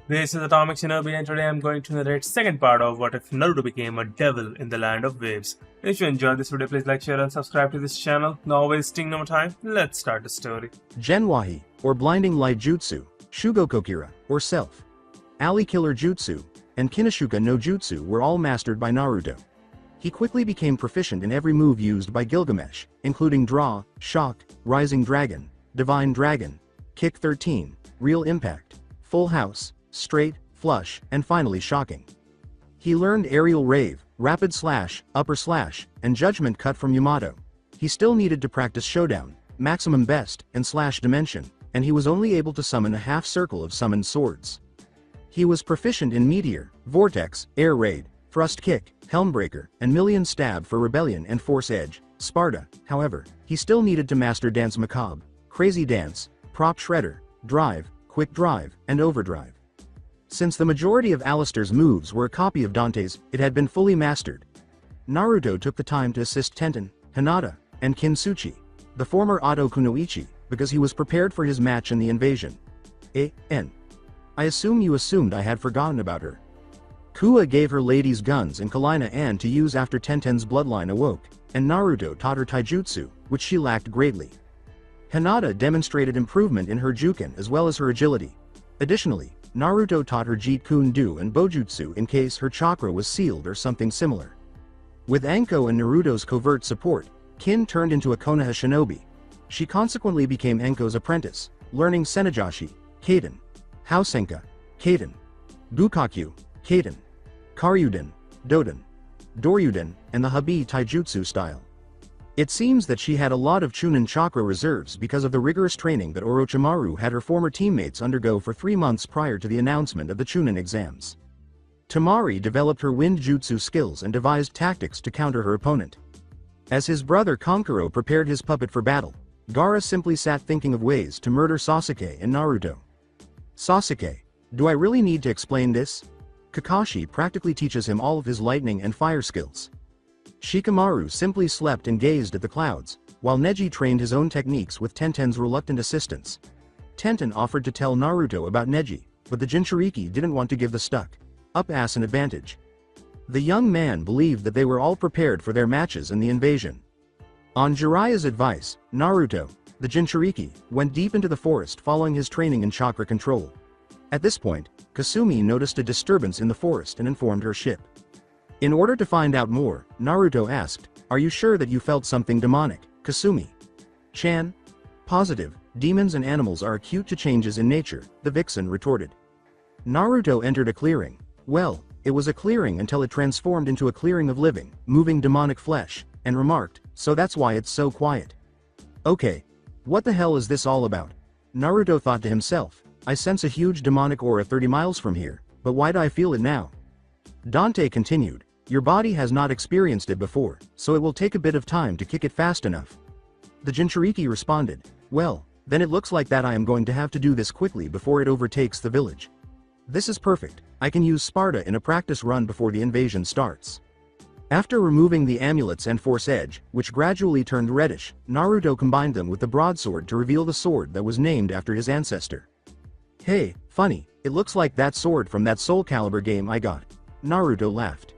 This is Atomic Shinobi and today I'm going to narrate second part of What If Naruto Became a Devil in the Land of Waves. If you enjoyed this video, please like, share and subscribe to this channel. Now wasting no more time, let's start the story. Genwahi, or Blinding Light Jutsu, Shugokokira, or Self, Ali Killer Jutsu, and Kinoshuka no Jutsu were all mastered by Naruto. He quickly became proficient in every move used by Gilgamesh, including Draw, Shock, Rising Dragon, Divine Dragon, Kick 13, Real Impact, Full House, Straight, Flush, and finally Shocking. He learned Aerial Rave, Rapid Slash, Upper Slash, and Judgment Cut from Yamato. He still needed to practice Showdown, Maximum Best, and Slash Dimension, and he was only able to summon a half circle of summoned swords. He was proficient in Meteor, Vortex, Air Raid, Thrust Kick, Helmbreaker, and Million Stab for Rebellion and Force Edge, Sparta. However, he still needed to master Dance Macabre, Crazy Dance, Prop Shredder, Drive, Quick Drive, and Overdrive. Since the majority of Alistair's moves were a copy of Dante's, it had been fully mastered. Naruto took the time to assist Tenten, Hinata, and Kintsuchi, the former Oto Kunoichi, because he was prepared for his match in the invasion. I assume you assumed I had forgotten about her. Kua gave her ladies guns and Kalina Ann to use after Tenten's bloodline awoke, and Naruto taught her taijutsu, which she lacked greatly. Hinata demonstrated improvement in her Juken as well as her agility. Additionally, Naruto taught her Jeet Kune Do and Bojutsu in case her chakra was sealed or something similar. With Anko and Naruto's covert support, Kin turned into a Konoha shinobi. She consequently became Enko's apprentice, learning Senegashi, Kaden, Housenka, Kaden, Gukakyu, Kaden, Karyuden, Doden, Doryuden, and the Habi Taijutsu style. It seems that she had a lot of Chunin chakra reserves because of the rigorous training that Orochimaru had her former teammates undergo for 3 months prior to the announcement of the Chunin exams. Temari developed her wind jutsu skills and devised tactics to counter her opponent. As his brother Kankuro prepared his puppet for battle, Gaara simply sat thinking of ways to murder Sasuke and Naruto. Sasuke, do I really need to explain this? Kakashi practically teaches him all of his lightning and fire skills. Shikamaru simply slept and gazed at the clouds, while Neji trained his own techniques with Tenten's reluctant assistance. Tenten offered to tell Naruto about Neji, but the Jinchuriki didn't want to give the stuck-up ass an advantage. The young man believed that they were all prepared for their matches in the invasion. On Jiraiya's advice, Naruto, the Jinchuriki, went deep into the forest following his training in chakra control. At this point, Kasumi noticed a disturbance in the forest and informed her ship. In order to find out more, Naruto asked, "Are you sure that you felt something demonic, Kasumi-chan?" "Positive, demons and animals are acute to changes in nature," the vixen retorted. Naruto entered a clearing. Well, it was a clearing until it transformed into a clearing of living, moving demonic flesh, and remarked, "So that's why it's so quiet." Okay. What the hell is this all about? Naruto thought to himself, I sense a huge demonic aura 30 miles from here, but why do I feel it now? Dante continued, your body has not experienced it before, so it will take a bit of time to kick it fast enough. The Jinchuriki responded, well, then it looks like that I am going to have to do this quickly before it overtakes the village. This is perfect, I can use Sparta in a practice run before the invasion starts. After removing the amulets and Force Edge, which gradually turned reddish, Naruto combined them with the broadsword to reveal the sword that was named after his ancestor. Hey, funny, it looks like that sword from that Soul Calibur game I got. Naruto laughed.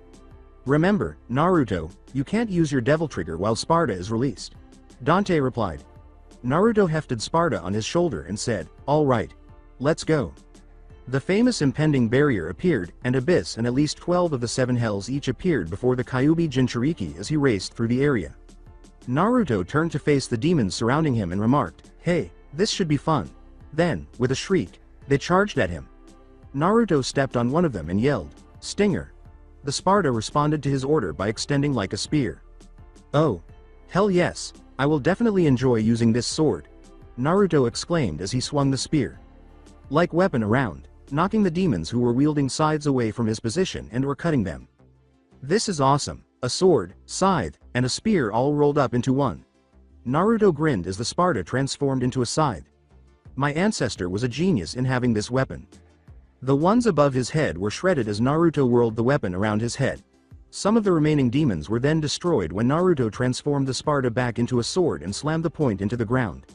Remember, Naruto, you can't use your devil trigger while Sparta is released. Dante replied. Naruto hefted Sparta on his shoulder and said, all right. Let's go. The famous impending barrier appeared, and Abyss and at least 12 of the 7 hells each appeared before the Kyuubi Jinchuriki as he raced through the area. Naruto turned to face the demons surrounding him and remarked, hey, this should be fun. Then, with a shriek, they charged at him. Naruto stepped on one of them and yelled, Stinger. The Sparta responded to his order by extending like a spear. Oh. Hell yes, I will definitely enjoy using this sword. Naruto exclaimed as he swung the spear. Like weapon around, knocking the demons who were wielding scythes away from his position and were cutting them. This is awesome, a sword, scythe, and a spear all rolled up into one. Naruto grinned as the Sparta transformed into a scythe. My ancestor was a genius in having this weapon. The ones above his head were shredded as Naruto whirled the weapon around his head. Some of the remaining demons were then destroyed when Naruto transformed the Sparta back into a sword and slammed the point into the ground.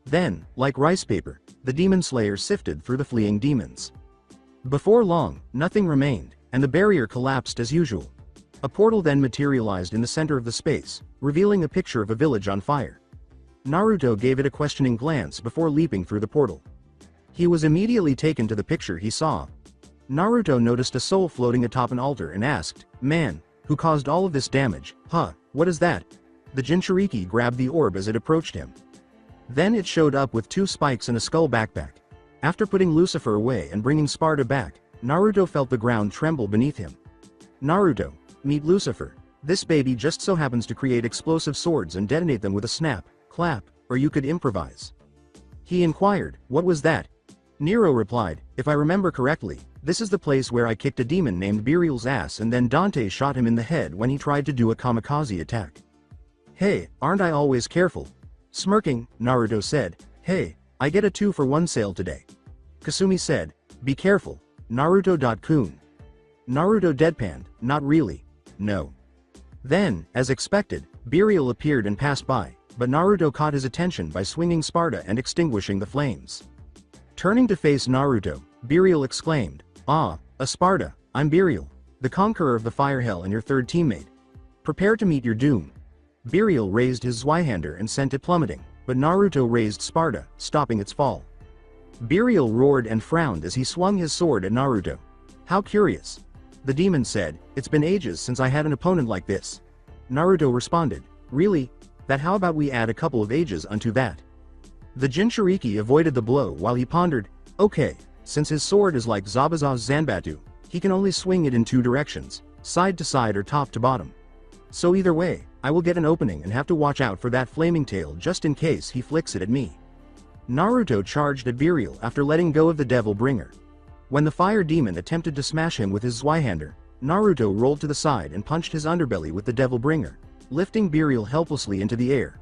Then, like rice paper, the demon slayer sifted through the fleeing demons. Before long, nothing remained, and the barrier collapsed as usual. A portal then materialized in the center of the space, revealing a picture of a village on fire. Naruto gave it a questioning glance before leaping through the portal. He was immediately taken to the picture he saw. Naruto noticed a soul floating atop an altar and asked, "Man, who caused all of this damage? Huh, what is that?" The Jinchuriki grabbed the orb as it approached him. Then it showed up with 2 spikes and a skull backpack. After putting Lucifer away and bringing Sparta back, Naruto felt the ground tremble beneath him. "Naruto, meet Lucifer. This baby just so happens to create explosive swords and detonate them with a snap, clap, or you could improvise." He inquired, "What was that?" Nero replied, "If I remember correctly, this is the place where I kicked a demon named Beowolf's ass and then Dante shot him in the head when he tried to do a kamikaze attack." "Hey, aren't I always careful?" Smirking, Naruto said, "Hey, I get a 2-for-1 sale today." Kasumi said, "Be careful, Naruto.kun." Naruto deadpanned, "Not really. No." Then, as expected, Beowolf appeared and passed by, but Naruto caught his attention by swinging Sparta and extinguishing the flames. Turning to face Naruto, Beowolf exclaimed, "Ah, a Sparta, I'm Beowolf, the conqueror of the fire hell and your third teammate. Prepare to meet your doom." Beowolf raised his Zweihander and sent it plummeting, but Naruto raised Sparta, stopping its fall. Beowolf roared and frowned as he swung his sword at Naruto. "How curious." The demon said, "It's been ages since I had an opponent like this." Naruto responded, "Really? That how about we add a couple of ages unto that?" The Jinchuriki avoided the blow while he pondered, "Okay, since his sword is like Zabuza's Zanbatu, he can only swing it in 2 directions, side to side or top to bottom. So either way, I will get an opening and have to watch out for that flaming tail just in case he flicks it at me." Naruto charged at Beowolf after letting go of the Devil Bringer. When the fire demon attempted to smash him with his Zweihander, Naruto rolled to the side and punched his underbelly with the Devil Bringer, lifting Beowolf helplessly into the air.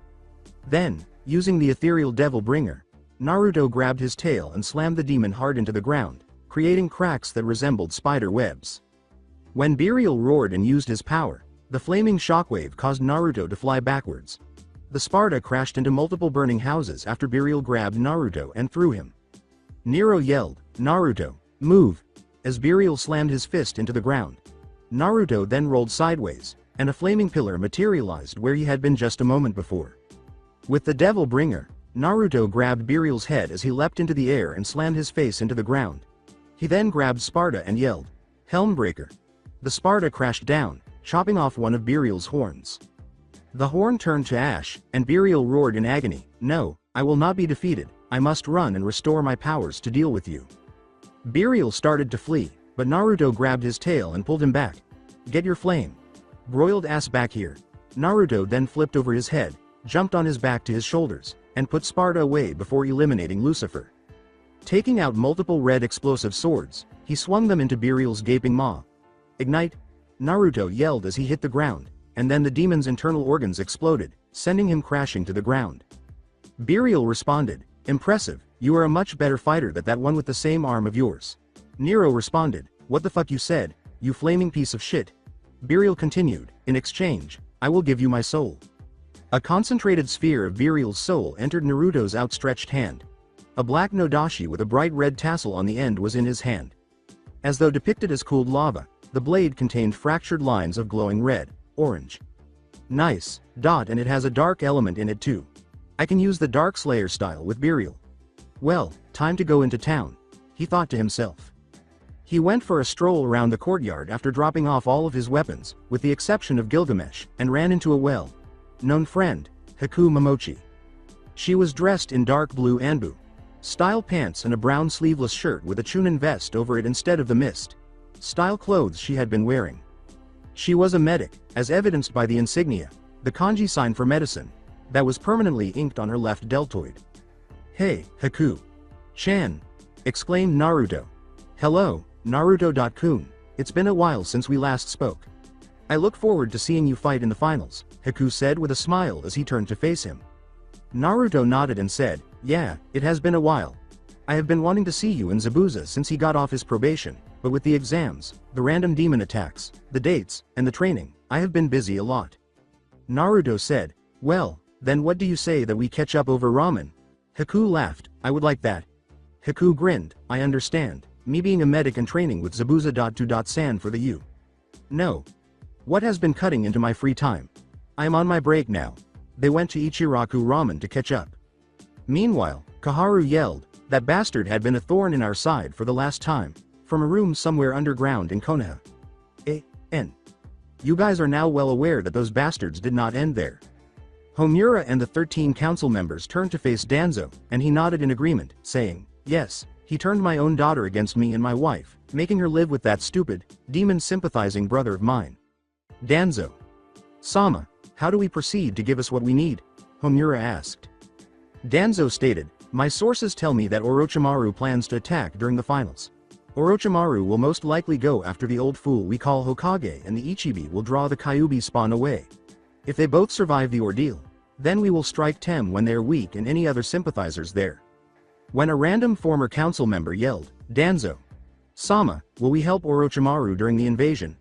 Then, using the ethereal Devil Bringer, Naruto grabbed his tail and slammed the demon hard into the ground, creating cracks that resembled spider webs. When Beowolf roared and used his power, the flaming shockwave caused Naruto to fly backwards. The Sparta crashed into multiple burning houses after Beowolf grabbed Naruto and threw him. Nero yelled, "Naruto, move!" as Beowolf slammed his fist into the ground. Naruto then rolled sideways, and a flaming pillar materialized where he had been just a moment before. With the Devil Bringer, Naruto grabbed Beowolf's head as he leapt into the air and slammed his face into the ground. He then grabbed Sparta and yelled, "Helmbreaker!" The Sparta crashed down, chopping off one of Beowolf's horns. The horn turned to ash, and Beowolf roared in agony, "No, I will not be defeated, I must run and restore my powers to deal with you." Beowolf started to flee, but Naruto grabbed his tail and pulled him back. "Get your flame. Broiled ass back here." Naruto then flipped over his head, jumped on his back to his shoulders, and put Sparta away before eliminating Lucifer. Taking out multiple red explosive swords, he swung them into Beowolf's gaping maw. "Ignite!" Naruto yelled as he hit the ground, and then the demon's internal organs exploded, sending him crashing to the ground. Beowolf responded, "Impressive, you are a much better fighter than that one with the same arm of yours." Nero responded, "What the fuck you said, you flaming piece of shit." Beowolf continued, "In exchange, I will give you my soul." A concentrated sphere of Beowolf's soul entered Naruto's outstretched hand. A black nodashi with a bright red tassel on the end was in his hand. As though depicted as cooled lava, the blade contained fractured lines of glowing red, orange. "Nice, and it has a dark element in it too. I can use the Dark Slayer style with Beowolf. Well, time to go into town," he thought to himself. He went for a stroll around the courtyard after dropping off all of his weapons, with the exception of Gilgamesh, and ran into a well-known friend, Haku Momochi. She was dressed in dark blue Anbu style pants and a brown sleeveless shirt with a chunin vest over it instead of the mist style clothes she had been wearing. She was a medic, as evidenced by the insignia, the kanji sign for medicine, that was permanently inked on her left deltoid. "Hey, Haku-chan!" exclaimed Naruto. "Hello, Naruto.kun, it's been a while since we last spoke. I look forward to seeing you fight in the finals," Haku said with a smile as he turned to face him. Naruto nodded and said, "Yeah, it has been a while. I have been wanting to see you in Zabuza since he got off his probation, but with the exams, the random demon attacks, the dates, and the training, I have been busy a lot." Naruto said, "Well, then what do you say that we catch up over ramen?" Haku laughed, "I would like that." Haku grinned, "I understand, me being a medic and training with Zabuza.2.san for the U. No. What has been cutting into my free time? I am on my break now. They went to Ichiraku Ramen to catch up. Meanwhile, Kaharu yelled, that bastard had been a thorn in our side for the last time, from a room somewhere underground in Konoha. You guys are now well aware that those bastards did not end there. Homura and the 13 council members turned to face Danzo, and he nodded in agreement, saying, yes, he turned my own daughter against me and my wife, making her live with that stupid, demon-sympathizing brother of mine. Danzo. Sama, how do we proceed to give us what we need? Homura asked. Danzo stated, my sources tell me that Orochimaru plans to attack during the finals. Orochimaru will most likely go after the old fool we call Hokage, and the Ichibi will draw the Kyuubi spawn away. If they both survive the ordeal, then we will strike Tem when they are weak and any other sympathizers there. When a random former council member yelled, Danzo. Sama, will we help Orochimaru during the invasion?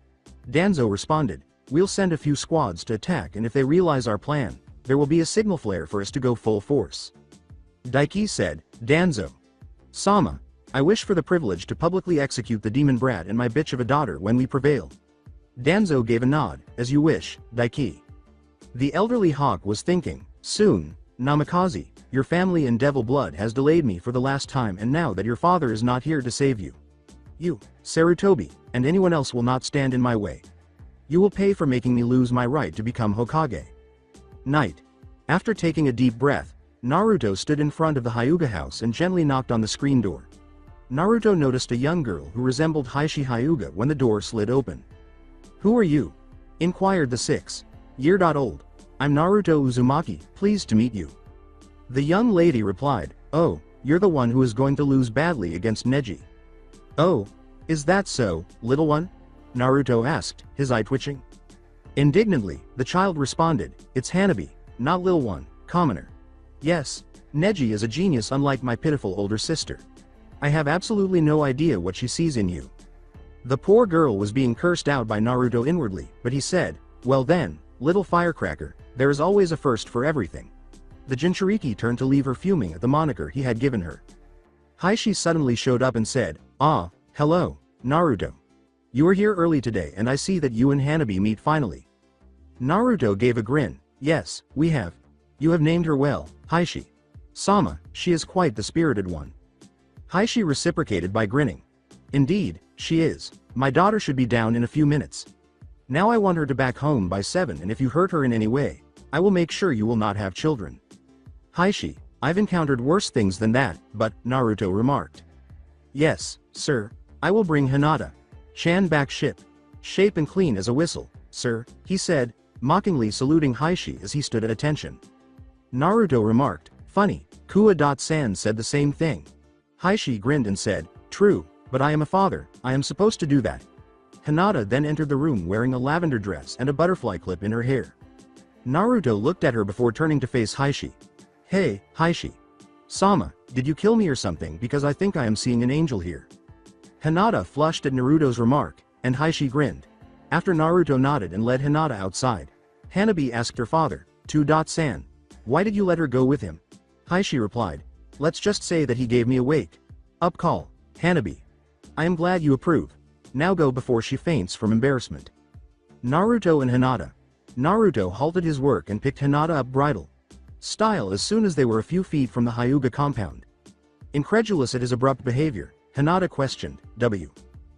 Danzo responded, we'll send a few squads to attack, and if they realize our plan, there will be a signal flare for us to go full force. Daiki said, Danzo. Sama, I wish for the privilege to publicly execute the demon brat and my bitch of a daughter when we prevail. Danzo gave a nod, as you wish, Daiki. The elderly hawk was thinking, soon, Namikaze, your family in devil blood has delayed me for the last time, and now that your father is not here to save you, you, Sarutobi, and anyone else will not stand in my way. You will pay for making me lose my right to become Hokage. Night. After taking a deep breath, Naruto stood in front of the Hyuga house and gently knocked on the screen door. Naruto noticed a young girl who resembled Heishi Hyuga when the door slid open. Who are you? Inquired the 6-year-old. I'm Naruto Uzumaki, pleased to meet you. The young lady replied, oh, you're the one who is going to lose badly against Neji. Oh, is that so, little one? Naruto asked, his eye twitching. Indignantly, the child responded, it's Hanabi, not little one, commoner. Yes, Neji is a genius unlike my pitiful older sister. I have absolutely no idea what she sees in you. The poor girl was being cursed out by Naruto inwardly, but he said, well then, little firecracker, there is always a first for everything. The Jinchuriki turned to leave her fuming at the moniker he had given her. Heishi suddenly showed up and said, ah, hello, Naruto. You were here early today and I see that you and Hanabi meet finally. Naruto gave a grin, yes, we have. You have named her well, Heishi. Sama, she is quite the spirited one. Heishi reciprocated by grinning. Indeed, she is. My daughter should be down in a few minutes. Now I want her to back home by 7, and if you hurt her in any way, I will make sure you will not have children. Heishi, I've encountered worse things than that, but, Naruto remarked. Yes, sir, I will bring Hinata-chan back shape and clean as a whistle, sir, he said, mockingly saluting Heishi as he stood at attention. Naruto remarked, funny, Kua.san said the same thing. Heishi grinned and said, true, but I am a father, I am supposed to do that. Hinata then entered the room wearing a lavender dress and a butterfly clip in her hair. Naruto looked at her before turning to face Heishi. Hey, Heishi. Sama, did you kill me or something, because I think I am seeing an angel here. Hinata flushed at Naruto's remark, and Heishi grinned. After Naruto nodded and led Hinata outside, Hanabi asked her father, 2.san, why did you let her go with him? Heishi replied, let's just say that he gave me a wake-up call, Hanabi. I am glad you approve. Now go before she faints from embarrassment. Naruto and Hinata. Naruto halted his work and picked Hinata up bridle style as soon as they were a few feet from the Hyuga compound. Incredulous at his abrupt behavior, Hinata questioned,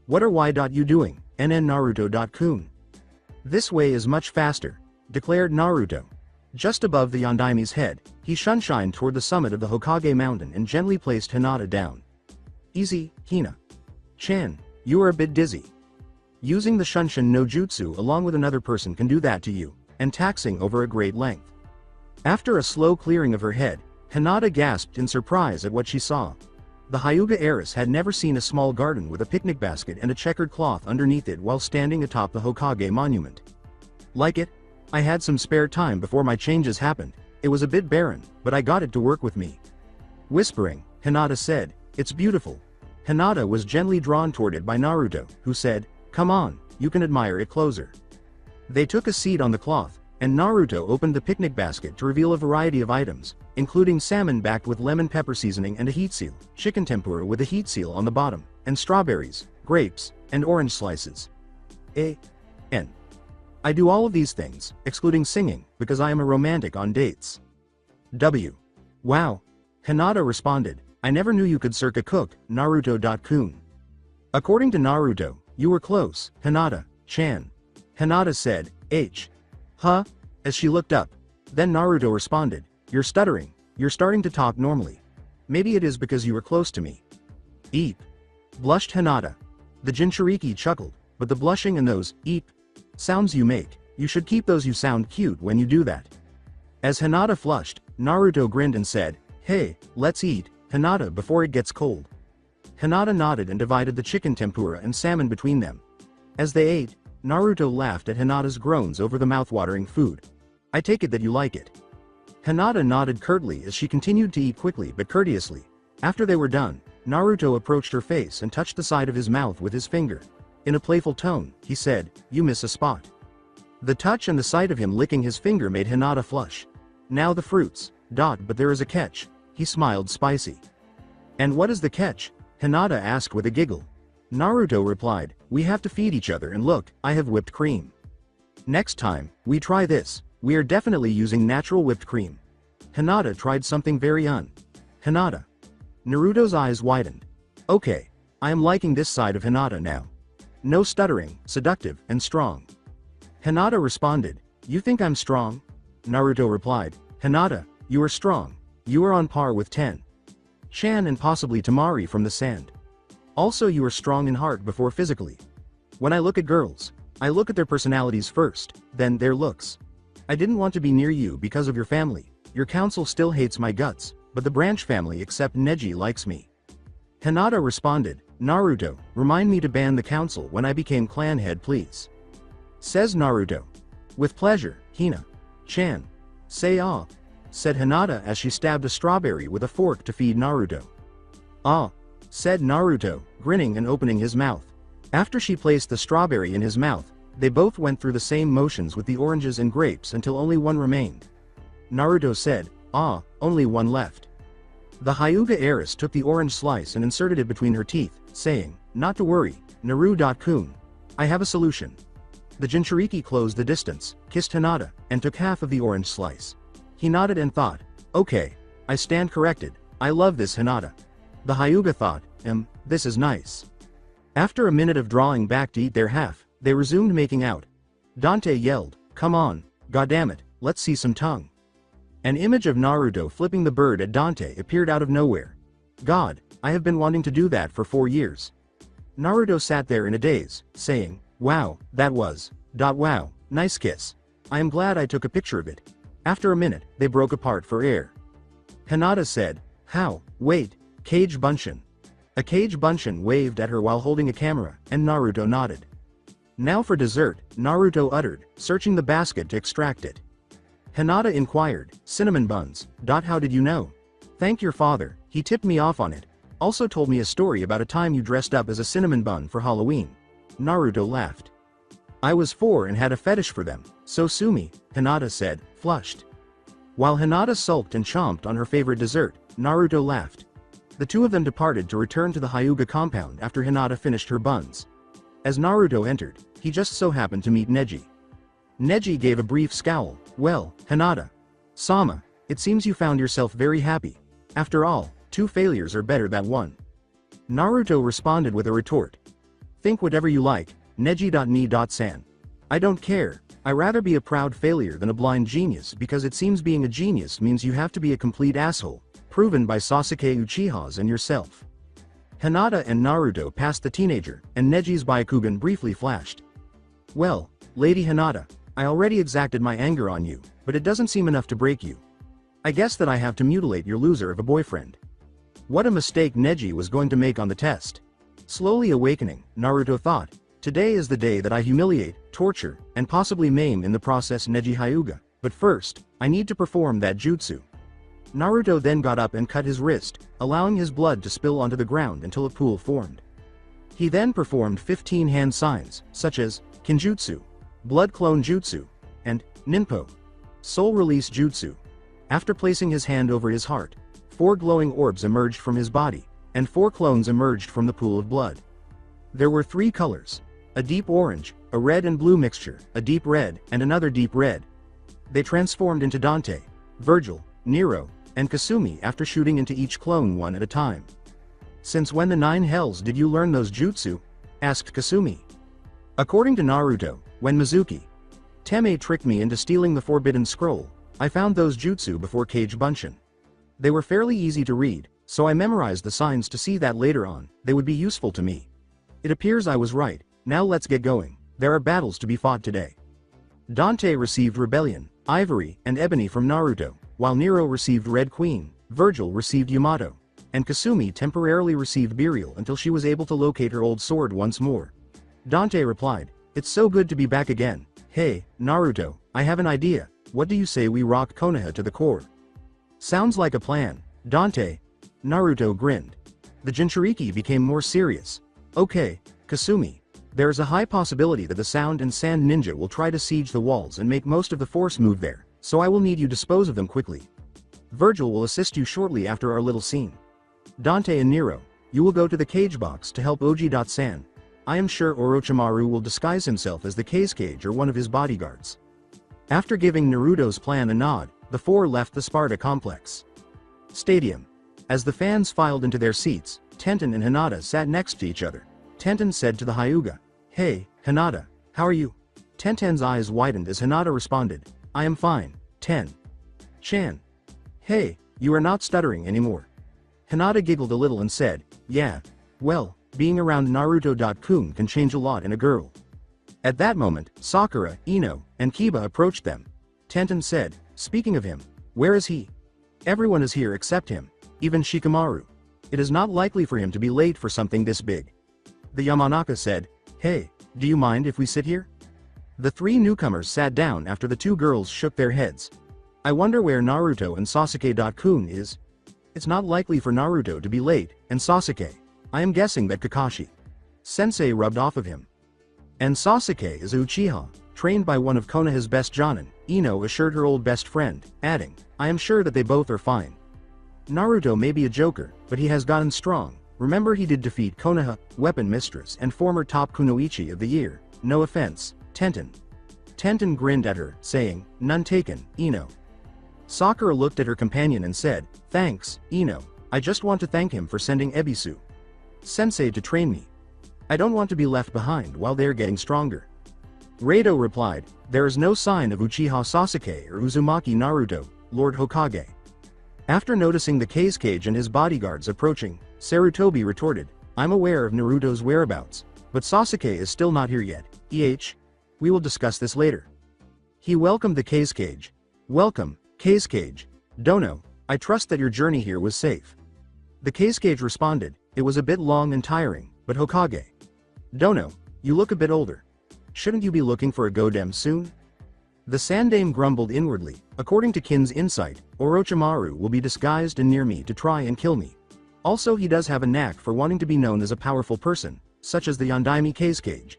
What are you doing, NN Naruto.kun? This way is much faster, declared Naruto. Just above the Yondaime's head, he shunshined toward the summit of the Hokage mountain and gently placed Hinata down. Easy, Hina-chan, you are a bit dizzy. Using the Shunshin no Jutsu along with another person can do that to you, and taxing over a great length. After a slow clearing of her head, Hinata gasped in surprise at what she saw. The Hyuga heiress had never seen a small garden with a picnic basket and a checkered cloth underneath it while standing atop the Hokage monument. Like it? I had some spare time before my changes happened. It was a bit barren, but I got it to work with me. Whispering, Hinata said, it's beautiful. Hinata was gently drawn toward it by Naruto, who said, come on, you can admire it closer. They took a seat on the cloth, and Naruto opened the picnic basket to reveal a variety of items, including salmon backed with lemon pepper seasoning and a heat seal, chicken tempura with a heat seal on the bottom, and strawberries, grapes, and orange slices. I do all of these things, excluding singing, because I am a romantic on dates. Wow. Hinata responded, I never knew you could circa cook, Naruto.kun. According to Naruto, you were close, Hinata-chan. Hinata said, Huh? As she looked up. Then Naruto responded, you're stuttering, you're starting to talk normally. Maybe it is because you were close to me. Eep. Blushed Hinata. The Jinchuriki chuckled, but the blushing and those, eep, sounds you make, you should keep those, you sound cute when you do that. As Hinata flushed, Naruto grinned and said, hey, let's eat, Hinata, before it gets cold. Hinata nodded and divided the chicken tempura and salmon between them. As they ate, Naruto laughed at Hinata's groans over the mouth-watering food. I take it that you like it. Hinata nodded curtly as she continued to eat quickly but courteously. After they were done, Naruto approached her face and touched the side of his mouth with his finger. In a playful tone, he said, you miss a spot. The touch and the sight of him licking his finger made Hinata flush. Now the fruits, but there is a catch. He smiled spicy. And what is the catch? Hinata asked with a giggle. Naruto replied, we have to feed each other, and look, I have whipped cream. Next time we try this, we are definitely using natural whipped cream. Hinata tried something very Hinata. Naruto's eyes widened. Okay, I am liking this side of Hinata now. No stuttering, seductive, and strong. Hinata responded, you think I'm strong? Naruto replied, Hinata, you are strong. You are on par with Chan and possibly Temari from the sand. Also, you are strong in heart before physically. When I look at girls, I look at their personalities first, then their looks. I didn't want to be near you because of your family. Your council still hates my guts, but the branch family except Neji likes me. Hinata responded, Naruto, remind me to ban the council when I became clan head, please. Says Naruto. With pleasure, Hina-chan. Say ah, said Hinata as she stabbed a strawberry with a fork to feed Naruto. Ah, said Naruto, grinning and opening his mouth. After she placed the strawberry in his mouth, they both went through the same motions with the oranges and grapes until only one remained. Naruto said, ah, only one left. The Hyuga heiress took the orange slice and inserted it between her teeth, saying, not to worry, Naru.kun. I have a solution. The Jinchuriki closed the distance, kissed Hinata, and took half of the orange slice. He nodded and thought, okay, I stand corrected, I love this Hinata. The Hyuga thought, this is nice. After a minute of drawing back to eat their half, they resumed making out. Dante yelled, come on, goddammit, let's see some tongue. An image of Naruto flipping the bird at Dante appeared out of nowhere. God, I have been wanting to do that for 4 years. Naruto sat there in a daze, saying, wow, that was, wow, nice kiss. I am glad I took a picture of it. After a minute, they broke apart for air. Hinata said, how, wait, Kage Bunshin. A Kage Bunshin waved at her while holding a camera, and Naruto nodded. Now for dessert, Naruto uttered, searching the basket to extract it. Hinata inquired, cinnamon buns, how did you know? Thank your father, he tipped me off on it. Also told me a story about a time you dressed up as a cinnamon bun for Halloween. Naruto laughed. I was 4 and had a fetish for them, so sue me, Hinata said, flushed. While Hinata sulked and chomped on her favorite dessert, Naruto laughed. The two of them departed to return to the Hyuga compound after Hinata finished her buns. As Naruto entered, he just so happened to meet Neji. Neji gave a brief scowl. Well, Hinata-sama, it seems you found yourself very happy. After all, 2 failures are better than 1. Naruto responded with a retort. Think whatever you like, Neji.ni.san. I don't care, I'd rather be a proud failure than a blind genius because it seems being a genius means you have to be a complete asshole, proven by Sasuke Uchihas and yourself. Hinata and Naruto passed the teenager, and Neji's Byakugan briefly flashed. Well, Lady Hinata, I already exacted my anger on you, but it doesn't seem enough to break you. I guess that I have to mutilate your loser of a boyfriend. What a mistake Neji was going to make on the test. Slowly awakening, Naruto thought, today is the day that I humiliate, torture, and possibly maim in the process Neji Hyuga, but first, I need to perform that jutsu. Naruto then got up and cut his wrist, allowing his blood to spill onto the ground until a pool formed. He then performed 15 hand signs, such as Kinjutsu, Blood Clone Jutsu, and Ninpo. Soul Release Jutsu. After placing his hand over his heart, 4 glowing orbs emerged from his body, and 4 clones emerged from the pool of blood. There were 3 colors: a deep orange, a red and blue mixture, a deep red, and another deep red. They transformed into Dante, Virgil, Nero, and Kasumi after shooting into each clone one at a time. "Since when the 9 hells did you learn those jutsu?" asked Kasumi. According to Naruto, when Mizuki Teme tricked me into stealing the Forbidden Scroll, I found those jutsu before Kage Bunshin. They were fairly easy to read, so I memorized the signs to see that later on, they would be useful to me. It appears I was right. Now let's get going. There are battles to be fought today. Dante received Rebellion, Ivory, and Ebony from Naruto, while Nero received Red Queen, Virgil received Yamato, and Kasumi temporarily received Burial until she was able to locate her old sword once more. Dante replied, "It's so good to be back again. Hey, Naruto, I have an idea. What do you say we rock Konoha to the core?" "Sounds like a plan, Dante." Naruto grinned. The Jinchuriki became more serious. "Okay, Kasumi. There's a high possibility that the Sound and Sand Ninja will try to siege the walls and make most of the force move there, so I will need you dispose of them quickly. Virgil will assist you shortly after our little scene. Dante and Nero, you will go to the cage box to help Oji.san. I am sure Orochimaru will disguise himself as the Kage or one of his bodyguards." After giving Naruto's plan a nod, the 4 left the Sparta complex. Stadium. As the fans filed into their seats, Tenten and Hinata sat next to each other. Tenten said to the Hyuga, "Hey, Hinata, how are you?" Tenten's eyes widened as Hinata responded, "I am fine, Ten-chan. Hey, you are not stuttering anymore." Hinata giggled a little and said, "Yeah, well, being around Naruto.kun can change a lot in a girl." At that moment, Sakura, Ino, and Kiba approached them. Tenten said, "Speaking of him, where is he? Everyone is here except him, even Shikamaru. It is not likely for him to be late for something this big." The Yamanaka said, "Hey, do you mind if we sit here?" The 3 newcomers sat down after the 2 girls shook their heads. "I wonder where Naruto and Sasuke.kun is. It's not likely for Naruto to be late, and Sasuke. I am guessing that Kakashi Sensei rubbed off of him. And Sasuke is a Uchiha, trained by one of Konoha's best jonin," Ino assured her old best friend, adding, "I am sure that they both are fine. Naruto may be a joker, but he has gotten strong. Remember he did defeat Konoha, weapon mistress and former top kunoichi of the year. No offense, Tenten." Tenten grinned at her, saying, "None taken, Ino." Sakura looked at her companion and said, "Thanks, Ino. I just want to thank him for sending Ebisu Sensei to train me. I don't want to be left behind while they're getting stronger." Rado replied, "There is no sign of Uchiha Sasuke or Uzumaki Naruto, Lord Hokage." After noticing the Kage and his bodyguards approaching, Sarutobi retorted, "I'm aware of Naruto's whereabouts, but Sasuke is still not here yet. We will discuss this later." He welcomed the Kage. "Welcome, Kage. Dono, I trust that your journey here was safe." The Kage responded, "It was a bit long and tiring, but Hokage. Dono, you look a bit older. Shouldn't you be looking for a Godem soon?" The Sandame grumbled inwardly. According to Kin's insight, Orochimaru will be disguised and near me to try and kill me. Also he does have a knack for wanting to be known as a powerful person, such as the Yondaime Kage.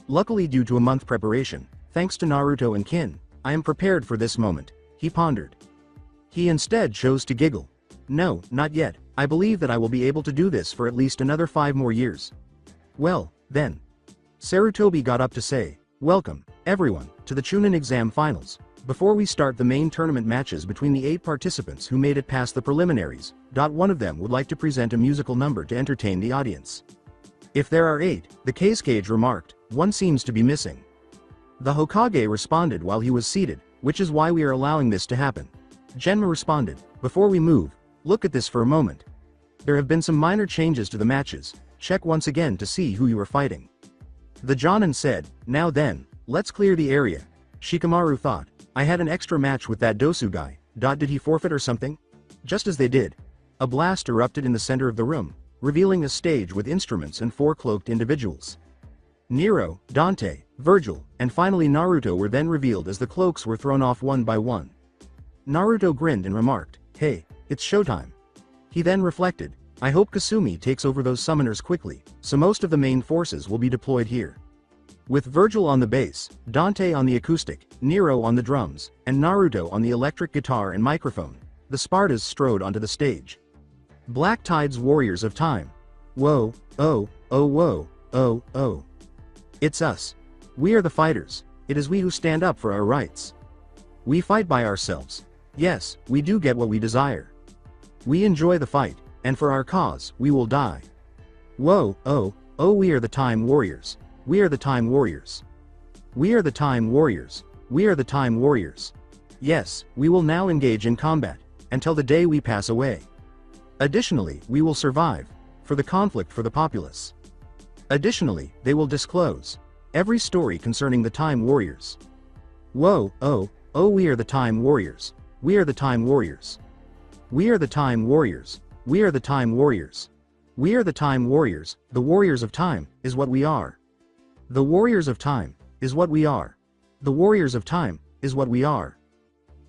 Luckily due to a month preparation, thanks to Naruto and Kin, I am prepared for this moment, he pondered. He instead chose to giggle. "No, not yet. I believe that I will be able to do this for at least another 5 more years." "Well, then." Sarutobi got up to say, "Welcome, everyone, to the Chunin exam finals. Before we start the main tournament matches between the 8 participants who made it past the preliminaries, one of them would like to present a musical number to entertain the audience." "If there are 8, the Kage remarked, one seems to be missing." The Hokage responded while he was seated, "Which is why we are allowing this to happen." Genma responded, "Before we move, look at this for a moment. There have been some minor changes to the matches. Check once again to see who you are fighting." The Jonin said, "Now then, let's clear the area." Shikamaru thought, "I had an extra match with that Dosu guy. Did he forfeit or something?" Just as they did, a blast erupted in the center of the room, revealing a stage with instruments and 4 cloaked individuals. Nero, Dante, Virgil, and finally Naruto were then revealed as the cloaks were thrown off one by one. Naruto grinned and remarked, "Hey, it's showtime." He then reflected, "I hope Kasumi takes over those summoners quickly, so most of the main forces will be deployed here." With Virgil on the bass, Dante on the acoustic, Nero on the drums, and Naruto on the electric guitar and microphone, the Spartas strode onto the stage. Black Tide's Warriors of Time. Whoa, oh, whoa, oh. It's us. We are the fighters. It is we who stand up for our rights. We fight by ourselves. Yes, we do get what we desire. We enjoy the fight, and for our cause, we will die. Whoa, oh, we are the Time Warriors. We are the Time Warriors. We are the Time Warriors. We are the Time Warriors. Yes, we will now engage in combat, until the day we pass away. Additionally, we will survive, for the conflict for the populace. Additionally, they will disclose every story concerning the Time Warriors. Whoa, oh, we are the Time Warriors. We are the Time Warriors. We are the Time Warriors. We are the Time Warriors. We are the Time Warriors. The Warriors of Time is what we are. The Warriors of Time is what we are. The Warriors of Time is what we are.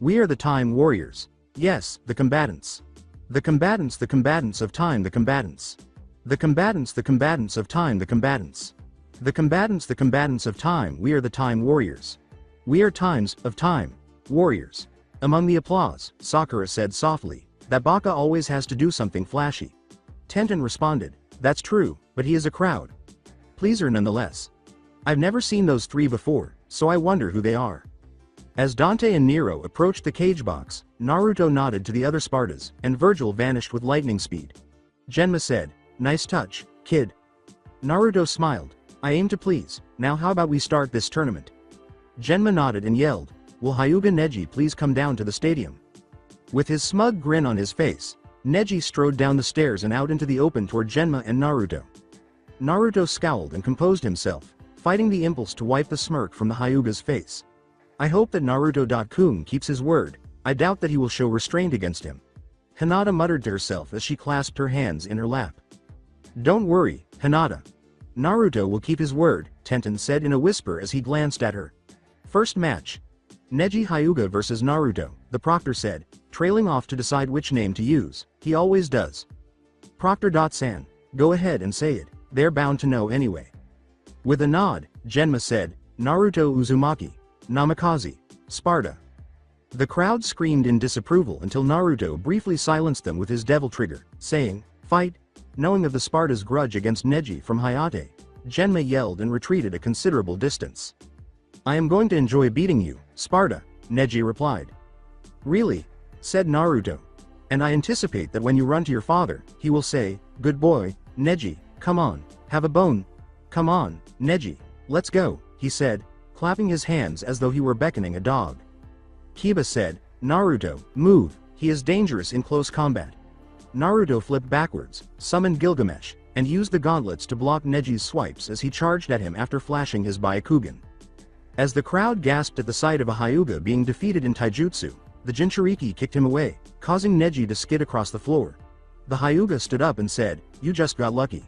We are the Time Warriors. Yes, the combatants. The combatants of time, the combatants. The combatants of time, the combatants. The combatants of time, we are the Time Warriors. We are times of time, warriors. Among the applause, Sakura said softly, that Baka always has to do something flashy. Tenten responded, that's true, but he is a crowd pleaser nonetheless. I've never seen those three before, so I wonder who they are. As Dante and Nero approached the cage box, Naruto nodded to the other Spartas, and Virgil vanished with lightning speed. Genma said, nice touch, kid. Naruto smiled, I aim to please, now how about we start this tournament? Genma nodded and yelled, will Hyuga Neji please come down to the stadium? With his smug grin on his face, Neji strode down the stairs and out into the open toward Genma and Naruto. Naruto scowled and composed himself, fighting the impulse to wipe the smirk from the Hyuga's face. I hope that Naruto-kun keeps his word. I doubt that he will show restraint against him. Hinata muttered to herself as she clasped her hands in her lap. Don't worry, Hinata. Naruto will keep his word, Tenten said in a whisper as he glanced at her. First match. Neji Hyuga versus Naruto, the proctor said, trailing off to decide which name to use. He always does. Proctor.san, go ahead and say it, they're bound to know anyway. With a nod, Genma said, Naruto Uzumaki, Namikaze, Sparta. The crowd screamed in disapproval until Naruto briefly silenced them with his devil trigger, saying, fight. Knowing of the Sparta's grudge against Neji from Hayate, Genma yelled and retreated a considerable distance. I am going to enjoy beating you, Sparta, Neji replied. Really? Said Naruto. And I anticipate that when you run to your father, he will say, good boy, Neji, come on, have a bone. Come on, Neji, let's go, he said, clapping his hands as though he were beckoning a dog. Kiba said, Naruto, move, he is dangerous in close combat. Naruto flipped backwards, summoned Gilgamesh, and used the gauntlets to block Neji's swipes as he charged at him after flashing his Byakugan. As the crowd gasped at the sight of a Hyuga being defeated in taijutsu, the Jinchuriki kicked him away, causing Neji to skid across the floor. The Hyuga stood up and said, you just got lucky.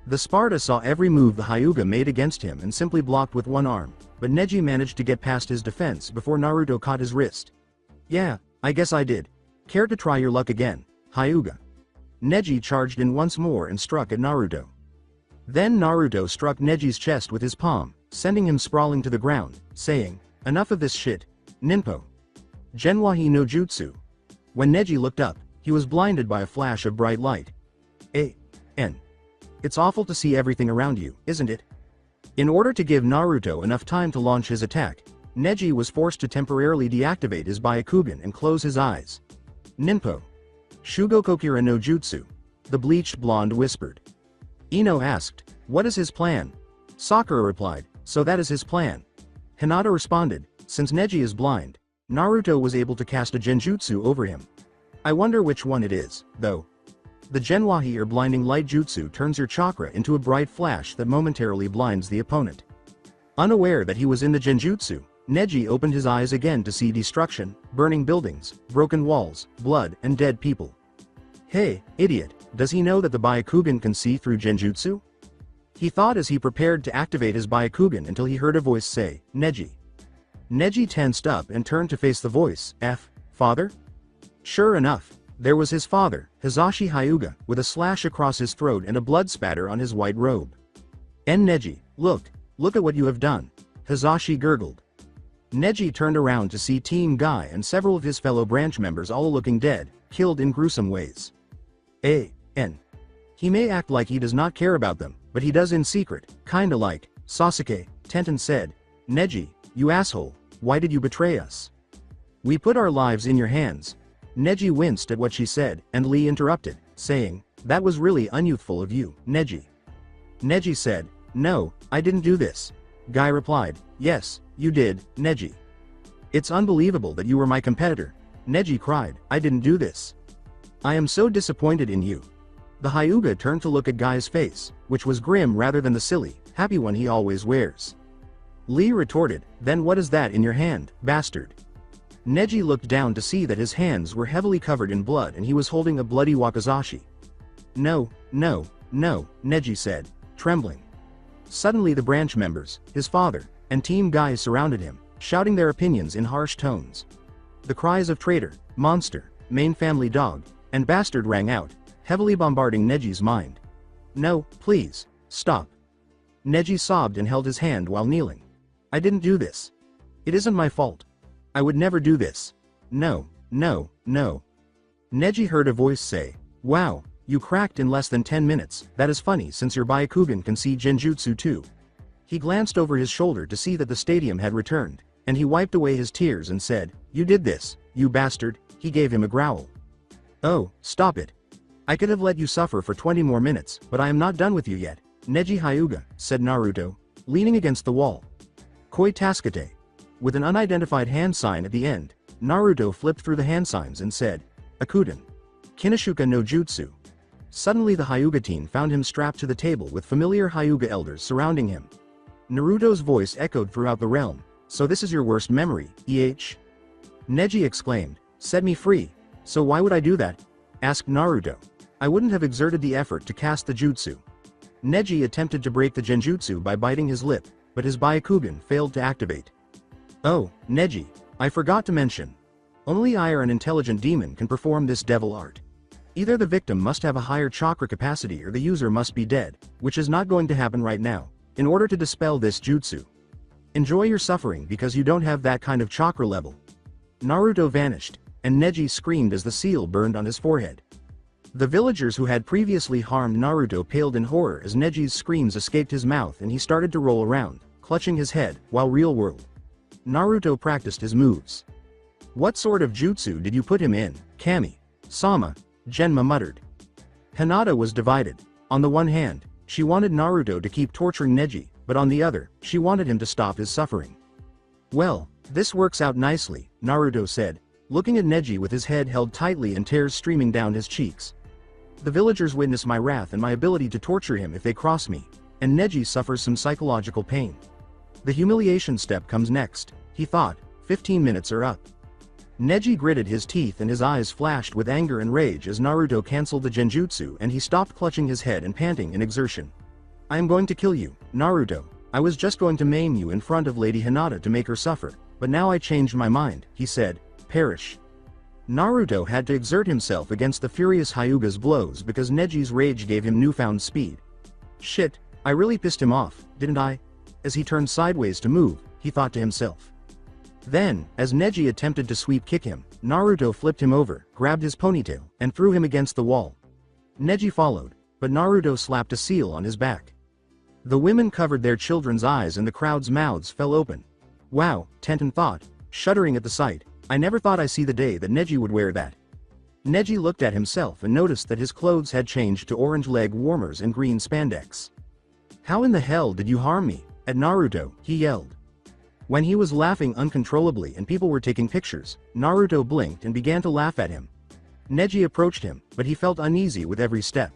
The Sparta saw every move the Hyuga made against him and simply blocked with one arm, but Neji managed to get past his defense before Naruto caught his wrist. Yeah, I guess I did. Care to try your luck again, Hyuga? Neji charged in once more and struck at Naruto. Then Naruto struck Neji's chest with his palm, sending him sprawling to the ground, saying, enough of this shit, Ninpo. Genwahi no Jutsu. When Neji looked up, he was blinded by a flash of bright light. A.N. It's awful to see everything around you, isn't it? In order to give Naruto enough time to launch his attack, Neji was forced to temporarily deactivate his Byakugan and close his eyes. Ninpo. Shugokokira no Jutsu. The bleached blonde whispered. Ino asked, what is his plan? Sakura replied, so that is his plan. Hinata responded, since Neji is blind, Naruto was able to cast a genjutsu over him. I wonder which one it is, though. The Genwahi or blinding light jutsu turns your chakra into a bright flash that momentarily blinds the opponent. Unaware that he was in the genjutsu, Neji opened his eyes again to see destruction, burning buildings, broken walls, blood, and dead people. Hey, idiot, does he know that the Byakugan can see through genjutsu? He thought as he prepared to activate his Byakugan until he heard a voice say, Neji. Neji tensed up and turned to face the voice, Father? Sure enough, there was his father, Hisashi Hyuga, with a slash across his throat and a blood spatter on his white robe. Neji, look, Look at what you have done. Hizashi gurgled. Neji turned around to see Team Guy and several of his fellow branch members all looking dead, killed in gruesome ways. He may act like he does not care about them, but he does in secret, kinda like Sasuke. Tenten said, Neji, you asshole, why did you betray us? We put our lives in your hands. Neji winced at what she said, and Lee interrupted, saying, that was really unyouthful of you, Neji. Neji said, no, I didn't do this. Guy replied, yes, you did, Neji. It's unbelievable that you were my competitor. Neji cried, I didn't do this. I am so disappointed in you. The Hyuga turned to look at Guy's face, which was grim rather than the silly, happy one he always wears. Lee retorted, then what is that in your hand, bastard? Neji looked down to see that his hands were heavily covered in blood and he was holding a bloody wakizashi. No, Neji said, trembling. Suddenly the branch members, his father, and Team Guy surrounded him, shouting their opinions in harsh tones. The cries of traitor, monster, main family dog, and bastard rang out, heavily bombarding Neji's mind. No, please, stop. Neji sobbed and held his hand while kneeling. I didn't do this. It isn't my fault. I would never do this. No. Neji heard a voice say, wow, you cracked in less than 10 minutes, that is funny since your Byakugan can see Genjutsu too. He glanced over his shoulder to see that the stadium had returned, and he wiped away his tears and said, you did this, you bastard. He gave him a growl. Oh, stop it. I could have let you suffer for 20 more minutes, but I am not done with you yet, Neji Hyuga, said Naruto, leaning against the wall. Koi Tasukete. With an unidentified hand sign at the end, Naruto flipped through the hand signs and said, Akuden. Kineshuka no Jutsu. Suddenly the Hyuga team found him strapped to the table with familiar Hyuga elders surrounding him. Naruto's voice echoed throughout the realm, so this is your worst memory, Neji exclaimed, set me free. So why would I do that? Asked Naruto. I wouldn't have exerted the effort to cast the jutsu. Neji attempted to break the genjutsu by biting his lip, but his Byakugan failed to activate. Oh, Neji, I forgot to mention. Only I or an intelligent demon can perform this devil art. Either the victim must have a higher chakra capacity or the user must be dead, which is not going to happen right now, in order to dispel this jutsu. Enjoy your suffering because you don't have that kind of chakra level. Naruto vanished, and Neji screamed as the seal burned on his forehead. The villagers who had previously harmed Naruto paled in horror as Neji's screams escaped his mouth and he started to roll around, clutching his head, while real-world Naruto practiced his moves. What sort of jutsu did you put him in, Kami? Sama, Genma muttered. Hinata was divided. On the one hand, she wanted Naruto to keep torturing Neji, but on the other, she wanted him to stop his suffering. Well, this works out nicely, Naruto said, looking at Neji with his head held tightly and tears streaming down his cheeks. The villagers witness my wrath and my ability to torture him if they cross me, and Neji suffers some psychological pain. The humiliation step comes next, he thought, 15 minutes are up. Neji gritted his teeth and his eyes flashed with anger and rage as Naruto cancelled the genjutsu and he stopped clutching his head and panting in exertion. I am going to kill you, Naruto. I was just going to maim you in front of Lady Hinata to make her suffer, but now I changed my mind, he said, perish. Naruto had to exert himself against the furious Hyuga's blows because Neji's rage gave him newfound speed. Shit, I really pissed him off, didn't I? As he turned sideways to move, he thought to himself. Then, as Neji attempted to sweep kick him, Naruto flipped him over, grabbed his ponytail, and threw him against the wall. Neji followed, but Naruto slapped a seal on his back. The women covered their children's eyes and the crowd's mouths fell open. Wow, Tenten thought, shuddering at the sight, I never thought I'd see the day that Neji would wear that. Neji looked at himself and noticed that his clothes had changed to orange leg warmers and green spandex. How in the hell did you harm me? At Naruto, he yelled. When he was laughing uncontrollably and people were taking pictures, Naruto blinked and began to laugh at him. Neji approached him, but he felt uneasy with every step.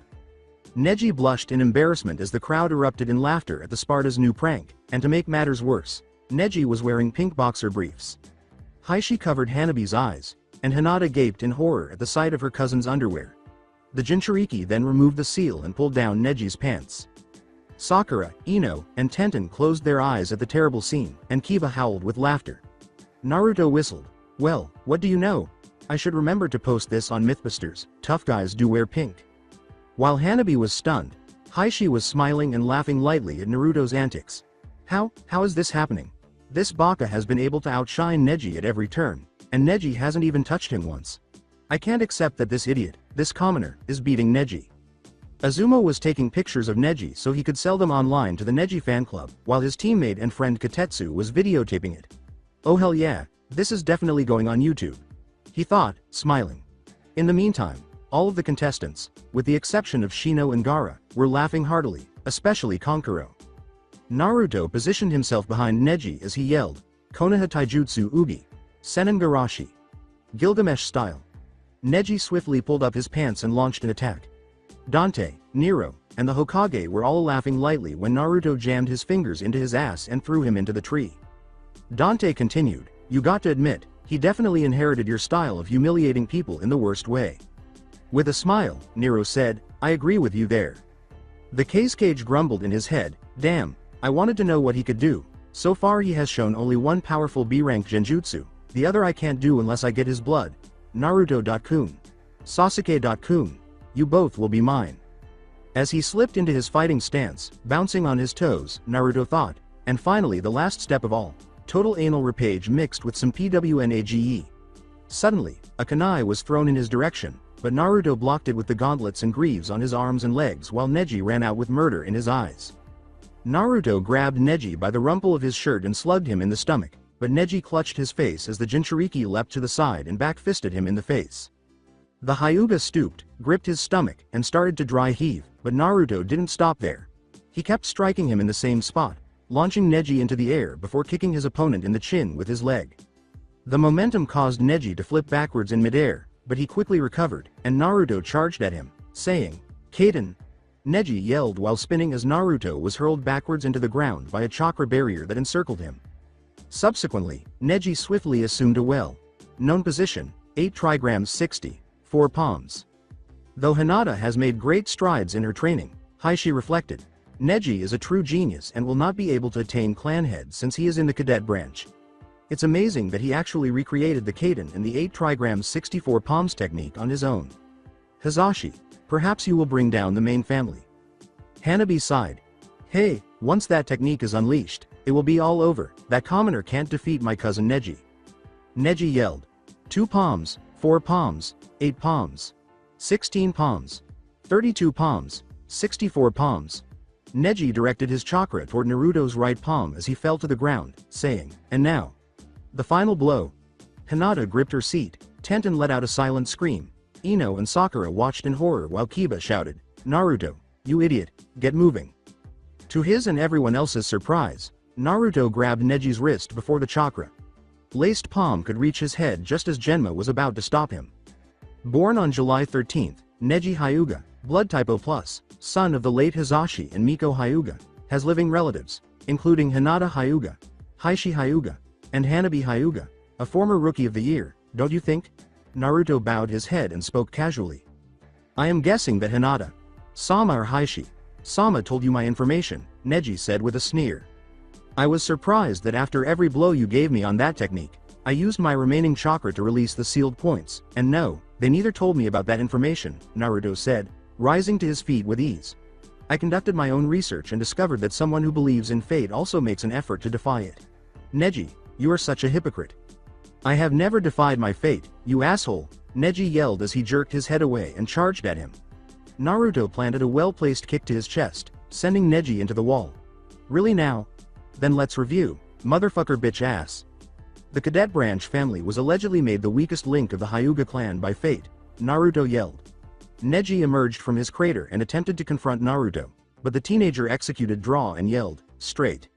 Neji blushed in embarrassment as the crowd erupted in laughter at the Sparta's new prank, and to make matters worse, Neji was wearing pink boxer briefs. Heishi covered Hanabi's eyes, and Hinata gaped in horror at the sight of her cousin's underwear. The Jinchuriki then removed the seal and pulled down Neji's pants. Sakura, Ino, and Tenten closed their eyes at the terrible scene, and Kiba howled with laughter. Naruto whistled. Well, what do you know? I should remember to post this on Mythbusters, tough guys do wear pink. While Hanabi was stunned, Heishi was smiling and laughing lightly at Naruto's antics. How is this happening? This Baka has been able to outshine Neji at every turn, and Neji hasn't even touched him once. I can't accept that this idiot, this commoner, is beating Neji. Azuma was taking pictures of Neji so he could sell them online to the Neji fan club, while his teammate and friend Katetsu was videotaping it. Oh hell yeah, this is definitely going on YouTube, he thought, smiling. In the meantime, all of the contestants, with the exception of Shino and Gaara, were laughing heartily, especially Kankuro. Naruto positioned himself behind Neji as he yelled, Konoha Taijutsu Ugi, Senin Garashi. Gilgamesh style. Neji swiftly pulled up his pants and launched an attack. Dante, Nero, and the Hokage were all laughing lightly when Naruto jammed his fingers into his ass and threw him into the tree. Dante continued, you got to admit, he definitely inherited your style of humiliating people in the worst way. With a smile, Nero said, I agree with you there. The Kazekage grumbled in his head, damn, I wanted to know what he could do. So far he has shown only one powerful B-rank genjutsu, the other I can't do unless I get his blood. Naruto.kun. Sasuke.kun. You both will be mine. As he slipped into his fighting stance, bouncing on his toes, Naruto thought, and finally the last step of all, total anal rapage mixed with some PWNAGE. Suddenly, a kunai was thrown in his direction, but Naruto blocked it with the gauntlets and greaves on his arms and legs while Neji ran out with murder in his eyes. Naruto grabbed Neji by the rumple of his shirt and slugged him in the stomach, but Neji clutched his face as the Jinchuriki leapt to the side and back-fisted him in the face. The Hyuga stooped, gripped his stomach, and started to dry heave, but Naruto didn't stop there. He kept striking him in the same spot, launching Neji into the air before kicking his opponent in the chin with his leg. The momentum caused Neji to flip backwards in midair, but he quickly recovered, and Naruto charged at him, saying, Kaden! Neji yelled while spinning as Naruto was hurled backwards into the ground by a chakra barrier that encircled him. Subsequently, Neji swiftly assumed a well-known position, 8 trigrams 60, 4 palms. Though Hinata has made great strides in her training, Heishi reflected, Neji is a true genius and will not be able to attain clan head since he is in the cadet branch. It's amazing that he actually recreated the Kaden and the 8 trigrams 64 palms technique on his own. Hizashi, perhaps you will bring down the main family. Hanabi sighed. Hey, once that technique is unleashed, it will be all over, that commoner can't defeat my cousin Neji. Neji yelled. 2 palms, 4 palms, 8 palms, 16 palms, 32 palms, 64 palms. Neji directed his chakra toward Naruto's right palm as he fell to the ground, saying, and now. The final blow. Hinata gripped her seat, tent and let out a silent scream. Ino and Sakura watched in horror while Kiba shouted, Naruto, you idiot, get moving. To his and everyone else's surprise, Naruto grabbed Neji's wrist before the chakra. Laced palm could reach his head just as Genma was about to stop him. Born on July 13, Neji Hyuga, blood type O+, son of the late Hizashi and Miko Hyuga, has living relatives, including Hinata Hyuga, Heishi Hyuga, and Hanabi Hyuga, a former Rookie of the Year, don't you think? Naruto bowed his head and spoke casually. I am guessing that Hinata, Sama or Heishi, Sama told you my information, Neji said with a sneer. I was surprised that after every blow you gave me on that technique, I used my remaining chakra to release the sealed points, and no, they neither told me about that information, Naruto said, rising to his feet with ease. I conducted my own research and discovered that someone who believes in fate also makes an effort to defy it. Neji, you are such a hypocrite. I have never defied my fate, you asshole, Neji yelled as he jerked his head away and charged at him. Naruto planted a well-placed kick to his chest, sending Neji into the wall. Really now? Then let's review, motherfucker bitch ass. The cadet branch family was allegedly made the weakest link of the Hyuga clan by fate, Naruto yelled. Neji emerged from his crater and attempted to confront Naruto, but the teenager executed draw and yelled, straight.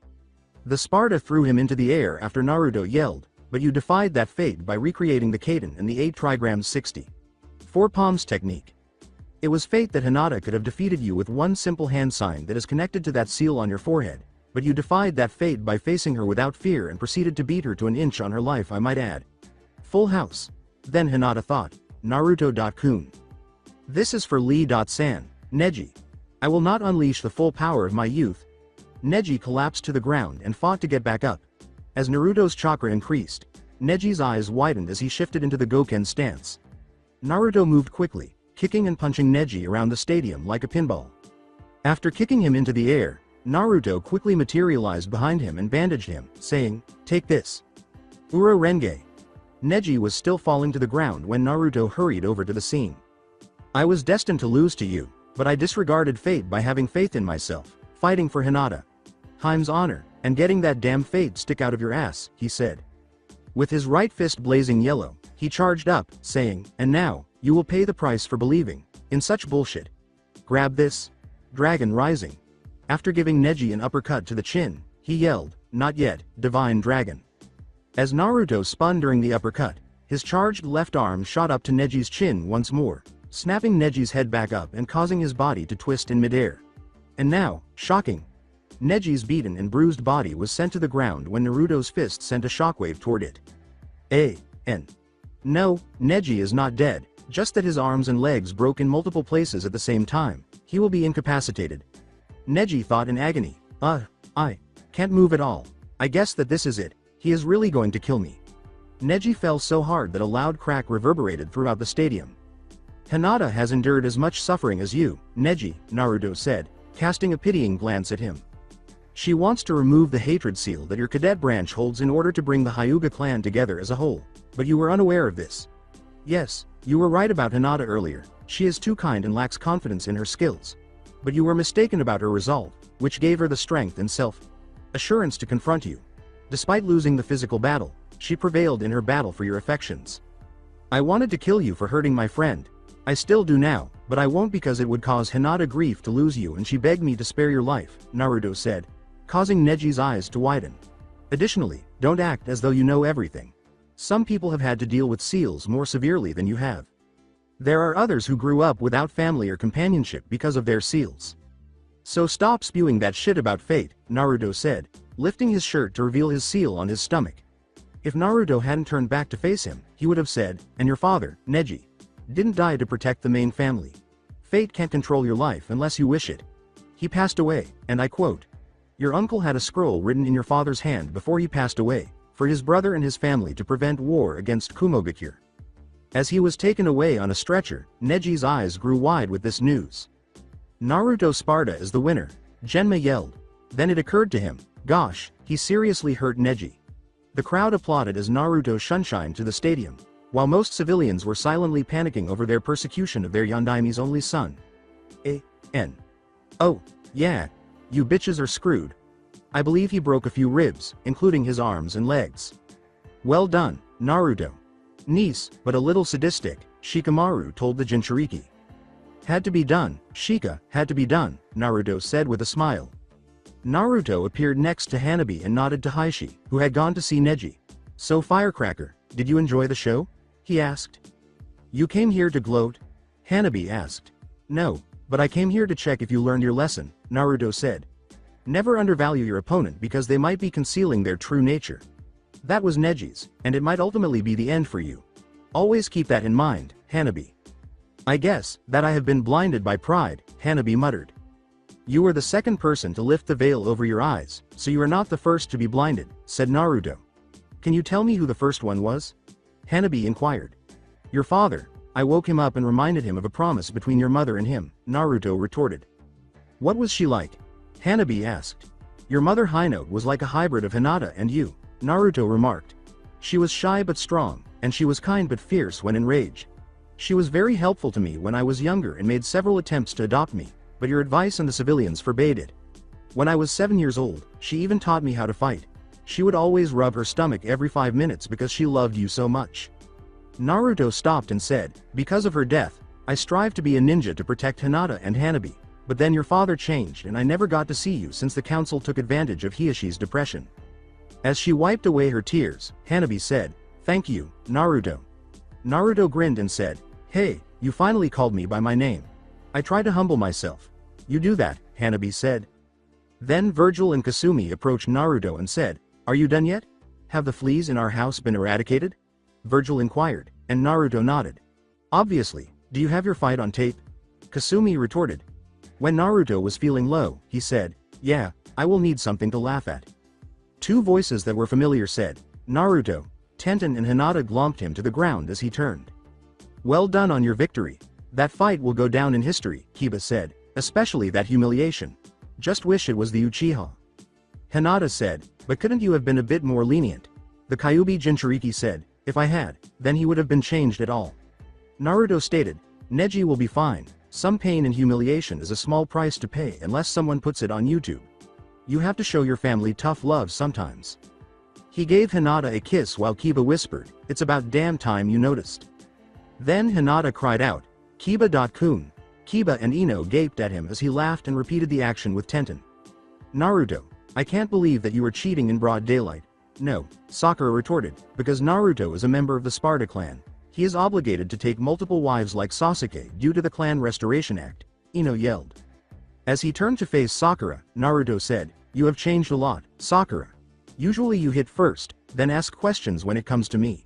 The Sparta threw him into the air after Naruto yelled, but you defied that fate by recreating the Kaden and the 8 trigrams 60. 4 palms technique. It was fate that Hinata could have defeated you with one simple hand sign that is connected to that seal on your forehead, but you defied that fate by facing her without fear and proceeded to beat her to an inch on her life, I might add. Full house. Then Hinata thought, Naruto.kun. This is for Lee.san, Neji. I will not unleash the full power of my youth. Neji collapsed to the ground and fought to get back up. As Naruto's chakra increased, Neji's eyes widened as he shifted into the Goken stance. Naruto moved quickly, kicking and punching Neji around the stadium like a pinball. After kicking him into the air, Naruto quickly materialized behind him and bandaged him, saying, "Take this." Uro Renge. Neji was still falling to the ground when Naruto hurried over to the scene. "I was destined to lose to you, but I disregarded fate by having faith in myself, fighting for Hinata. Time's honor, and getting that damn fate stick out of your ass," he said. With his right fist blazing yellow, he charged up, saying, "And now, you will pay the price for believing in such bullshit. Grab this." Dragon rising. After giving Neji an uppercut to the chin, he yelled, "Not yet, Divine Dragon." As Naruto spun during the uppercut, his charged left arm shot up to Neji's chin once more, snapping Neji's head back up and causing his body to twist in midair. And now, shocking, Neji's beaten and bruised body was sent to the ground when Naruto's fist sent a shockwave toward it. No, Neji is not dead, just that his arms and legs broke in multiple places at the same time. He will be incapacitated. Neji thought in agony. I can't move at all. I guess that this is it. He is really going to kill me." Neji fell so hard that a loud crack reverberated throughout the stadium. "Hinata has endured as much suffering as you, Neji," Naruto said, casting a pitying glance at him. "She wants to remove the hatred seal that your cadet branch holds in order to bring the Hyuga clan together as a whole, but you were unaware of this. Yes, you were right about Hinata earlier. She is too kind and lacks confidence in her skills. But you were mistaken about her resolve, which gave her the strength and self-assurance to confront you. Despite losing the physical battle, she prevailed in her battle for your affections. I wanted to kill you for hurting my friend. I still do now, but I won't because it would cause Hinata grief to lose you, and she begged me to spare your life," Naruto said, causing Neji's eyes to widen. "Additionally, don't act as though you know everything. Some people have had to deal with seals more severely than you have. There are others who grew up without family or companionship because of their seals. So stop spewing that shit about fate," Naruto said, lifting his shirt to reveal his seal on his stomach. If Naruto hadn't turned back to face him, he would have said, "And your father, Neji, didn't die to protect the main family. Fate can't control your life unless you wish it. He passed away, and I quote, your uncle had a scroll written in your father's hand before he passed away, for his brother and his family to prevent war against Kumogakure." As he was taken away on a stretcher, Neji's eyes grew wide with this news. "Naruto Sparta is the winner," Genma yelled. Then it occurred to him, gosh, he seriously hurt Neji. The crowd applauded as Naruto shunshine to the stadium, while most civilians were silently panicking over their persecution of their Yondaime's only son. Oh, yeah, you bitches are screwed. I believe he broke a few ribs, including his arms and legs. Well done, Naruto. Nice, but a little sadistic, Shikamaru told the Jinchuriki. Had to be done, Shika, had to be done, Naruto said with a smile. Naruto appeared next to Hanabi and nodded to Heishi, who had gone to see Neji. "So Firecracker, did you enjoy the show?" he asked. "You came here to gloat?" Hanabi asked. "No, but I came here to check if you learned your lesson," Naruto said. "Never undervalue your opponent because they might be concealing their true nature. That was Neji's, and it might ultimately be the end for you. Always keep that in mind, Hanabi." "I guess that I have been blinded by pride," Hanabi muttered. "You were the second person to lift the veil over your eyes, so you are not the first to be blinded," said Naruto. "Can you tell me who the first one was?" Hanabi inquired. "Your father. I woke him up and reminded him of a promise between your mother and him," Naruto retorted. "What was she like?" Hanabi asked. "Your mother Hino was like a hybrid of Hinata and you," Naruto remarked. "She was shy but strong, and she was kind but fierce when enraged. She was very helpful to me when I was younger and made several attempts to adopt me, but your advice and the civilians forbade it. When I was 7 years old, she even taught me how to fight. She would always rub her stomach every 5 minutes because she loved you so much." Naruto stopped and said, "Because of her death, I strive to be a ninja to protect Hinata and Hanabi, but then your father changed and I never got to see you since the council took advantage of Hiyashi's depression." As she wiped away her tears, Hanabi said, "Thank you, Naruto." Naruto grinned and said, "Hey, you finally called me by my name. I try to humble myself." "You do that," Hanabi said. Then Virgil and Kasumi approached Naruto and said, "Are you done yet? Have the fleas in our house been eradicated?" Virgil inquired, and Naruto nodded. "Obviously, do you have your fight on tape?" Kasumi retorted. When Naruto was feeling low, he said, "Yeah, I will need something to laugh at." Two voices that were familiar said, "Naruto." Tenten and Hinata glomped him to the ground as he turned. "Well done on your victory. That fight will go down in history," Kiba said, "especially that humiliation. Just wish it was the Uchiha. Hinata said, but couldn't you have been a bit more lenient? The Kyuubi Jinchuriki said, if I had, then he would have been changed at all. Naruto stated, Neji will be fine, some pain and humiliation is a small price to pay unless someone puts it on YouTube. You have to show your family tough love sometimes. He gave Hinata a kiss while Kiba whispered, it's about damn time you noticed. Then Hinata cried out, Kiba.kun. Kiba and Ino gaped at him as he laughed and repeated the action with Tenten. Naruto, I can't believe that you were cheating in broad daylight. No, Sakura retorted, because Naruto is a member of the Sparta clan. He is obligated to take multiple wives like Sasuke due to the Clan Restoration Act, Ino yelled. As he turned to face Sakura, Naruto said, you have changed a lot, Sakura. Usually you hit first, then ask questions when it comes to me.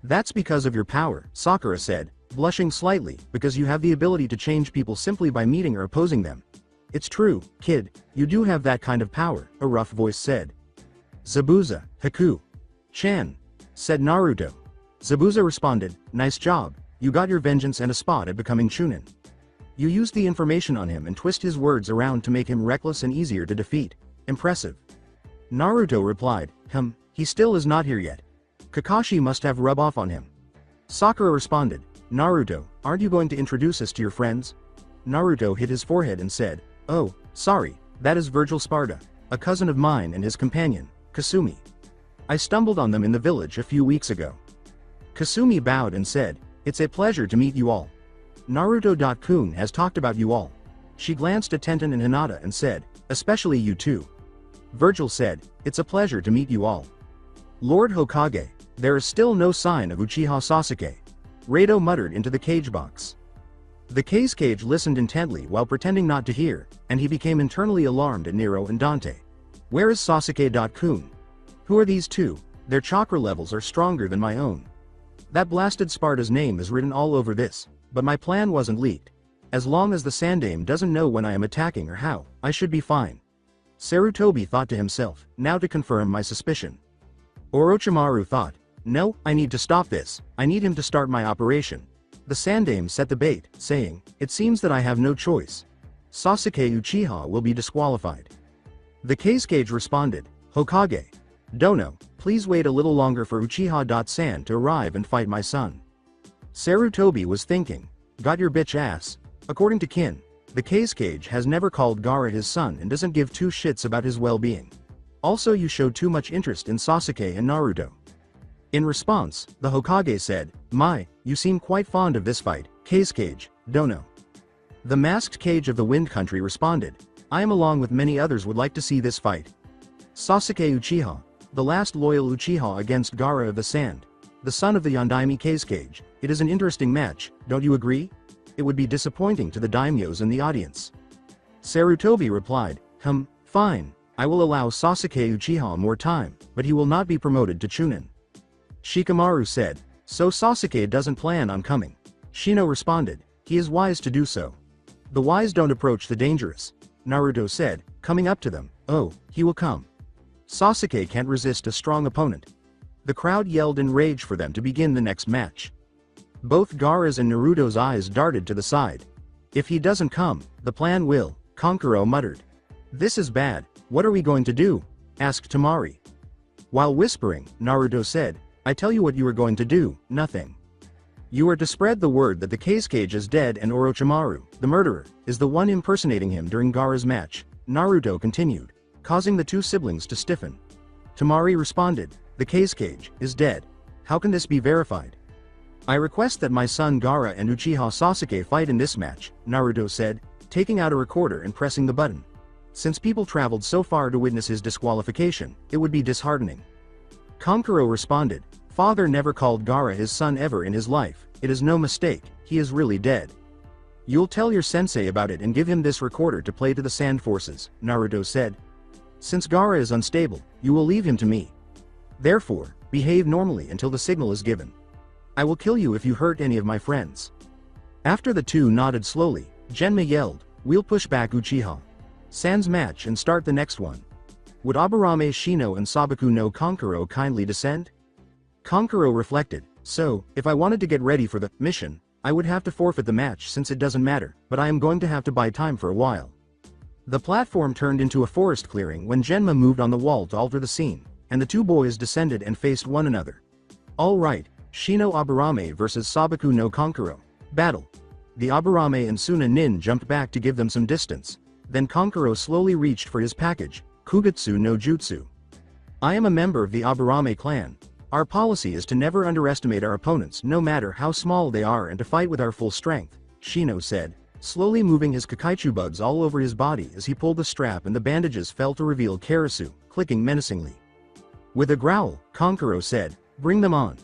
That's because of your power, Sakura said, blushing slightly, because you have the ability to change people simply by meeting or opposing them. It's true, kid, you do have that kind of power, a rough voice said. Zabuza, Haku. Chan. Said Naruto. Zabuza responded, nice job, you got your vengeance and a spot at becoming Chunin. You used the information on him and twist his words around to make him reckless and easier to defeat. Impressive. Naruto replied, he still is not here yet. Kakashi must have rub off on him. Sakura responded, Naruto, aren't you going to introduce us to your friends? Naruto hit his forehead and said, oh, sorry, that is Virgil Sparta, a cousin of mine and his companion, Kasumi. I stumbled on them in the village a few weeks ago. Kasumi bowed and said, it's a pleasure to meet you all. Naruto.kun has talked about you all. She glanced at Tenten and Hinata and said, especially you two. Virgil said, it's a pleasure to meet you all. Lord Hokage, there is still no sign of Uchiha Sasuke. Rado muttered into the cage box. The cage listened intently while pretending not to hear, and he became internally alarmed at Nero and Dante. Where is Sasuke.kun? Who are these two? Their chakra levels are stronger than my own. That blasted Sparta's name is written all over this, but my plan wasn't leaked. As long as the Sandame doesn't know when I am attacking or how, I should be fine. Sarutobi thought to himself, now to confirm my suspicion. Orochimaru thought, no, I need to stop this, I need him to start my operation. The Sandame set the bait, saying, it seems that I have no choice. Sasuke Uchiha will be disqualified. The cage responded, Hokage. Dono, please wait a little longer for Uchiha.san to arrive and fight my son. Sarutobi was thinking, got your bitch ass. According to Kin, the cage has never called Gaara his son and doesn't give two shits about his well-being. Also you showed too much interest in Sasuke and Naruto. In response, the Hokage said, you seem quite fond of this fight, cage, Dono. The masked cage of the Wind Country responded, I am along with many others would like to see this fight. Sasuke Uchiha, the last loyal Uchiha against Gaara of the Sand, the son of the Yondaime cage, it is an interesting match, don't you agree? It would be disappointing to the daimyos in the audience. Sarutobi replied, fine, I will allow Sasuke Uchiha more time, but he will not be promoted to Chunin. Shikamaru said, so Sasuke doesn't plan on coming. Shino responded, he is wise to do so. The wise don't approach the dangerous. Naruto said, coming up to them, oh, he will come. Sasuke can't resist a strong opponent. The crowd yelled in rage for them to begin the next match. Both Gaara's and Naruto's eyes darted to the side. If he doesn't come, the plan will, Kankuro muttered. This is bad, what are we going to do? Asked Temari. While whispering, Naruto said, I tell you what you are going to do, nothing. You are to spread the word that the cage is dead and Orochimaru, the murderer, is the one impersonating him during Gaara's match, Naruto continued, causing the two siblings to stiffen. Temari responded, the cage is dead. How can this be verified? I request that my son Gaara and Uchiha Sasuke fight in this match, Naruto said, taking out a recorder and pressing the button. Since people traveled so far to witness his disqualification, it would be disheartening. Kankuro responded, Father never called Gaara his son ever in his life, it is no mistake, he is really dead. You'll tell your sensei about it and give him this recorder to play to the Sand Forces, Naruto said. Since Gaara is unstable, you will leave him to me. Therefore, behave normally until the signal is given. I will kill you if you hurt any of my friends. After the two nodded slowly, Genma yelled, we'll push back Uchiha San's match and start the next one. Would Aburame Shino and Sabaku no Kankuro kindly descend? Kankuro reflected, so, if I wanted to get ready for the mission, I would have to forfeit the match since it doesn't matter, but I am going to have to buy time for a while. The platform turned into a forest clearing when Genma moved on the wall to alter the scene, and the two boys descended and faced one another. Alright, Shino Aburame vs Sabaku no Kankuro. Battle. The Aburame and Suna Nin jumped back to give them some distance, then Kankuro slowly reached for his package, Kugetsu no Jutsu. I am a member of the Aburame clan. Our policy is to never underestimate our opponents no matter how small they are and to fight with our full strength, Shino said, slowly moving his Kakaichu bugs all over his body as he pulled the strap and the bandages fell to reveal Karasu, clicking menacingly. With a growl, Kankuro said, "Bring them on."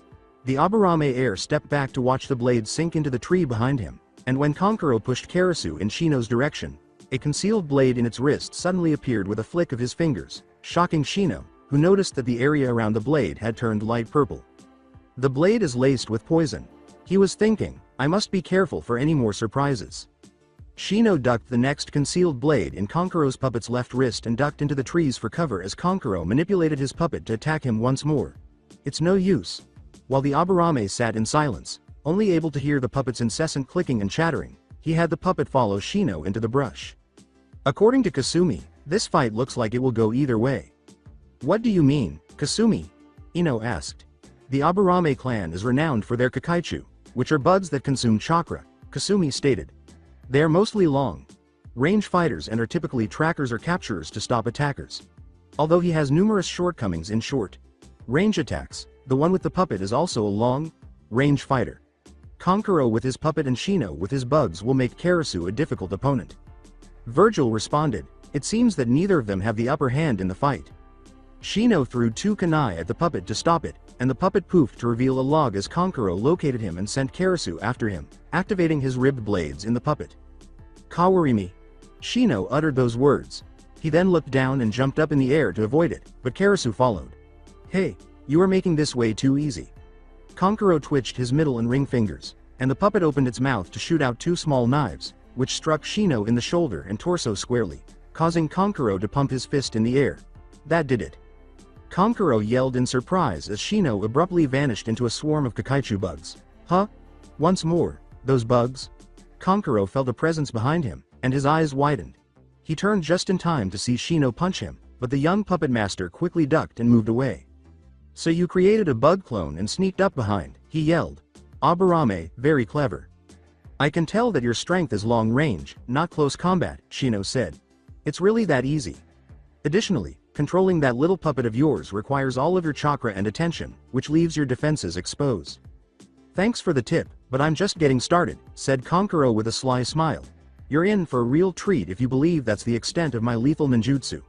The Aburame heir stepped back to watch the blade sink into the tree behind him, and when Kankuro pushed Karasu in Shino's direction, a concealed blade in its wrist suddenly appeared with a flick of his fingers, shocking Shino, who noticed that the area around the blade had turned light purple. The blade is laced with poison. He was thinking, I must be careful for any more surprises. Shino ducked the next concealed blade in Kankuro's puppet's left wrist and ducked into the trees for cover as Kankuro manipulated his puppet to attack him once more. It's no use. While the Aburame sat in silence, only able to hear the puppet's incessant clicking and chattering, he had the puppet follow Shino into the brush. According to Kasumi, this fight looks like it will go either way. What do you mean, Kasumi? Ino asked. The Aburame clan is renowned for their Kakaichu, which are buds that consume chakra, Kasumi stated. They are mostly long range fighters and are typically trackers or capturers to stop attackers. Although he has numerous shortcomings in short range attacks, the one with the puppet is also a long range fighter. Kankuro with his puppet and Shino with his bugs will make Karasu a difficult opponent. Virgil responded, it seems that neither of them have the upper hand in the fight. Shino threw two kunai at the puppet to stop it, and the puppet poofed to reveal a log as Kankuro located him and sent Karasu after him, activating his ribbed blades in the puppet. Kawarimi. Shino uttered those words. He then looked down and jumped up in the air to avoid it, but Karasu followed. Hey, you are making this way too easy. Kankuro twitched his middle and ring fingers, and the puppet opened its mouth to shoot out two small knives, which struck Shino in the shoulder and torso squarely, causing Kankuro to pump his fist in the air. That did it. Kankuro yelled in surprise as Shino abruptly vanished into a swarm of Kakaichu bugs. Huh? Once more, those bugs? Kankuro felt a presence behind him, and his eyes widened. He turned just in time to see Shino punch him, but the young puppet master quickly ducked and moved away. So you created a bug clone and sneaked up behind, he yelled. Aburame, very clever. I can tell that your strength is long range, not close combat, Shino said. It's really that easy. Additionally, controlling that little puppet of yours requires all of your chakra and attention, which leaves your defenses exposed. Thanks for the tip, but I'm just getting started, said Kankuro with a sly smile. You're in for a real treat if you believe that's the extent of my lethal ninjutsu.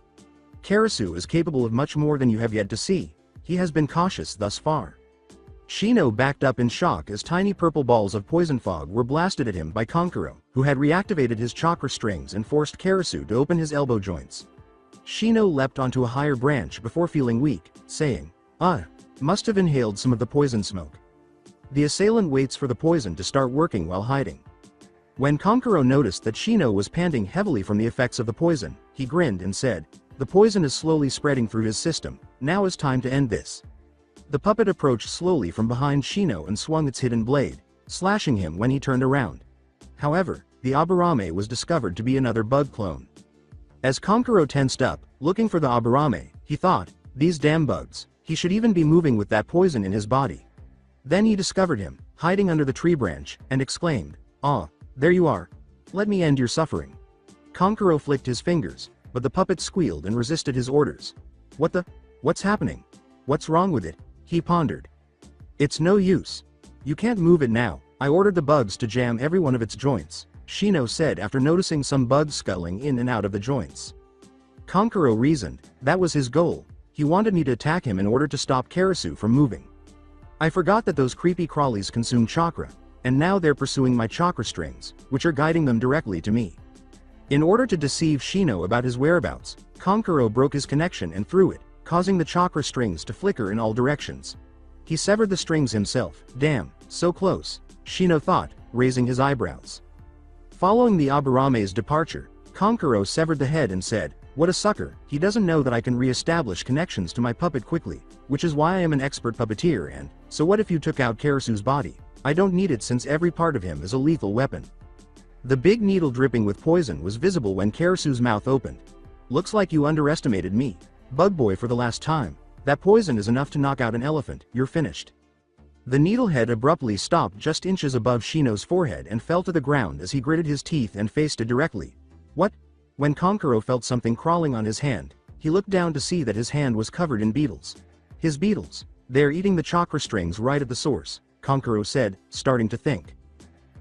Karasu is capable of much more than you have yet to see. He has been cautious thus far. Shino backed up in shock as tiny purple balls of poison fog were blasted at him by Kankuro, who had reactivated his chakra strings and forced Karasu to open his elbow joints. Shino leapt onto a higher branch before feeling weak, saying, must have inhaled some of the poison smoke. The assailant waits for the poison to start working while hiding. When Kankuro noticed that Shino was panting heavily from the effects of the poison, he grinned and said, the poison is slowly spreading through his system, now is time to end this. The puppet approached slowly from behind Shino and swung its hidden blade, slashing him when he turned around. However, the Aburame was discovered to be another bug clone. As Kankuro tensed up, looking for the Aburame, he thought, these damn bugs, he should even be moving with that poison in his body. Then he discovered him, hiding under the tree branch, and exclaimed, there you are. Let me end your suffering. Kankuro flicked his fingers, but the puppet squealed and resisted his orders. What's happening? What's wrong with it? He pondered. It's no use. You can't move it now. I ordered the bugs to jam every one of its joints, Shino said after noticing some bugs scuttling in and out of the joints. Kankuro reasoned, that was his goal. He wanted me to attack him in order to stop Karasu from moving. I forgot that those creepy crawlies consume chakra, and now they're pursuing my chakra strings, which are guiding them directly to me. In order to deceive Shino about his whereabouts, Kankuro broke his connection and threw it, causing the chakra strings to flicker in all directions. He severed the strings himself. Damn, so close, Shino thought, raising his eyebrows. Following the Aburame's departure, Kankuro severed the head and said, what a sucker, he doesn't know that I can re-establish connections to my puppet quickly, which is why I am an expert puppeteer and, so what if you took out Karasu's body? I don't need it since every part of him is a lethal weapon. The big needle dripping with poison was visible when Karasu's mouth opened. Looks like you underestimated me, Bug Boy, for the last time. That poison is enough to knock out an elephant. You're finished. The needlehead abruptly stopped just inches above Shino's forehead and fell to the ground as he gritted his teeth and faced it directly. What? When Kankuro felt something crawling on his hand, he looked down to see that his hand was covered in beetles. His beetles. They're eating the chakra strings right at the source, Kankuro said, starting to think.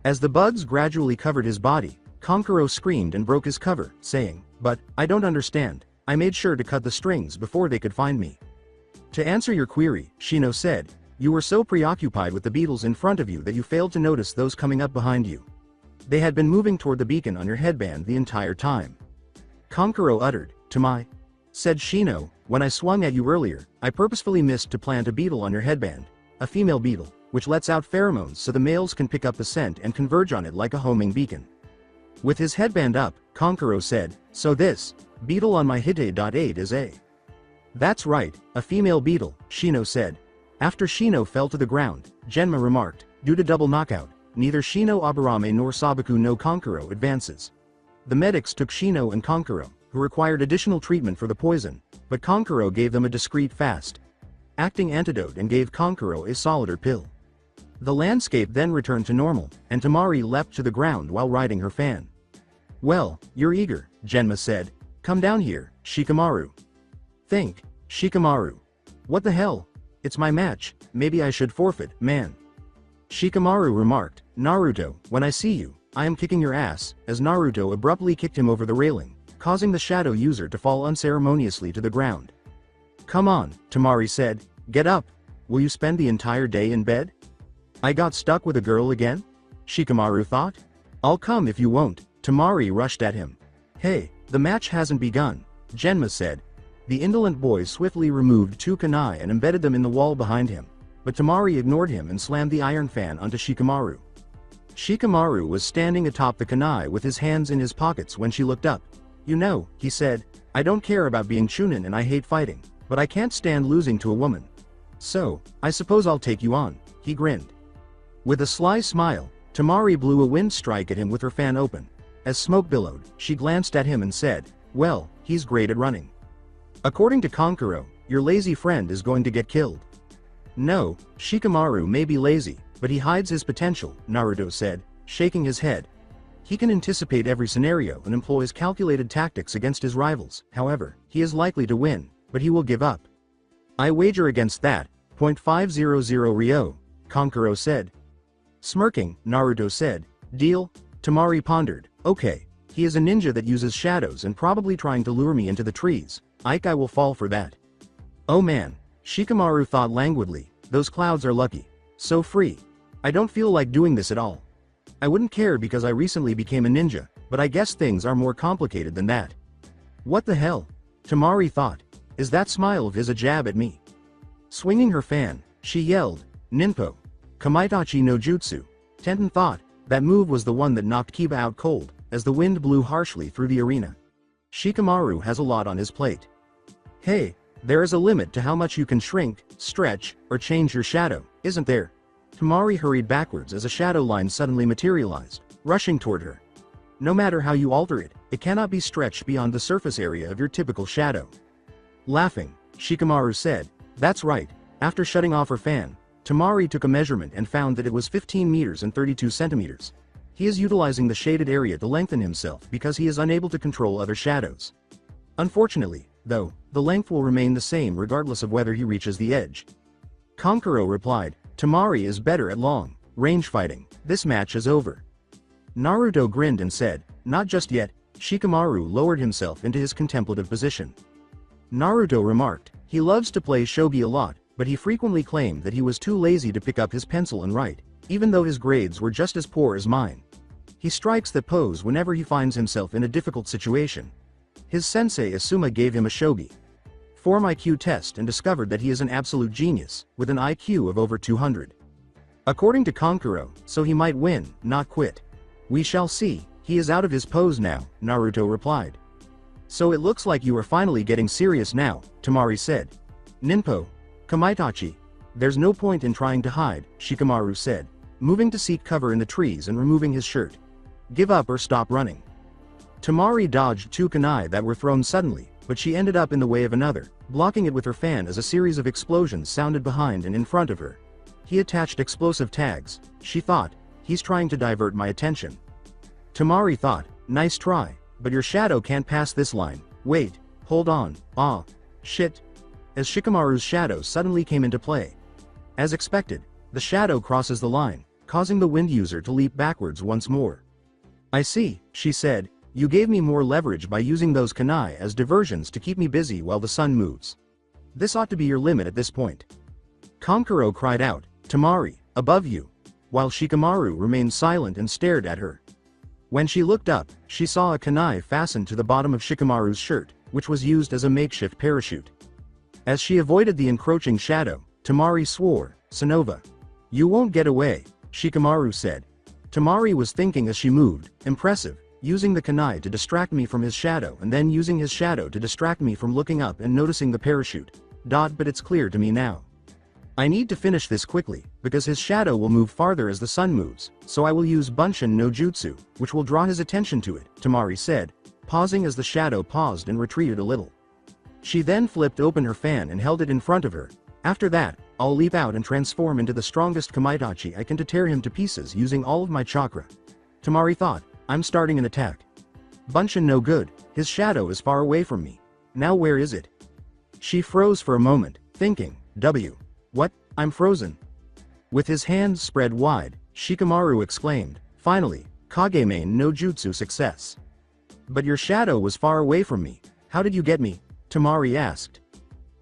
As the bugs gradually covered his body, Kankuro screamed and broke his cover, saying, "But, I don't understand. I made sure to cut the strings before they could find me." To answer your query, Shino said, you were so preoccupied with the beetles in front of you that you failed to notice those coming up behind you. They had been moving toward the beacon on your headband the entire time. Kankuro uttered, "Temai," said Shino, "when I swung at you earlier, I purposefully missed to plant a beetle on your headband, a female beetle, which lets out pheromones so the males can pick up the scent and converge on it like a homing beacon." With his headband up, Kankuro said, "So this beetle on my hite.8 is a..." "That's right, a female beetle," Shino said. After Shino fell to the ground, Genma remarked, "Due to double knockout, neither Shino Aburame nor Sabaku no Kankuro advances." The medics took Shino and Kankuro, who required additional treatment for the poison, but Kankuro gave them a discreet fast-acting antidote and gave Kankuro a solider pill. The landscape then returned to normal, and Temari leapt to the ground while riding her fan. "Well, you're eager," Genma said. "Come down here, Shikamaru." "Think, Shikamaru. What the hell? It's my match, maybe I should forfeit, man." Shikamaru remarked, "Naruto, when I see you, I am kicking your ass," as Naruto abruptly kicked him over the railing, causing the shadow user to fall unceremoniously to the ground. "Come on," Temari said, "get up. Will you spend the entire day in bed?" "I got stuck with a girl again?" Shikamaru thought. "I'll come if you won't." Temari rushed at him. "Hey, the match hasn't begun," Genma said. The indolent boy swiftly removed 2 kunai and embedded them in the wall behind him, but Temari ignored him and slammed the iron fan onto Shikamaru. Shikamaru was standing atop the kunai with his hands in his pockets when she looked up. "You know," he said, "I don't care about being chunin and I hate fighting, but I can't stand losing to a woman. So, I suppose I'll take you on," he grinned. With a sly smile, Temari blew a wind strike at him with her fan open. As smoke billowed, she glanced at him and said, "Well, he's great at running. According to Kankuro, your lazy friend is going to get killed." "No, Shikamaru may be lazy, but he hides his potential," Naruto said, shaking his head. "He can anticipate every scenario and employs calculated tactics against his rivals. However, he is likely to win, but he will give up." "I wager against that, 0.500 Ryo," Kankuro said. Smirking, Naruto said, "Deal?" Temari pondered, "Okay, he is a ninja that uses shadows and probably trying to lure me into the trees. I will fall for that." "Oh man," Shikamaru thought languidly, "those clouds are lucky. So free. I don't feel like doing this at all. I wouldn't care because I recently became a ninja, but I guess things are more complicated than that." "What the hell?" Temari thought. "Is that smile of his a jab at me?" Swinging her fan, she yelled, "Ninpo! Kamaitachi no Jutsu!" Tenten thought, that move was the one that knocked Kiba out cold, as the wind blew harshly through the arena. Shikamaru has a lot on his plate. "Hey, there is a limit to how much you can shrink, stretch, or change your shadow, isn't there?" Temari hurried backwards as a shadow line suddenly materialized, rushing toward her. "No matter how you alter it, it cannot be stretched beyond the surface area of your typical shadow." Laughing, Shikamaru said, "That's right." After shutting off her fan, Temari took a measurement and found that it was 15 meters and 32 centimeters. He is utilizing the shaded area to lengthen himself because he is unable to control other shadows. Unfortunately, though, the length will remain the same regardless of whether he reaches the edge. Kankuro replied, "Temari is better at long range fighting. This match is over." Naruto grinned and said, "Not just yet." Shikamaru lowered himself into his contemplative position. Naruto remarked, "He loves to play shogi a lot, but he frequently claimed that he was too lazy to pick up his pencil and write, even though his grades were just as poor as mine. He strikes that pose whenever he finds himself in a difficult situation. His sensei Asuma gave him a shogi form IQ test and discovered that he is an absolute genius, with an IQ of over 200. According to Kankuro, so he might win, not quit. We shall see. He is out of his pose now," Naruto replied. "So it looks like you are finally getting serious now," Temari said. "Ninpo, Kamaitachi, there's no point in trying to hide," Shikamaru said, moving to seek cover in the trees and removing his shirt. Give up or stop running. Temari dodged 2 kunai that were thrown suddenly, but she ended up in the way of another, blocking it with her fan as a series of explosions sounded behind and in front of her. He attached explosive tags. She thought, he's trying to divert my attention. Temari thought, nice try, but your shadow can't pass this line. Wait, hold on, shit. As Shikamaru's shadow suddenly came into play. As expected, the shadow crosses the line, causing the wind user to leap backwards once more. I see, she said, you gave me more leverage by using those kunai as diversions to keep me busy while the sun moves. This ought to be your limit at this point. Kankuro cried out, Temari, above you, while Shikamaru remained silent and stared at her. When she looked up, she saw a kunai fastened to the bottom of Shikamaru's shirt, which was used as a makeshift parachute. As she avoided the encroaching shadow, Temari swore, Sonova. You won't get away, Shikamaru said. Temari was thinking as she moved, impressive, using the kunai to distract me from his shadow and then using his shadow to distract me from looking up and noticing the parachute. But it's clear to me now. I need to finish this quickly, because his shadow will move farther as the sun moves, so I will use Bunshin no Jutsu, which will draw his attention to it, Temari said, pausing as the shadow paused and retreated a little. She then flipped open her fan and held it in front of her. After that, I'll leap out and transform into the strongest Kamaitachi I can to tear him to pieces using all of my chakra. Temari thought, I'm starting an attack. Bunshin no good, his shadow is far away from me. Now where is it? She froze for a moment, thinking, What? I'm frozen. With his hands spread wide, Shikamaru exclaimed, finally, Kagemain no Jutsu success. But your shadow was far away from me. How did you get me? Temari asked.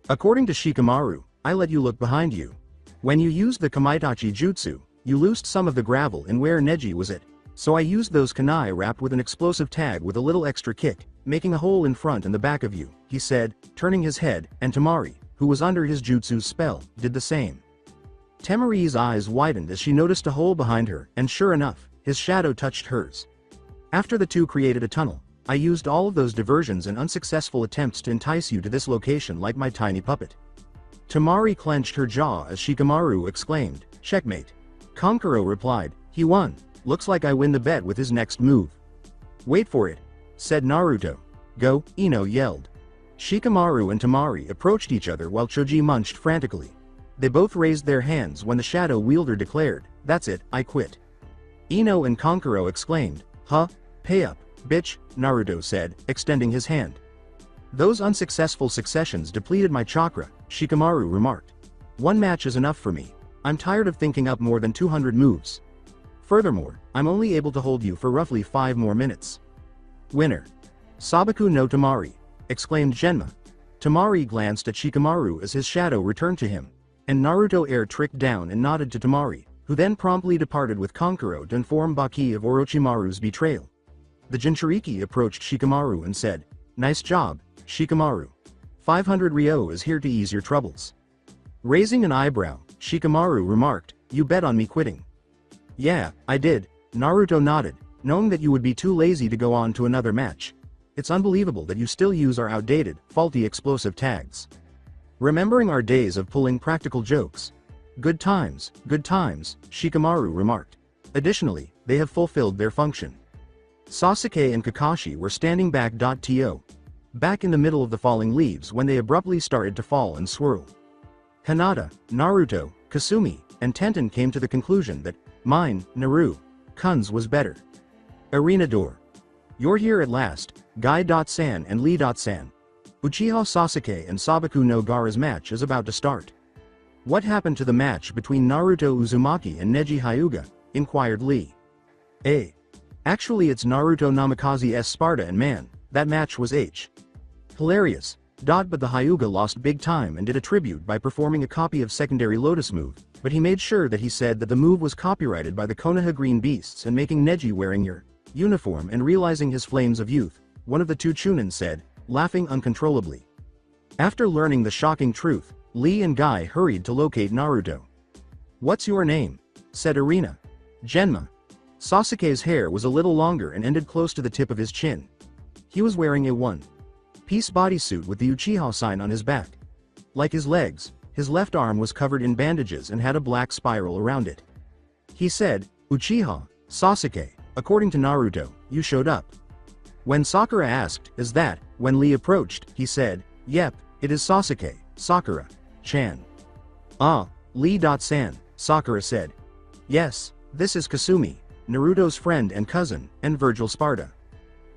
According to Shikamaru, I let you look behind you. When you used the Kamaitachi Jutsu, you loosed some of the gravel in where Neji was at. So I used those kunai wrapped with an explosive tag with a little extra kick, making a hole in front and the back of you, he said, turning his head, and Temari, who was under his jutsu's spell, did the same. Temari's eyes widened as she noticed a hole behind her, and sure enough, his shadow touched hers. After the two created a tunnel, I used all of those diversions and unsuccessful attempts to entice you to this location like my tiny puppet. Temari clenched her jaw as Shikamaru exclaimed, checkmate. Kankuro replied, he won. Looks like I win the bet with his next move. Wait for it, said Naruto. Go, Ino yelled. Shikamaru and Temari approached each other while Choji munched frantically. They both raised their hands when the shadow wielder declared, that's it, I quit. Ino and Kankuro exclaimed, huh? Pay up, bitch, Naruto said, extending his hand. Those unsuccessful successions depleted my chakra, Shikamaru remarked. One match is enough for me. I'm tired of thinking up more than 200 moves. Furthermore, I'm only able to hold you for roughly 5 more minutes. Winner. Sabaku no Temari, exclaimed Genma. Temari glanced at Shikamaru as his shadow returned to him, and Naruto air-tricked down and nodded to Temari, who then promptly departed with Kankuro to inform Baki of Orochimaru's betrayal. The Jinchuriki approached Shikamaru and said, nice job, Shikamaru. 500 Ryo is here to ease your troubles. Raising an eyebrow, Shikamaru remarked, you bet on me quitting. Yeah, I did, Naruto nodded, knowing that you would be too lazy to go on to another match. It's unbelievable that you still use our outdated, faulty explosive tags. Remembering our days of pulling practical jokes. Good times, Shikamaru remarked. Additionally, they have fulfilled their function. Sasuke and Kakashi were standing back in the middle of the falling leaves when they abruptly started to fall and swirl. Hinata, Naruto, Kasumi, and Tenten came to the conclusion that mine, Naru-kun's was better. Arena door. You're here at last, Guy.san and Lee.san. Uchiha Sasuke and Sabaku no Gaara's match is about to start. What happened to the match between Naruto Uzumaki and Neji Hyuga? Inquired Lee. Actually it's Naruto Namikaze's Sparta and man, that match was hilarious. But the Hyuga lost big time and did a tribute by performing a copy of secondary Lotus move, but he made sure that he said that the move was copyrighted by the Konoha Green Beasts and making Neji wearing your uniform and realizing his flames of youth, one of the two Chunin said, laughing uncontrollably. After learning the shocking truth, Lee and Guy hurried to locate Naruto. What's your name? Said Arena. Genma. Sasuke's hair was a little longer and ended close to the tip of his chin. He was wearing a one-piece bodysuit with the Uchiha sign on his back. Like his legs, his left arm was covered in bandages and had a black spiral around it. He said, Uchiha, Sasuke, according to Naruto, you showed up. When Sakura asked, is that, when Lee approached, he said, yep, it is Sasuke, Sakura-chan. Ah, Lee.san, Sakura said. Yes, this is Kasumi, Naruto's friend and cousin, and Virgil Sparta.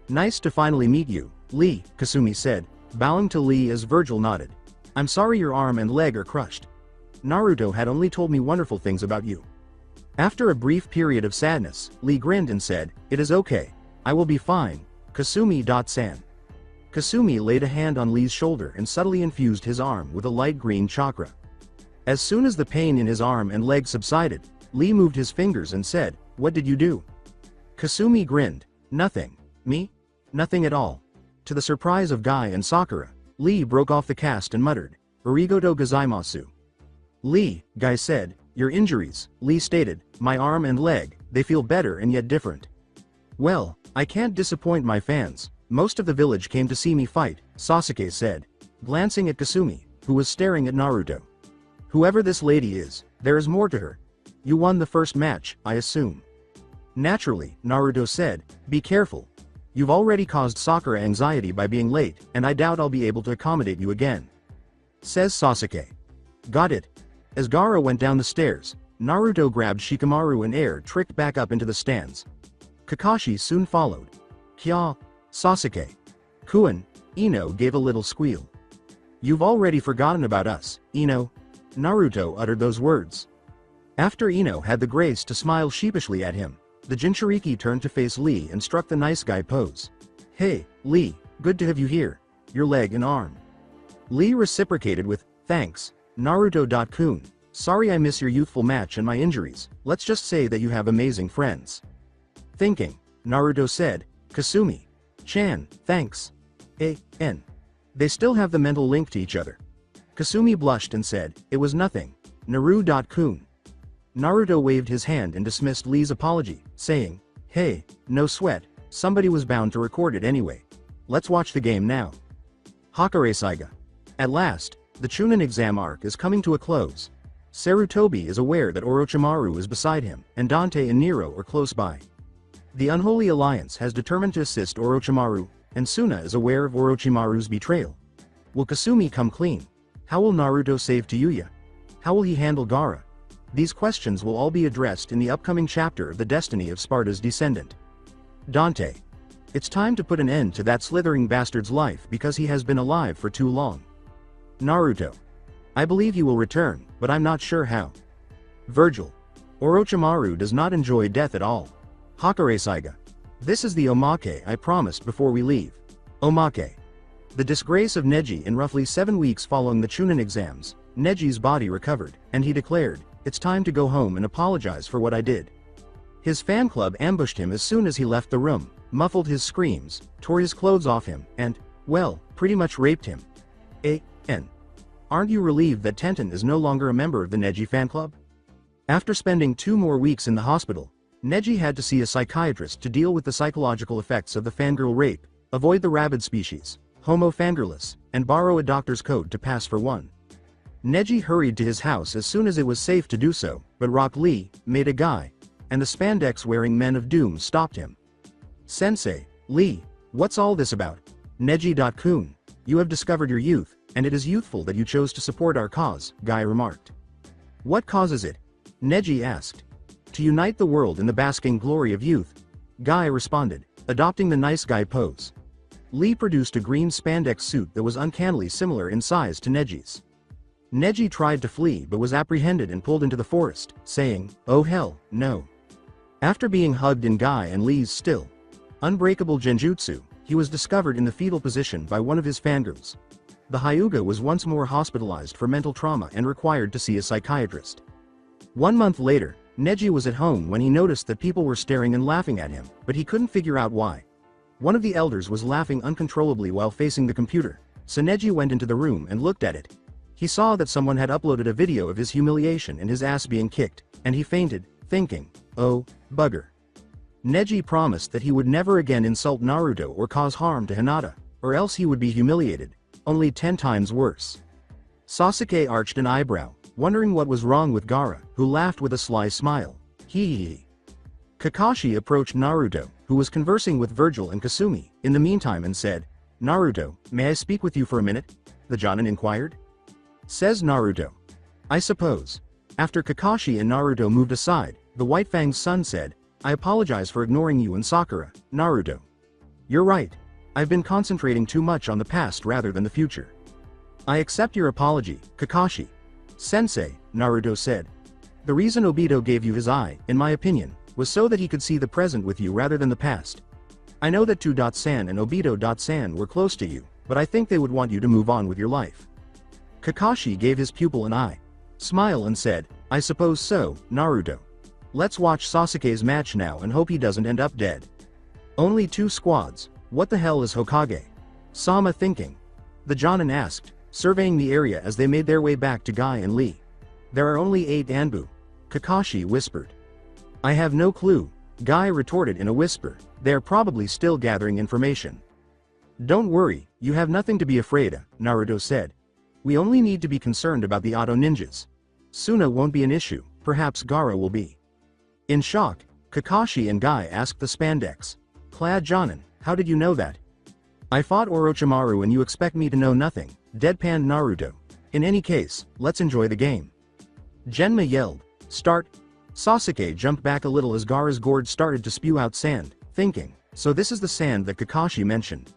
Nice to finally meet you, Lee, Kasumi said, bowing to Lee as Virgil nodded. I'm sorry your arm and leg are crushed. Naruto had only told me wonderful things about you. After a brief period of sadness, Lee grinned and said, it is okay, I will be fine, Kasumi.san. Kasumi laid a hand on Lee's shoulder and subtly infused his arm with a light green chakra. As soon as the pain in his arm and leg subsided, Lee moved his fingers and said, what did you do? Kasumi grinned, nothing. Me? Nothing at all. To the surprise of Guy and Sakura, Lee broke off the cast and muttered, Arigato gozaimasu. Lee, Guy said, your injuries, Lee stated, my arm and leg, they feel better and yet different. Well, I can't disappoint my fans, most of the village came to see me fight, Sasuke said, glancing at Kasumi, who was staring at Naruto. Whoever this lady is, there is more to her. You won the first match, I assume. Naturally, Naruto said, be careful. You've already caused Sakura anxiety by being late, and I doubt I'll be able to accommodate you again. Says Sasuke. Got it. As Gaara went down the stairs, Naruto grabbed Shikamaru and tricked back up into the stands. Kakashi soon followed. Kya, Sasuke. Kuin, Ino gave a little squeal. You've already forgotten about us, Ino. Naruto uttered those words. After Ino had the grace to smile sheepishly at him, the Jinchuriki turned to face Lee and struck the nice guy pose. Hey, Lee, good to have you here. Your leg and arm. Lee reciprocated with, thanks, Naruto.kun. Sorry I miss your youthful match and my injuries, let's just say that you have amazing friends. Thinking, Naruto said, Kasumi. Chan, thanks. N. They still have the mental link to each other. Kasumi blushed and said, it was nothing. Naru.kun. Naruto waved his hand and dismissed Lee's apology, saying, hey, no sweat, somebody was bound to record it anyway. Let's watch the game now. Hakare Saiga. At last, the Chunin exam arc is coming to a close. Sarutobi is aware that Orochimaru is beside him, and Dante and Nero are close by. The Unholy Alliance has determined to assist Orochimaru, and Suna is aware of Orochimaru's betrayal. Will Kasumi come clean? How will Naruto save Tayuya? How will he handle Gaara? These questions will all be addressed in the upcoming chapter of The Destiny of Sparta's Descendant. Dante. It's time to put an end to that slithering bastard's life because he has been alive for too long. Naruto. I believe he will return, but I'm not sure how. Virgil. Orochimaru does not enjoy death at all. Hakare Saiga. This is the omake I promised before we leave. Omake. The disgrace of Neji. In roughly 7 weeks following the Chunin exams, Neji's body recovered, and he declared, it's time to go home and apologize for what I did. His fan club ambushed him as soon as he left the room, muffled his screams, tore his clothes off him, and, well, pretty much raped him. N. Aren't you relieved that Tenten is no longer a member of the Neji fan club? After spending 2 more weeks in the hospital, Neji had to see a psychiatrist to deal with the psychological effects of the fangirl rape, avoid the rabid species, homo fangirless, and borrow a doctor's code to pass for one. Neji hurried to his house as soon as it was safe to do so, but Rock Lee, made a guy, and the spandex-wearing men of doom stopped him. Sensei, Lee, what's all this about? Neji.kun, you have discovered your youth, and it is youthful that you chose to support our cause, Guy remarked. What causes it? Neji asked. To unite the world in the basking glory of youth, Guy responded, adopting the nice guy pose. Lee produced a green spandex suit that was uncannily similar in size to Neji's. Neji tried to flee but was apprehended and pulled into the forest, saying, oh hell, no. After being hugged in Guy and Lee's still unbreakable genjutsu, he was discovered in the fetal position by one of his fangirls. The Hyuga was once more hospitalized for mental trauma and required to see a psychiatrist. 1 month later, Neji was at home when he noticed that people were staring and laughing at him, but he couldn't figure out why. One of the elders was laughing uncontrollably while facing the computer, so Neji went into the room and looked at it. He saw that someone had uploaded a video of his humiliation and his ass being kicked, and he fainted, thinking, oh, bugger. Neji promised that he would never again insult Naruto or cause harm to Hinata, or else he would be humiliated, only 10 times worse. Sasuke arched an eyebrow, wondering what was wrong with Gaara, who laughed with a sly smile. Hee hee hee. Kakashi approached Naruto, who was conversing with Virgil and Kasumi, in the meantime and said, "Naruto, may I speak with you for a minute?" the Jonin inquired. Says Naruto. "I suppose." After Kakashi and Naruto moved aside, the White Fang's son said, "I apologize for ignoring you and Sakura, Naruto. You're right. I've been concentrating too much on the past rather than the future." "I accept your apology, Kakashi. Sensei," Naruto said. "The reason Obito gave you his eye, in my opinion, was so that he could see the present with you rather than the past. I know that 2.San and Obito.San were close to you, but I think they would want you to move on with your life." Kakashi gave his pupil an eye, smile and said, "I suppose so, Naruto. Let's watch Sasuke's match now and hope he doesn't end up dead." "Only 2 squads, what the hell is Hokage? Sama thinking?" the Jonin asked, surveying the area as they made their way back to Guy and Lee. "There are only 8 Anbu," Kakashi whispered. "I have no clue," Guy retorted in a whisper. "They are probably still gathering information." "Don't worry, you have nothing to be afraid of," Naruto said. "We only need to be concerned about the Auto Ninjas. Suna won't be an issue, perhaps Gaara will be." In shock, Kakashi and Guy asked the spandex-clad Jonin, "How did you know that?" "I fought Orochimaru and you expect me to know nothing," deadpanned Naruto. "In any case, let's enjoy the game." Genma yelled, "Start!" Sasuke jumped back a little as Gaara's gourd started to spew out sand, thinking, "So this is the sand that Kakashi mentioned."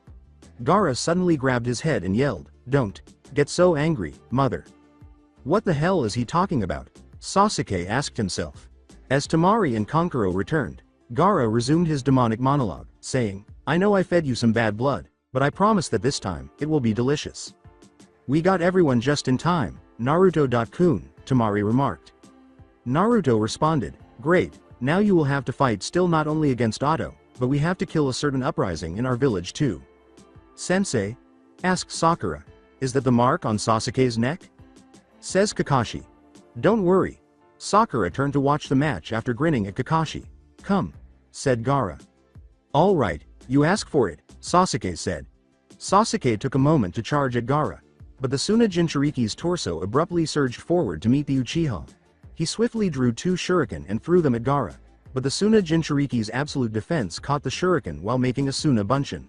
Gaara suddenly grabbed his head and yelled, "Don't get so angry, mother." "What the hell is he talking about?" Sasuke asked himself. As Temari and Kankuro returned, Gaara resumed his demonic monologue, saying, "I know I fed you some bad blood, but I promise that this time, it will be delicious." "We got everyone just in time, Naruto.kun, Temari remarked. Naruto responded, "Great, now you will have to fight still not only against Otto, but we have to kill a certain uprising in our village too." "Sensei?" asked Sakura. "Is that the mark on Sasuke's neck?" Says Kakashi. "Don't worry." Sakura turned to watch the match after grinning at Kakashi. "Come," said Gaara. "All right, you ask for it," Sasuke said. Sasuke took a moment to charge at Gaara, but the Suna Jinchuriki's torso abruptly surged forward to meet the Uchiha. He swiftly drew 2 shuriken and threw them at Gaara, but the Suna Jinchuriki's absolute defense caught the shuriken while making a Suna Bunshin.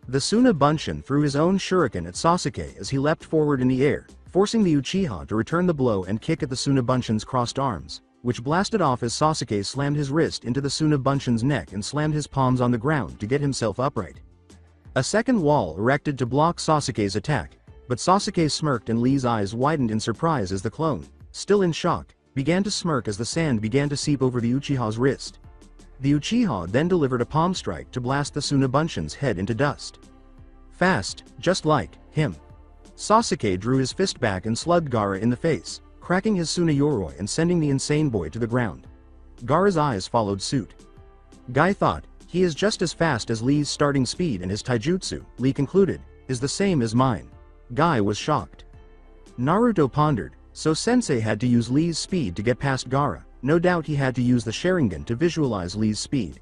The Suna Bunshin threw his own shuriken at Sasuke as he leapt forward in the air, forcing the Uchiha to return the blow and kick at the Suna Bunshin's crossed arms, which blasted off as Sasuke slammed his wrist into the Suna Bunshin's neck and slammed his palms on the ground to get himself upright. A second wall erected to block Sasuke's attack, but Sasuke smirked and Lee's eyes widened in surprise as the clone, still in shock, began to smirk as the sand began to seep over the Uchiha's wrist. The Uchiha then delivered a palm strike to blast the Suna Bunshin's head into dust. Fast, just like him. Sasuke drew his fist back and slugged Gaara in the face, cracking his Suna Yoroi and sending the insane boy to the ground. Gaara's eyes followed suit. Guy thought, "He is just as fast as Lee's starting speed and his taijutsu," Lee concluded, "is the same as mine." Guy was shocked. Naruto pondered, so Sensei had to use Lee's speed to get past Gaara. No doubt he had to use the Sharingan to visualize Lee's speed.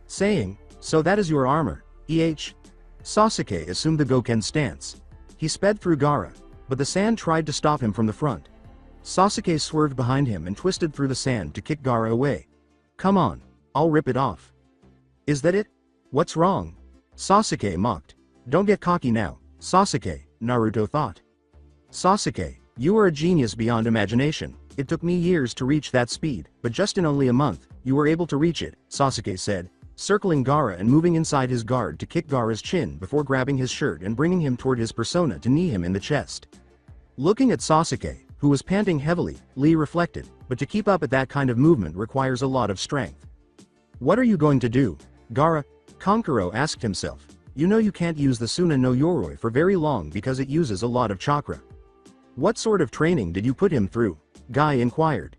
Saying, "So that is your armor, Sasuke assumed the Goken stance. He sped through Gaara, but the sand tried to stop him from the front. Sasuke swerved behind him and twisted through the sand to kick Gaara away. "Come on, I'll rip it off." "Is that it? What's wrong?" Sasuke mocked. "Don't get cocky now, Sasuke," Naruto thought. "Sasuke, you are a genius beyond imagination. It took me years to reach that speed, but just in only a month, you were able to reach it," Sasuke said, circling Gaara and moving inside his guard to kick Gaara's chin before grabbing his shirt and bringing him toward his persona to knee him in the chest. Looking at Sasuke, who was panting heavily, Lee reflected, but to keep up at that kind of movement requires a lot of strength. "What are you going to do, Gaara?" Kankuro asked himself. "You know you can't use the Suna no Yoroi for very long because it uses a lot of chakra." "What sort of training did you put him through?" Guy inquired.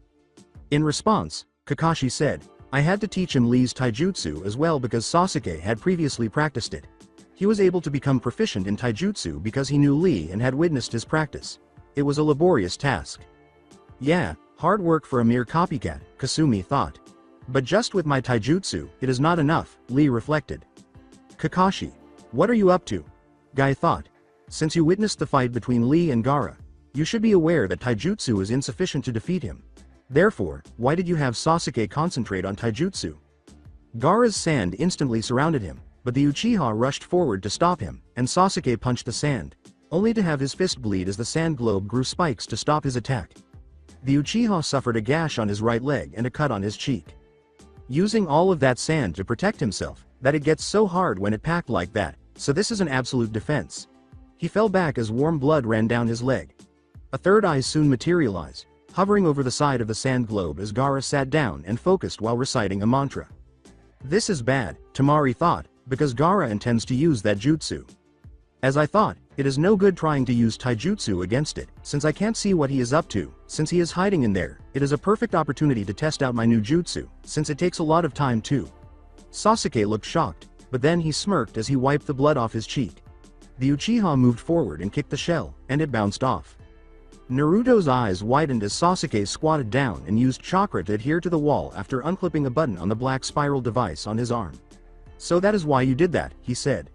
In response, Kakashi said, "I had to teach him Lee's taijutsu as well because Sasuke had previously practiced it. He was able to become proficient in taijutsu because he knew Lee and had witnessed his practice. It was a laborious task." "Yeah, hard work for a mere copycat," Kasumi thought. "But just with my taijutsu, it is not enough," Lee reflected. "Kakashi, what are you up to?" Guy thought. "Since you witnessed the fight between Lee and Gaara, you should be aware that taijutsu is insufficient to defeat him. Therefore, why did you have Sasuke concentrate on taijutsu?" Gaara's sand instantly surrounded him, but the Uchiha rushed forward to stop him, and Sasuke punched the sand, only to have his fist bleed as the sand globe grew spikes to stop his attack. The Uchiha suffered a gash on his right leg and a cut on his cheek. Using all of that sand to protect himself, that it gets so hard when it packed like that, so this is an absolute defense. He fell back as warm blood ran down his leg. A third eye soon materialized, hovering over the side of the sand globe as Gaara sat down and focused while reciting a mantra. This is bad, Temari thought, because Gaara intends to use that jutsu. As I thought, it is no good trying to use taijutsu against it, since I can't see what he is up to. Since he is hiding in there, it is a perfect opportunity to test out my new jutsu, since it takes a lot of time too. Sasuke looked shocked, but then he smirked as he wiped the blood off his cheek. The Uchiha moved forward and kicked the shell, and it bounced off. Naruto's eyes widened as Sasuke squatted down and used chakra to adhere to the wall after unclipping a button on the black spiral device on his arm. So that is why you did that, he said.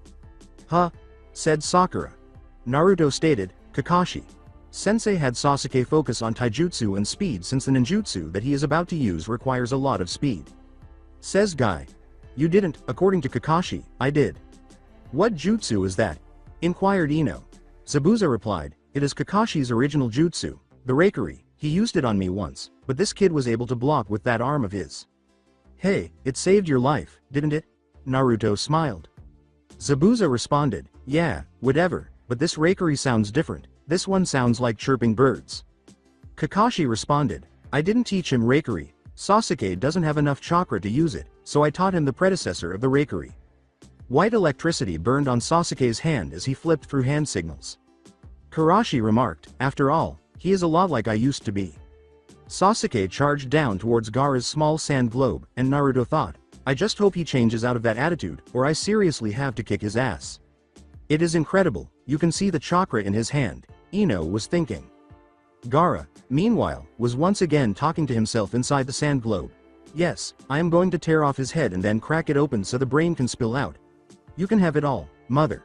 Huh? Said Sakura. Naruto stated, Kakashi. Sensei had Sasuke focus on taijutsu and speed since the ninjutsu that he is about to use requires a lot of speed. Says Guy. You didn't, according to Kakashi, I did. What jutsu is that? Inquired Ino. Zabuza replied, it is Kakashi's original jutsu, the Reikiri. He used it on me once, but this kid was able to block with that arm of his. Hey, it saved your life, didn't it? Naruto smiled. Zabuza responded, yeah, whatever, but this Reikiri sounds different, this one sounds like chirping birds. Kakashi responded, I didn't teach him Reikiri, Sasuke doesn't have enough chakra to use it, so I taught him the predecessor of the Reikiri. White electricity burned on Sasuke's hand as he flipped through hand signals. Karashi remarked, after all, he is a lot like I used to be. Sasuke charged down towards Gaara's small sand globe, and Naruto thought, I just hope he changes out of that attitude, or I seriously have to kick his ass. It is incredible, you can see the chakra in his hand, Ino was thinking. Gaara, meanwhile, was once again talking to himself inside the sand globe. Yes, I am going to tear off his head and then crack it open so the brain can spill out. You can have it all, mother.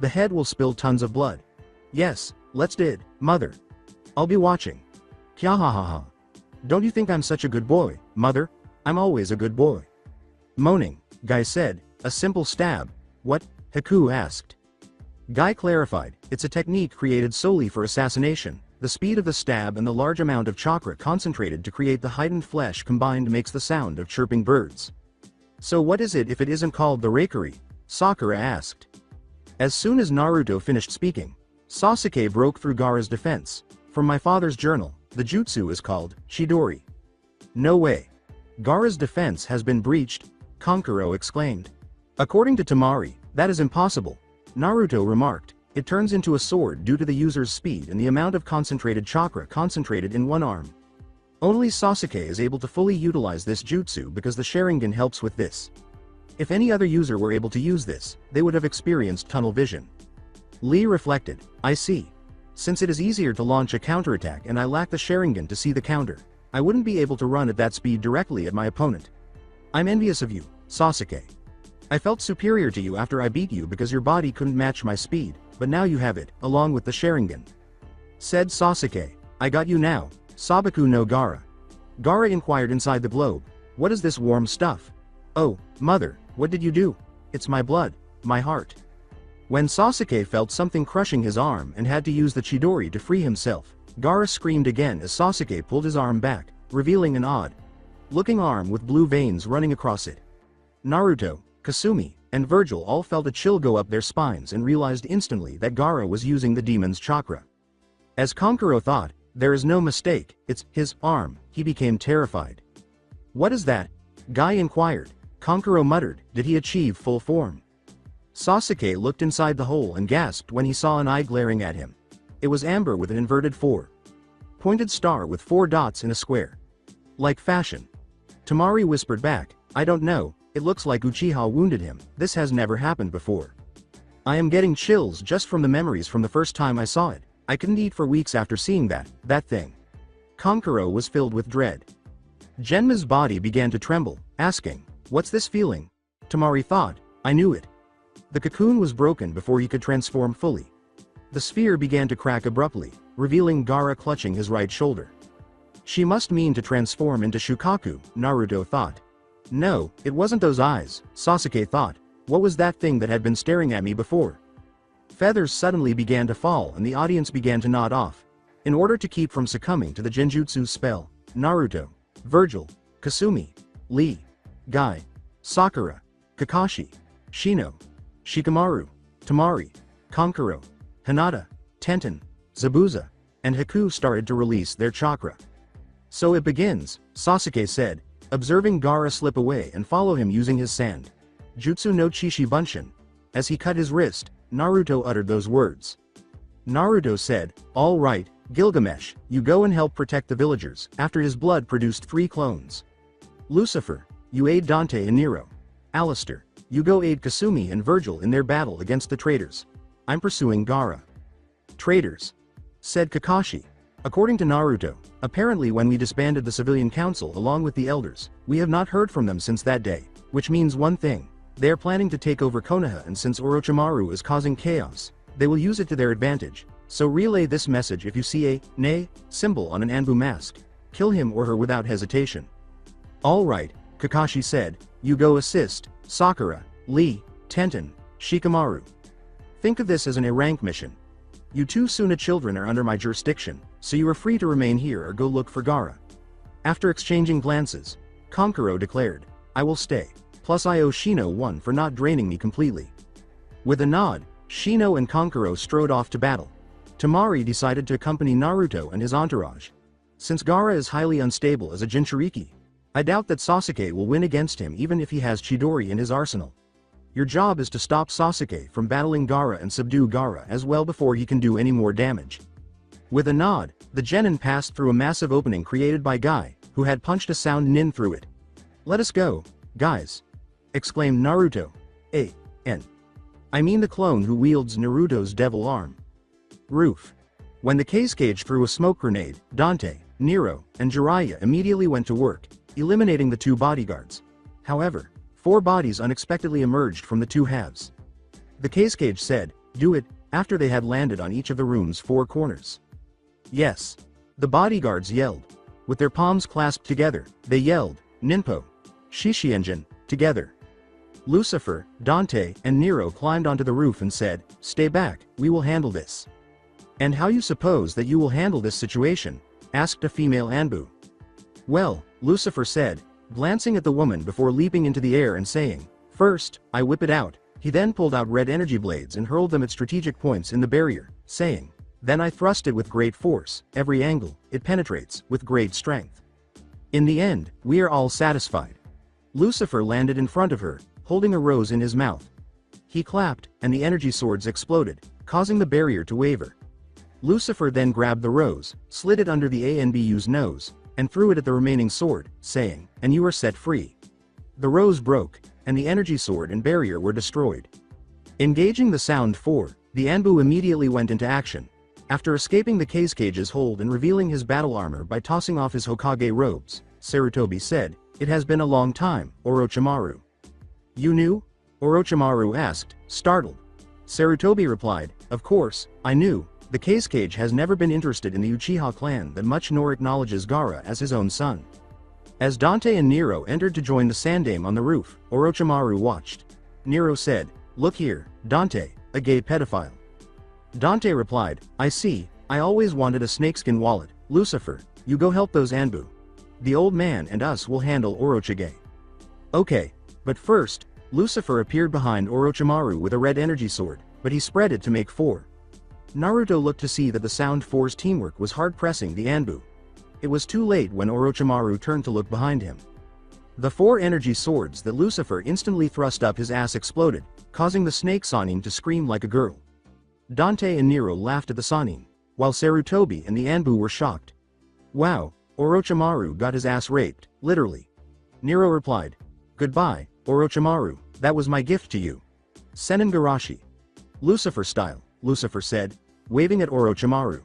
The head will spill tons of blood. Yes, let's did, mother. I'll be watching. Kya ha ha ha. Don't you think I'm such a good boy, mother? I'm always a good boy. Moaning, Guy said, a simple stab. What? Haku asked. Guy clarified, it's a technique created solely for assassination. The speed of the stab and the large amount of chakra concentrated to create the heightened flesh combined makes the sound of chirping birds. So what is it if it isn't called the Reikiri? Sakura asked. As soon as Naruto finished speaking, Sasuke broke through Gaara's defense. From my father's journal, the jutsu is called Chidori. No way. Gaara's defense has been breached, Kankuro exclaimed. According to Temari, that is impossible. Naruto remarked, it turns into a sword due to the user's speed and the amount of concentrated chakra concentrated in one arm. Only Sasuke is able to fully utilize this jutsu because the Sharingan helps with this. If any other user were able to use this, they would have experienced tunnel vision. Lee reflected, I see. Since it is easier to launch a counterattack and I lack the Sharingan to see the counter, I wouldn't be able to run at that speed directly at my opponent. I'm envious of you, Sasuke. I felt superior to you after I beat you because your body couldn't match my speed, but now you have it, along with the Sharingan. Said Sasuke, I got you now, Sabaku no Gaara. Gaara inquired inside the globe, what is this warm stuff? Oh, mother, what did you do? It's my blood, my heart. When Sasuke felt something crushing his arm and had to use the Chidori to free himself, Gaara screamed again as Sasuke pulled his arm back, revealing an odd-looking arm with blue veins running across it. Naruto, Kasumi, and Virgil all felt a chill go up their spines and realized instantly that Gaara was using the demon's chakra. As Kankuro thought, there is no mistake, it's his arm, he became terrified. What is that? Guy inquired. Kankuro muttered, did he achieve full form? Sasuke looked inside the hole and gasped when he saw an eye glaring at him. It was amber with an inverted four-pointed star with 4 dots in a square. Like fashion. Temari whispered back, I don't know, it looks like Uchiha wounded him, this has never happened before. I am getting chills just from the memories from the first time I saw it, I couldn't eat for weeks after seeing that thing. Kankuro was filled with dread. Genma's body began to tremble, asking, what's this feeling? Temari thought, I knew it. The cocoon was broken before he could transform fully. The sphere began to crack abruptly, revealing Gaara clutching his right shoulder. She must mean to transform into Shukaku, Naruto thought. No, it wasn't those eyes, Sasuke thought. What was that thing that had been staring at me before? Feathers suddenly began to fall and the audience began to nod off. In order to keep from succumbing to the genjutsu spell, Naruto, Virgil, Kasumi, Lee, Guy, Sakura, Kakashi, Shino, Shikamaru, Temari, Kankuro, Hinata, Tenten, Zabuza, and Haku started to release their chakra. So it begins, Sasuke said, observing Gaara slip away and follow him using his sand. Jutsu no Chishi Bunshin. As he cut his wrist, Naruto uttered those words. Naruto said, "All right, Gilgamesh, you go and help protect the villagers," after his blood produced 3 clones. Lucifer, you aid Dante and Nero. Alistair, you go aid Kasumi and Virgil in their battle against the traitors. I'm pursuing Gaara. Traitors, said Kakashi. According to Naruto, apparently when we disbanded the civilian council along with the elders, we have not heard from them since that day, which means one thing. They are planning to take over Konoha, and since Orochimaru is causing chaos, they will use it to their advantage. So relay this message if you see a ne symbol on an Anbu mask. Kill him or her without hesitation. All right, Kakashi said, you go assist Sakura, Lee, Tenten, Shikamaru. Think of this as an A-rank mission. You 2 Suna children are under my jurisdiction, so you are free to remain here or go look for Gaara. After exchanging glances, Kankuro declared, I will stay, plus I owe Shino 1 for not draining me completely. With a nod, Shino and Kankuro strode off to battle. Temari decided to accompany Naruto and his entourage. Since Gaara is highly unstable as a Jinchuriki, I doubt that Sasuke will win against him even if he has Chidori in his arsenal. Your job is to stop Sasuke from battling Gaara and subdue Gaara as well before he can do any more damage. With a nod, the genin passed through a massive opening created by Guy, who had punched a sound nin through it. Let us go, guys! Exclaimed Naruto. I mean the clone who wields Naruto's devil arm. Roof. When the Cage threw a smoke grenade, Dante, Nero, and Jiraiya immediately went to work, eliminating the 2 bodyguards. However, 4 bodies unexpectedly emerged from the 2 halves. The Cage said, do it, after they had landed on each of the room's 4 corners. Yes. The bodyguards yelled. With their palms clasped together, they yelled, Ninpo, Shishienjin, together. Lucifer, Dante, and Nero climbed onto the roof and said, stay back, we will handle this. And how you suppose that you will handle this situation? Asked a female Anbu. Well, Lucifer said, glancing at the woman before leaping into the air and saying, first, I whip it out. He then pulled out red energy blades and hurled them at strategic points in the barrier, saying, then I thrust it with great force, every angle, it penetrates, with great strength. In the end, we are all satisfied. Lucifer landed in front of her, holding a rose in his mouth. He clapped, and the energy swords exploded, causing the barrier to waver. Lucifer then grabbed the rose, slid it under the ANBU's nose, and threw it at the remaining sword, saying, and you are set free. The rose broke, and the energy sword and barrier were destroyed. Engaging the Sound 4, the Anbu immediately went into action. After escaping the Cage's hold and revealing his battle armor by tossing off his Hokage robes, Sarutobi said, it has been a long time, Orochimaru. You knew? Orochimaru asked, startled. Sarutobi replied, of course, I knew. The Cage has never been interested in the Uchiha clan that much nor acknowledges Gaara as his own son. As Dante and Nero entered to join the Sandaime on the roof, Orochimaru watched. Nero said, look here, Dante, a gay pedophile. Dante replied, I see, I always wanted a snakeskin wallet. Lucifer, you go help those Anbu. The old man and us will handle Orochige. Okay, but first, Lucifer appeared behind Orochimaru with a red energy sword, but he spread it to make 4. Naruto looked to see that the Sound 4's teamwork was hard-pressing the Anbu. It was too late when Orochimaru turned to look behind him. The 4 energy swords that Lucifer instantly thrust up his ass exploded, causing the snake Sannin to scream like a girl. Dante and Nero laughed at the Sannin, while Sarutobi and the Anbu were shocked. Wow, Orochimaru got his ass raped, literally. Nero replied, goodbye, Orochimaru, that was my gift to you. Senengarashi. Lucifer style, Lucifer said, waving at Orochimaru.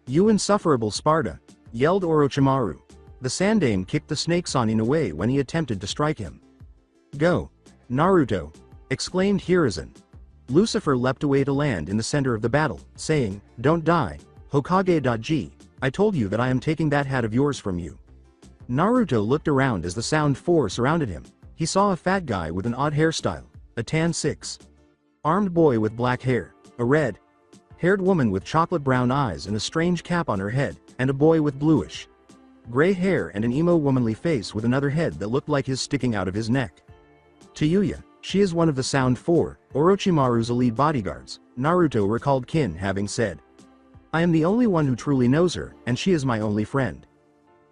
You insufferable Sparta, yelled Orochimaru. The Sandaime kicked the snake Sannin away when he attempted to strike him. Go, Naruto, exclaimed Hiruzen. Lucifer leapt away to land in the center of the battle, saying, don't die, Hokage.G, I told you that I am taking that hat of yours from you. Naruto looked around as the Sound 4 surrounded him. He saw a fat guy with an odd hairstyle, a tan 6-armed boy with black hair, a red-haired woman with chocolate brown eyes and a strange cap on her head, and a boy with bluish gray hair and an emo womanly face with another head that looked like his sticking out of his neck. Tayuya, she is one of the Sound 4, Orochimaru's elite bodyguards, Naruto recalled Kin having said. I am the only one who truly knows her, and she is my only friend.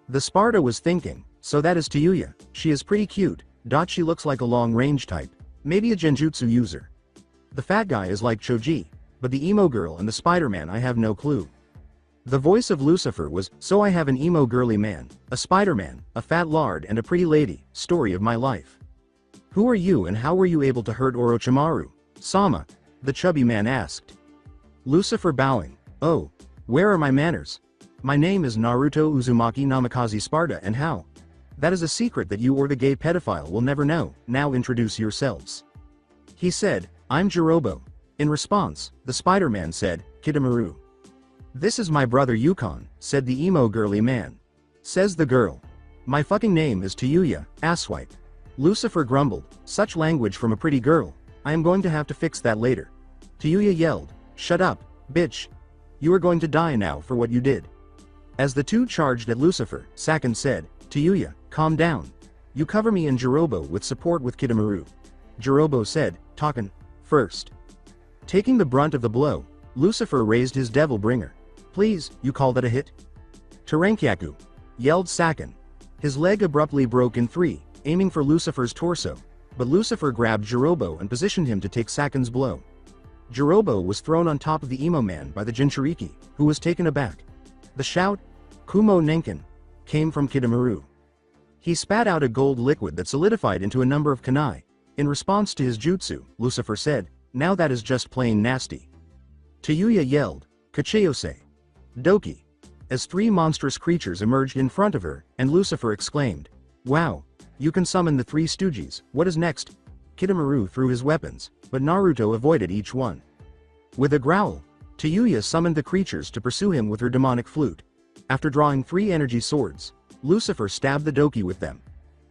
The Sparta was thinking, so that is Tayuya, she is pretty cute, she looks like a long-range type, maybe a genjutsu user. The fat guy is like Choji, but the emo girl and the Spider-Man I have no clue. The voice of Lucifer was, so I have an emo girly man, a Spider-Man, a fat lard and a pretty lady, story of my life. Who are you and how were you able to hurt Orochimaru? Sama, the chubby man asked. Lucifer bowing, oh, where are my manners? My name is Naruto Uzumaki Namikaze Sparta and how? That is a secret that you or the gay pedophile will never know, now introduce yourselves. He said, I'm Jirobo. In response, the Spider-Man said, Shikamaru. This is my brother Yukon, said the emo girly man. Says the girl. My fucking name is Tayuya, asswipe. Lucifer grumbled, such language from a pretty girl, I am going to have to fix that later. Tayuya yelled, shut up, bitch. You are going to die now for what you did. As the two charged at Lucifer, Saken said, Tayuya, calm down. You cover me and Jirobo with support with Shikamaru. Jirobo said, talkin' first. Taking the brunt of the blow, Lucifer raised his devil bringer. Please, you call that a hit? Terenkyaku, yelled Saken. His leg abruptly broke in three, aiming for Lucifer's torso, but Lucifer grabbed Jirobo and positioned him to take Saken's blow. Jirobo was thrown on top of the emo man by the Jinchuriki, who was taken aback. The shout, Kumo Nenkin, came from Shikamaru. He spat out a gold liquid that solidified into a number of kunai. In response to his jutsu, Lucifer said, now that is just plain nasty. Tayuya yelled, Kachiyose. Doki. As three monstrous creatures emerged in front of her, and Lucifer exclaimed, wow, you can summon the three stooges, what is next? Shikamaru threw his weapons, but Naruto avoided each one. With a growl, Tayuya summoned the creatures to pursue him with her demonic flute. After drawing three energy swords, Lucifer stabbed the Doki with them.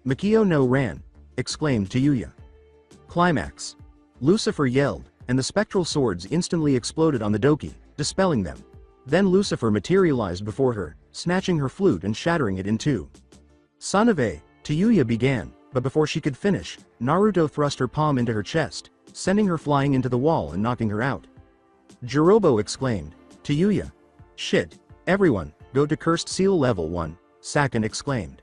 Makio no ran, exclaimed Tayuya. Climax. Lucifer yelled, and the spectral swords instantly exploded on the Doki, dispelling them. Then Lucifer materialized before her, snatching her flute and shattering it in two. Son of a, Tayuya began, but before she could finish, Naruto thrust her palm into her chest, sending her flying into the wall and knocking her out. Jirobo exclaimed, Tayuya. Shit, everyone, go to Cursed Seal Level 1, Saken exclaimed.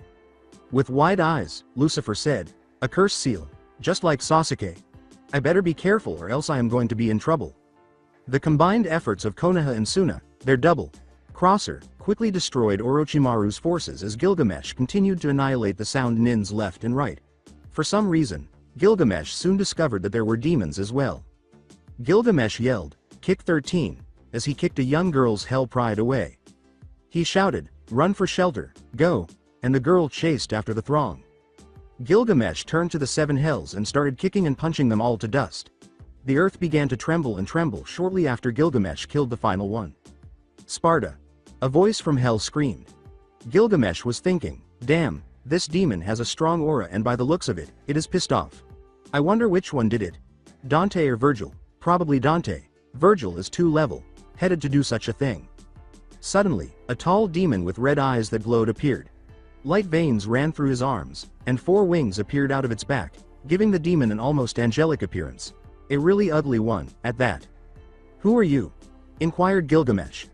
With wide eyes, Lucifer said, a Cursed Seal, just like Sasuke. I better be careful or else I am going to be in trouble. The combined efforts of Konoha and Suna, their double-crosser, quickly destroyed Orochimaru's forces as Gilgamesh continued to annihilate the Sound Nins left and right. For some reason, Gilgamesh soon discovered that there were demons as well. Gilgamesh yelled, kick 13, as he kicked a young girl's hell pride away. He shouted, run for shelter, go, and the girl chased after the throng. Gilgamesh turned to the seven hells and started kicking and punching them all to dust. The earth began to tremble and tremble shortly after Gilgamesh killed the final one. Sparta. A voice from hell screamed. Gilgamesh was thinking, damn, this demon has a strong aura and by the looks of it, it is pissed off. I wonder which one did it. Dante or Virgil? Probably Dante. Virgil is too level-headed to do such a thing. Suddenly, a tall demon with red eyes that glowed appeared. Light veins ran through his arms, and four wings appeared out of its back, giving the demon an almost angelic appearance. A really ugly one, at that. Who are you? Inquired Gilgamesh.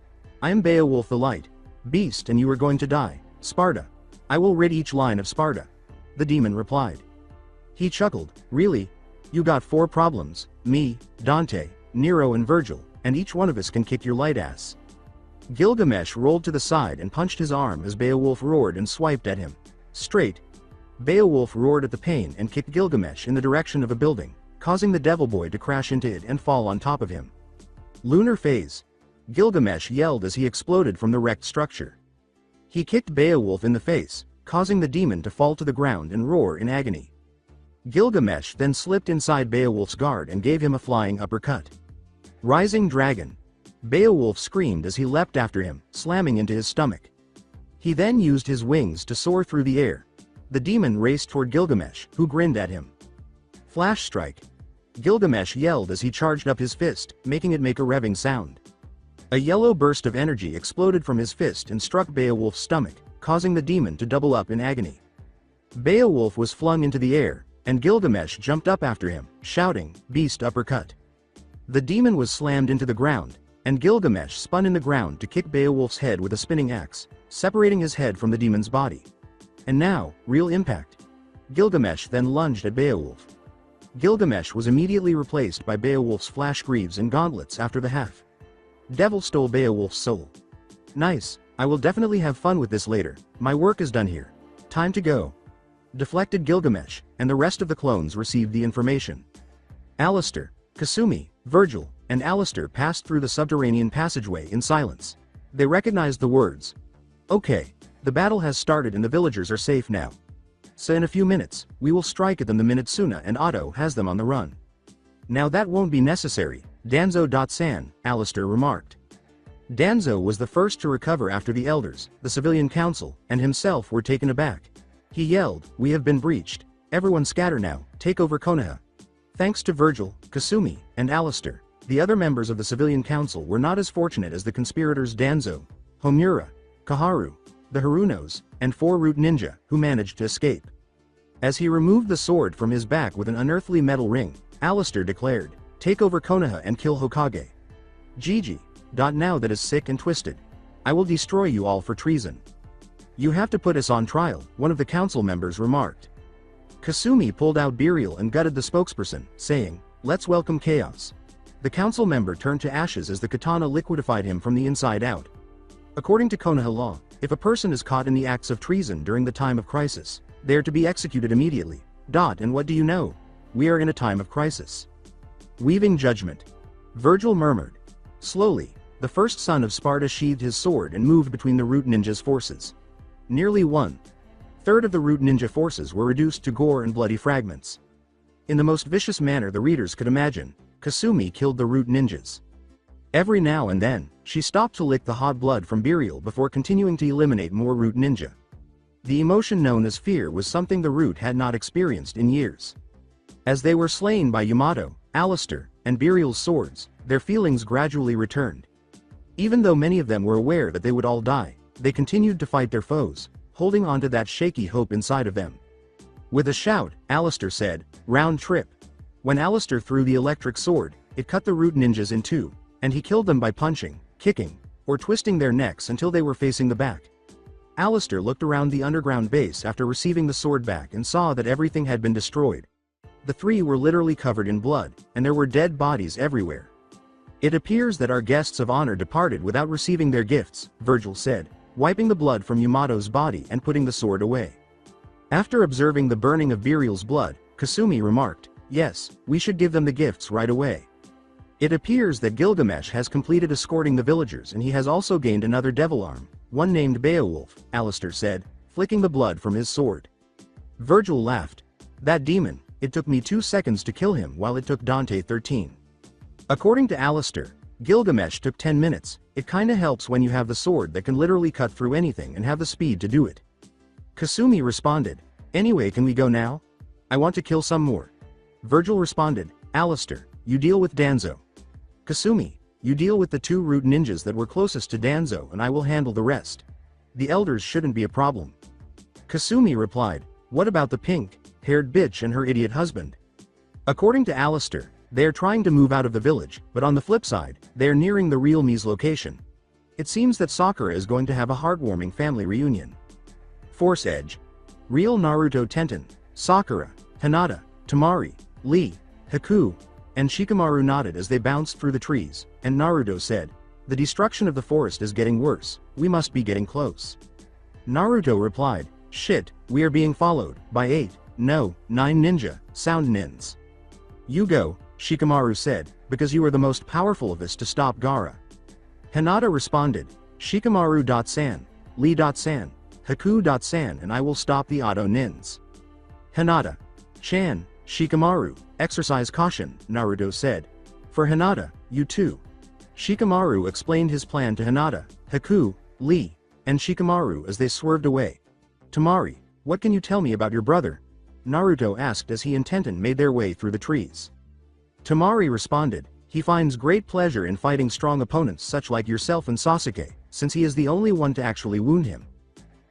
I am Beowolf the Light Beast and you are going to die, Sparta. I will rid each line of Sparta. The demon replied. He chuckled, really? You got four problems, me, Dante, Nero and Virgil, and each one of us can kick your light ass. Gilgamesh rolled to the side and punched his arm as Beowolf roared and swiped at him. Straight. Beowolf roared at the pain and kicked Gilgamesh in the direction of a building, causing the Devil Boy to crash into it and fall on top of him. Lunar phase. Gilgamesh yelled as he exploded from the wrecked structure. He kicked Beowolf in the face, causing the demon to fall to the ground and roar in agony. Gilgamesh then slipped inside Beowulf's guard and gave him a flying uppercut. Rising Dragon. Beowulf screamed as he leapt after him, slamming into his stomach. He then used his wings to soar through the air. The demon raced toward Gilgamesh, who grinned at him. Flash strike. Gilgamesh yelled as he charged up his fist, making it make a revving sound. A yellow burst of energy exploded from his fist and struck Beowolf's stomach, causing the demon to double up in agony. Beowolf was flung into the air, and Gilgamesh jumped up after him, shouting, "Beast uppercut." The demon was slammed into the ground, and Gilgamesh spun in the ground to kick Beowulf's head with a spinning axe, separating his head from the demon's body. And now, real impact. Gilgamesh then lunged at Beowulf. Gilgamesh was immediately replaced by Beowulf's flash greaves and gauntlets after the half. Devil stole Beowulf's soul. Nice, I will definitely have fun with this later, my work is done here. Time to go. Deflected Gilgamesh, and the rest of the clones received the information. Alistair, Kasumi, Virgil, and Alistair passed through the subterranean passageway in silence. They recognized the words. Okay, the battle has started and the villagers are safe now. So in a few minutes, we will strike at them the minute Suna and Otto has them on the run. Now that won't be necessary, Danzo.san, Alistair remarked. Danzo was the first to recover after the elders, the civilian council, and himself were taken aback. He yelled, "We have been breached. Everyone scatter now, take over Konoha." Thanks to Virgil, Kasumi, and Alistair, the other members of the civilian council were not as fortunate as the conspirators Danzo, Homura, Kaharu, the Harunos, and 4-Root Ninja, who managed to escape. As he removed the sword from his back with an unearthly metal ring, Alistair declared, "Take over Konoha and kill Hokage. Gigi. Now that is sick and twisted. I will destroy you all for treason." "You have to put us on trial," one of the council members remarked. Kasumi pulled out Burial and gutted the spokesperson, saying, "Let's welcome chaos." The council member turned to ashes as the katana liquefied him from the inside out. According to Konoha law, if a person is caught in the acts of treason during the time of crisis, they are to be executed immediately. And what do you know? We are in a time of crisis. Weaving judgment. Virgil murmured. Slowly, the first son of Sparta sheathed his sword and moved between the Root Ninja's forces. Nearly 1/3 of the Root Ninja forces were reduced to gore and bloody fragments. In the most vicious manner the readers could imagine, Kasumi killed the Root Ninjas. Every now and then, she stopped to lick the hot blood from Burial before continuing to eliminate more Root Ninja. The emotion known as fear was something the Root had not experienced in years. As they were slain by Yamato, Alistair, and Burial's swords, their feelings gradually returned. Even though many of them were aware that they would all die, they continued to fight their foes, holding on to that shaky hope inside of them. With a shout, Alistair said, "Round trip." When Alistair threw the electric sword, it cut the Root Ninjas in two, and he killed them by punching, kicking, or twisting their necks until they were facing the back. Alistair looked around the underground base after receiving the sword back and saw that everything had been destroyed. The three were literally covered in blood, and there were dead bodies everywhere. "It appears that our guests of honor departed without receiving their gifts," Virgil said, wiping the blood from Yamato's body and putting the sword away. After observing the burning of Burial's blood, Kasumi remarked, "Yes, we should give them the gifts right away." It appears that Gilgamesh has completed escorting the villagers and he has also gained another devil arm, one named Beowolf, Alistair said, flicking the blood from his sword. Virgil laughed. "That demon, it took me 2 seconds to kill him while it took Dante 13. According to Alistair, Gilgamesh took 10 minutes, it kinda helps when you have the sword that can literally cut through anything and have the speed to do it. Kasumi responded, "Anyway, can we go now? I want to kill some more." Virgil responded, "Alistair, you deal with Danzo. Kasumi, you deal with the 2 Root Ninjas that were closest to Danzo and I will handle the rest. The elders shouldn't be a problem." Kasumi replied, "What about the pink-haired bitch and her idiot husband?" According to Alistair, they are trying to move out of the village, but on the flip side, they are nearing the real Mi's location. It seems that Sakura is going to have a heartwarming family reunion. Force Edge. Real Naruto Tenten, Sakura, Hinata, Temari, Lee, Haku, and Shikamaru nodded as they bounced through the trees, and Naruto said, "The destruction of the forest is getting worse, we must be getting close." Naruto replied, "Shit, we are being followed, by 9 ninja, sound nins." "You go," Shikamaru said, "because you are the most powerful of us to stop Gaara." Hinata responded, "Shikamaru.san, Lee.san, Haku.san and I will stop the Auto Nins." Hinata. "Chan, Shikamaru, exercise caution," Naruto said. "For Hinata, you too." Shikamaru explained his plan to Hinata, Haku, Lee, and Shikamaru as they swerved away. "Temari, what can you tell me about your brother?" Naruto asked as he and Tenten made their way through the trees. Temari responded, "He finds great pleasure in fighting strong opponents such like yourself and Sasuke, since he is the only one to actually wound him.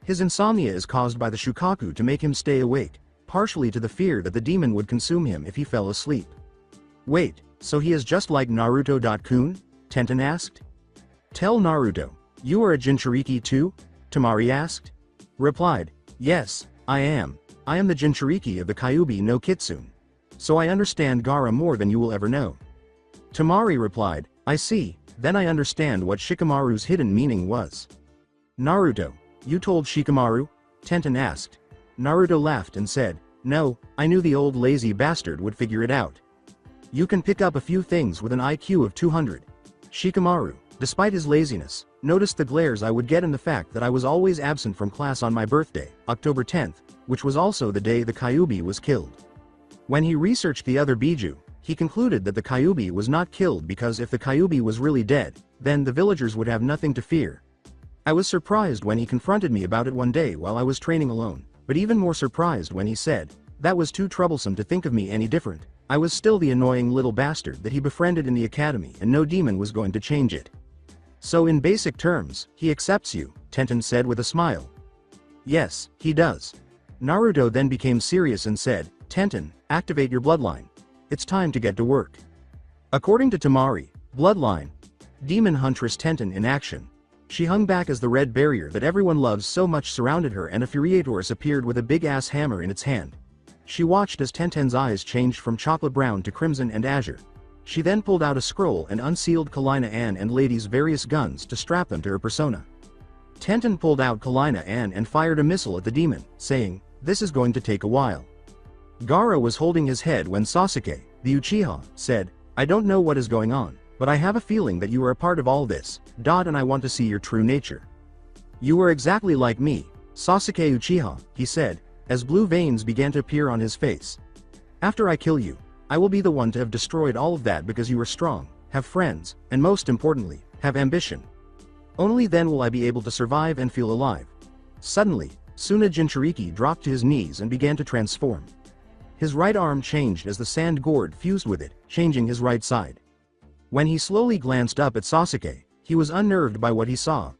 His insomnia is caused by the Shukaku to make him stay awake, partially to the fear that the demon would consume him if he fell asleep." "Wait, so he is just like Naruto-kun?" Tenten asked. "Tell Naruto, you are a Jinchuriki too?" Temari asked. Replied, "Yes, I am. I am the Jinchuriki of the Kyuubi no Kitsune. So I understand Gaara more than you will ever know." Temari replied, "I see, then I understand what Shikamaru's hidden meaning was." "Naruto, you told Shikamaru?" Tenten asked. Naruto laughed and said, "No, I knew the old lazy bastard would figure it out. You can pick up a few things with an IQ of 200. Shikamaru, despite his laziness, noticed the glares I would get and the fact that I was always absent from class on my birthday, October 10th, which was also the day the Kyuubi was killed. When he researched the other Biju, he concluded that the Kyuubi was not killed because if the Kyuubi was really dead, then the villagers would have nothing to fear. I was surprised when he confronted me about it one day while I was training alone, but even more surprised when he said, that was too troublesome to think of me any different. I was still the annoying little bastard that he befriended in the academy and no demon was going to change it. So in basic terms, he accepts you, Tenten said with a smile. Yes, he does. Naruto then became serious and said, Tenten, activate your bloodline. It's time to get to work. According to Temari, bloodline. Demon Huntress Tenten in action. She hung back as the red barrier that everyone loves so much surrounded her and a Furiatorus appeared with a big-ass hammer in its hand. She watched as Tenten's eyes changed from chocolate brown to crimson and azure. She then pulled out a scroll and unsealed Kalina Ann and Lady's various guns to strap them to her persona. Tenten pulled out Kalina Ann and fired a missile at the demon, saying, this is going to take a while. Gaara was holding his head when Sasuke, the Uchiha, said, I don't know what is going on, but I have a feeling that you are a part of all this, and I want to see your true nature. You are exactly like me, Sasuke Uchiha, he said, as blue veins began to appear on his face. After I kill you, I will be the one to have destroyed all of that because you are strong, have friends, and most importantly, have ambition. Only then will I be able to survive and feel alive. Suddenly, Suna Jinchuriki dropped to his knees and began to transform. His right arm changed as the sand gourd fused with it, changing his right side. When he slowly glanced up at Sasuke, he was unnerved by what he saw.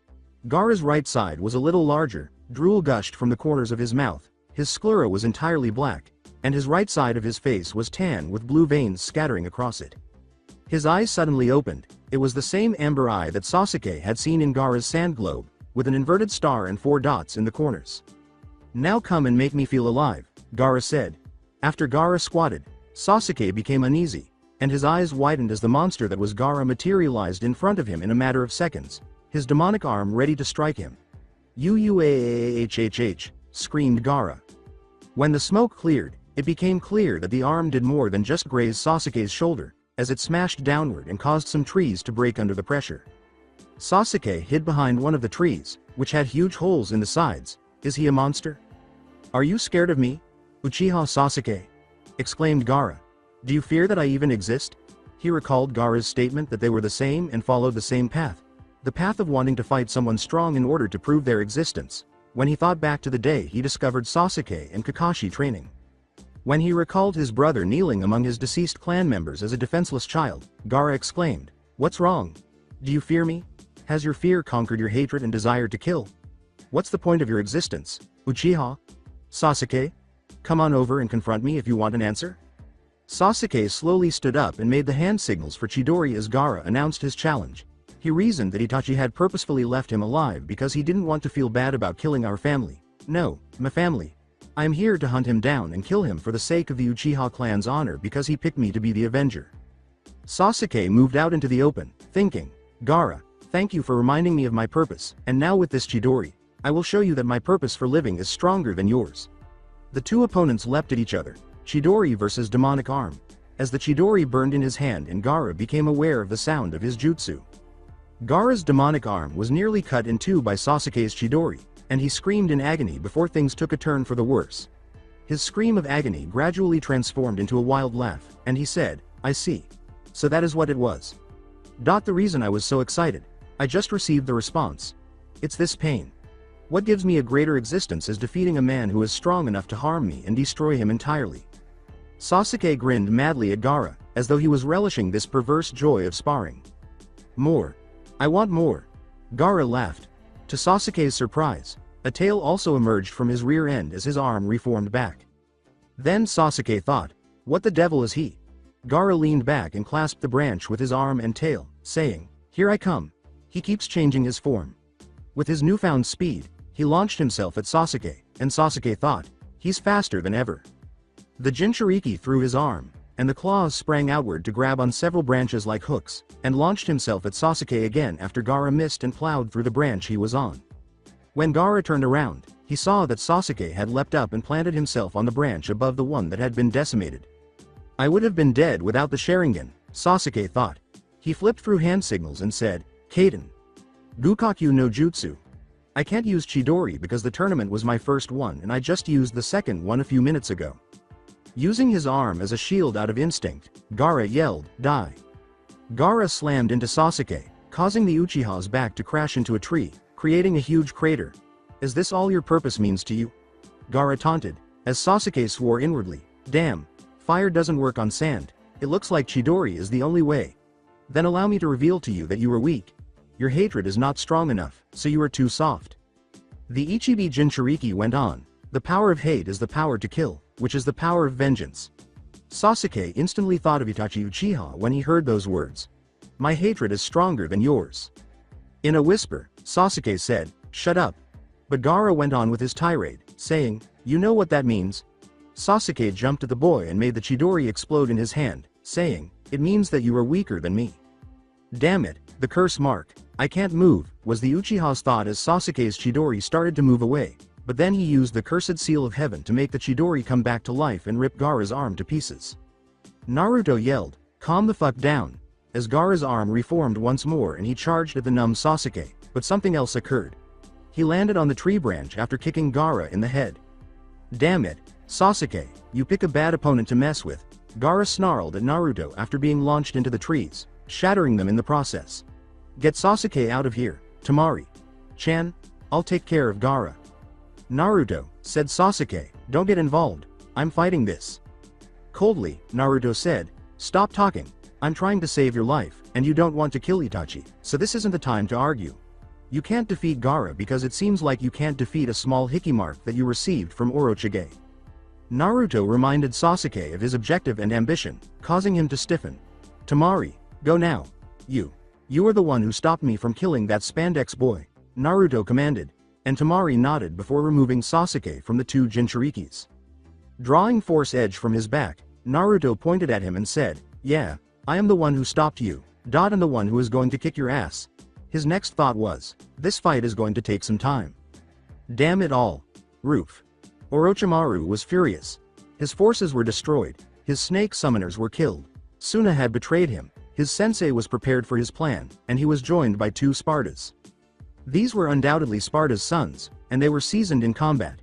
Gaara's right side was a little larger, drool gushed from the corners of his mouth, his sclera was entirely black, and his right side of his face was tan with blue veins scattering across it. His eyes suddenly opened, it was the same amber eye that Sasuke had seen in Gaara's sand globe, with an inverted star and 4 dots in the corners. Now come and make me feel alive, Gaara said. After Gaara squatted, Sasuke became uneasy, and his eyes widened as the monster that was Gaara materialized in front of him in a matter of seconds, his demonic arm ready to strike him. "Uuahhhh," screamed Gaara. When the smoke cleared, it became clear that the arm did more than just graze Sasuke's shoulder, as it smashed downward and caused some trees to break under the pressure. Sasuke hid behind one of the trees, which had huge holes in the sides. Is he a monster? Are you scared of me, Uchiha Sasuke? Exclaimed Gaara. Do you fear that I even exist? He recalled Gaara's statement that they were the same and followed the same path. The path of wanting to fight someone strong in order to prove their existence. When he thought back to the day he discovered Sasuke and Kakashi training. When he recalled his brother kneeling among his deceased clan members as a defenseless child, Gaara exclaimed, What's wrong? Do you fear me? Has your fear conquered your hatred and desire to kill? What's the point of your existence, Uchiha? Sasuke? Come on over and confront me if you want an answer? Sasuke slowly stood up and made the hand signals for Chidori as Gaara announced his challenge. He reasoned that Itachi had purposefully left him alive because he didn't want to feel bad about killing our family. No, my family. I am here to hunt him down and kill him for the sake of the Uchiha clan's honor because he picked me to be the Avenger. Sasuke moved out into the open, thinking, Gaara, thank you for reminding me of my purpose, and now with this Chidori, I will show you that my purpose for living is stronger than yours. The two opponents leapt at each other, Chidori versus demonic arm. As the Chidori burned in his hand and Gaara became aware of the sound of his jutsu. Gaara's demonic arm was nearly cut in two by Sasuke's Chidori, and he screamed in agony before things took a turn for the worse. His scream of agony gradually transformed into a wild laugh, and he said, I see. So that is what it was. The reason I was so excited. I just received the response. It's this pain. What gives me a greater existence is defeating a man who is strong enough to harm me and destroy him entirely. Sasuke grinned madly at Gaara, as though he was relishing this perverse joy of sparring. More. I want more. Gaara laughed. To Sasuke's surprise, a tail also emerged from his rear end as his arm reformed back. Then Sasuke thought, what the devil is he? Gaara leaned back and clasped the branch with his arm and tail, saying, here I come. He keeps changing his form. With his newfound speed, he launched himself at Sasuke, and Sasuke thought, he's faster than ever. The Jinchuriki threw his arm, and the claws sprang outward to grab on several branches like hooks, and launched himself at Sasuke again after Gaara missed and plowed through the branch he was on. When Gaara turned around, he saw that Sasuke had leapt up and planted himself on the branch above the one that had been decimated. I would have been dead without the Sharingan, Sasuke thought. He flipped through hand signals and said, Kaden. Gukakyu no Jutsu. I can't use Chidori because the tournament was my first one and I just used the second one a few minutes ago. Using his arm as a shield out of instinct, Gaara yelled, die. Gaara slammed into Sasuke, causing the Uchiha's back to crash into a tree, creating a huge crater. Is this all your purpose means to you? Gaara taunted, as Sasuke swore inwardly, damn, fire doesn't work on sand, it looks like Chidori is the only way. Then allow me to reveal to you that you are weak. Your hatred is not strong enough, so you are too soft. The Ichibi Jinchuriki went on, the power of hate is the power to kill, which is the power of vengeance. Sasuke instantly thought of Itachi Uchiha when he heard those words. My hatred is stronger than yours. In a whisper, Sasuke said, shut up. But Gaara went on with his tirade, saying, you know what that means? Sasuke jumped at the boy and made the Chidori explode in his hand, saying, it means that you are weaker than me. Damn it, the curse mark, I can't move, was the Uchiha's thought as Sasuke's Chidori started to move away, but then he used the cursed seal of heaven to make the Chidori come back to life and rip Gaara's arm to pieces. Naruto yelled, calm the fuck down, as Gaara's arm reformed once more and he charged at the numb Sasuke, but something else occurred. He landed on the tree branch after kicking Gaara in the head. Damn it, Sasuke, you pick a bad opponent to mess with, Gaara snarled at Naruto after being launched into the trees, shattering them in the process. Get Sasuke out of here, Temari. Chan, I'll take care of Gaara. Naruto, said Sasuke, don't get involved, I'm fighting this. Coldly, Naruto said, stop talking, I'm trying to save your life, and you don't want to kill Itachi, so this isn't the time to argue. You can't defeat Gaara because it seems like you can't defeat a small hikimark that you received from Orochimaru. Naruto reminded Sasuke of his objective and ambition, causing him to stiffen. Temari, go now. You are the one who stopped me from killing that spandex boy, Naruto commanded, and Temari nodded before removing Sasuke from the two Jinchurikis. Drawing force edge from his back, Naruto pointed at him and said, yeah, I am the one who stopped you, and the one who is going to kick your ass. His next thought was, this fight is going to take some time. Damn it all. Roof. Orochimaru was furious. His forces were destroyed, his snake summoners were killed. Suna had betrayed him, his sensei was prepared for his plan, and he was joined by two Spartas. These were undoubtedly Sparta's sons, and they were seasoned in combat.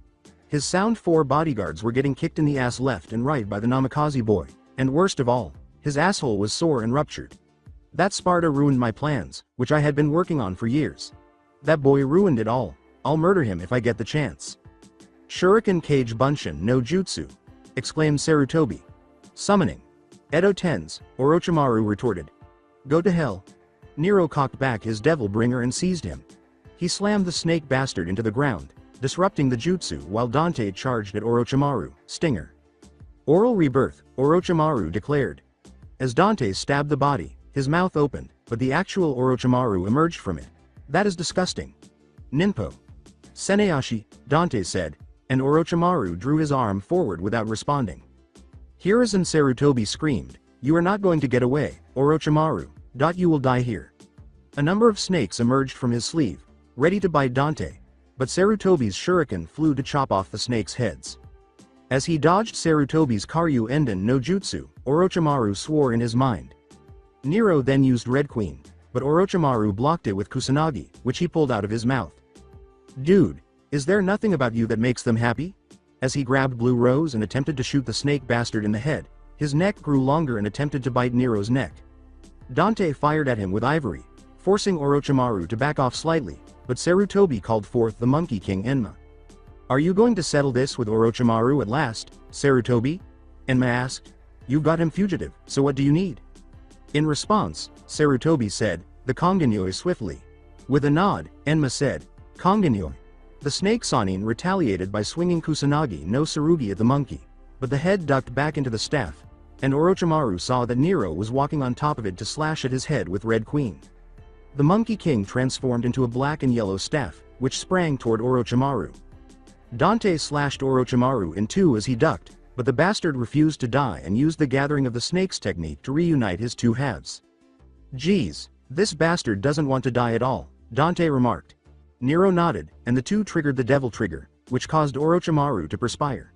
His sound 4 bodyguards were getting kicked in the ass left and right by the Namikaze boy, and worst of all, his asshole was sore and ruptured. That Sparta ruined my plans, which I had been working on for years. That boy ruined it all, I'll murder him if I get the chance. Shuriken Kage Bunshin no Jutsu, exclaimed Sarutobi. Summoning. Edo Tens, Orochimaru retorted. Go to hell. Nero cocked back his devil bringer and seized him. He slammed the snake bastard into the ground, disrupting the jutsu while Dante charged at Orochimaru, Stinger. Oral rebirth, Orochimaru declared. As Dante stabbed the body, his mouth opened, but the actual Orochimaru emerged from it. That is disgusting. Ninpo. Seneashi, Dante said, and Orochimaru drew his arm forward without responding. Hiruzen Sarutobi screamed, you are not going to get away, Orochimaru, you will die here. A number of snakes emerged from his sleeve, ready to bite Dante, but Sarutobi's shuriken flew to chop off the snakes' heads. As he dodged Sarutobi's Karyu Enden no Jutsu, Orochimaru swore in his mind. Nero then used Red Queen, but Orochimaru blocked it with Kusanagi, which he pulled out of his mouth. Dude, is there nothing about you that makes them happy? As he grabbed Blue Rose and attempted to shoot the snake bastard in the head, his neck grew longer and attempted to bite Nero's neck. Dante fired at him with Ivory, forcing Orochimaru to back off slightly, but Sarutobi called forth the Monkey King Enma. "Are you going to settle this with Orochimaru at last, Sarutobi?" Enma asked. "You've got him fugitive, so what do you need?" In response, Sarutobi said, "The Konganoi swiftly." With a nod, Enma said, "Konganoi." The snake Sanin retaliated by swinging Kusanagi no Tsurugi at the monkey, but the head ducked back into the staff, and Orochimaru saw that Nero was walking on top of it to slash at his head with Red Queen. The Monkey King transformed into a black and yellow staff, which sprang toward Orochimaru. Dante slashed Orochimaru in two as he ducked, but the bastard refused to die and used the Gathering of the Snakes technique to reunite his two halves. "Geez, this bastard doesn't want to die at all," Dante remarked. Nero nodded, and the two triggered the Devil Trigger, which caused Orochimaru to perspire.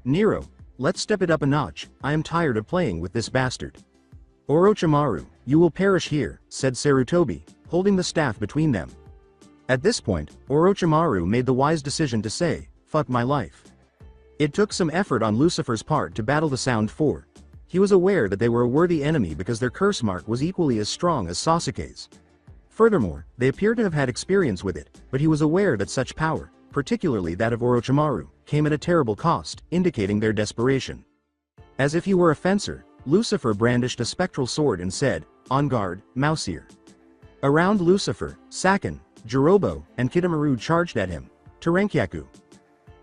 "Nero, let's step it up a notch, I am tired of playing with this bastard." "Orochimaru, you will perish here," said Sarutobi, holding the staff between them. At this point, Orochimaru made the wise decision to say, "Fuck my life." It took some effort on Lucifer's part to battle the Sound Four. He was aware that they were a worthy enemy because their curse mark was equally as strong as Sasuke's. Furthermore, they appear to have had experience with it, but he was aware that such power, particularly that of Orochimaru, came at a terrible cost, indicating their desperation. As if he were a fencer, Lucifer brandished a spectral sword and said, "On guard, Mouseier." Around Lucifer, Saken, Jirobo, and Kitamaru charged at him. Terenkyaku.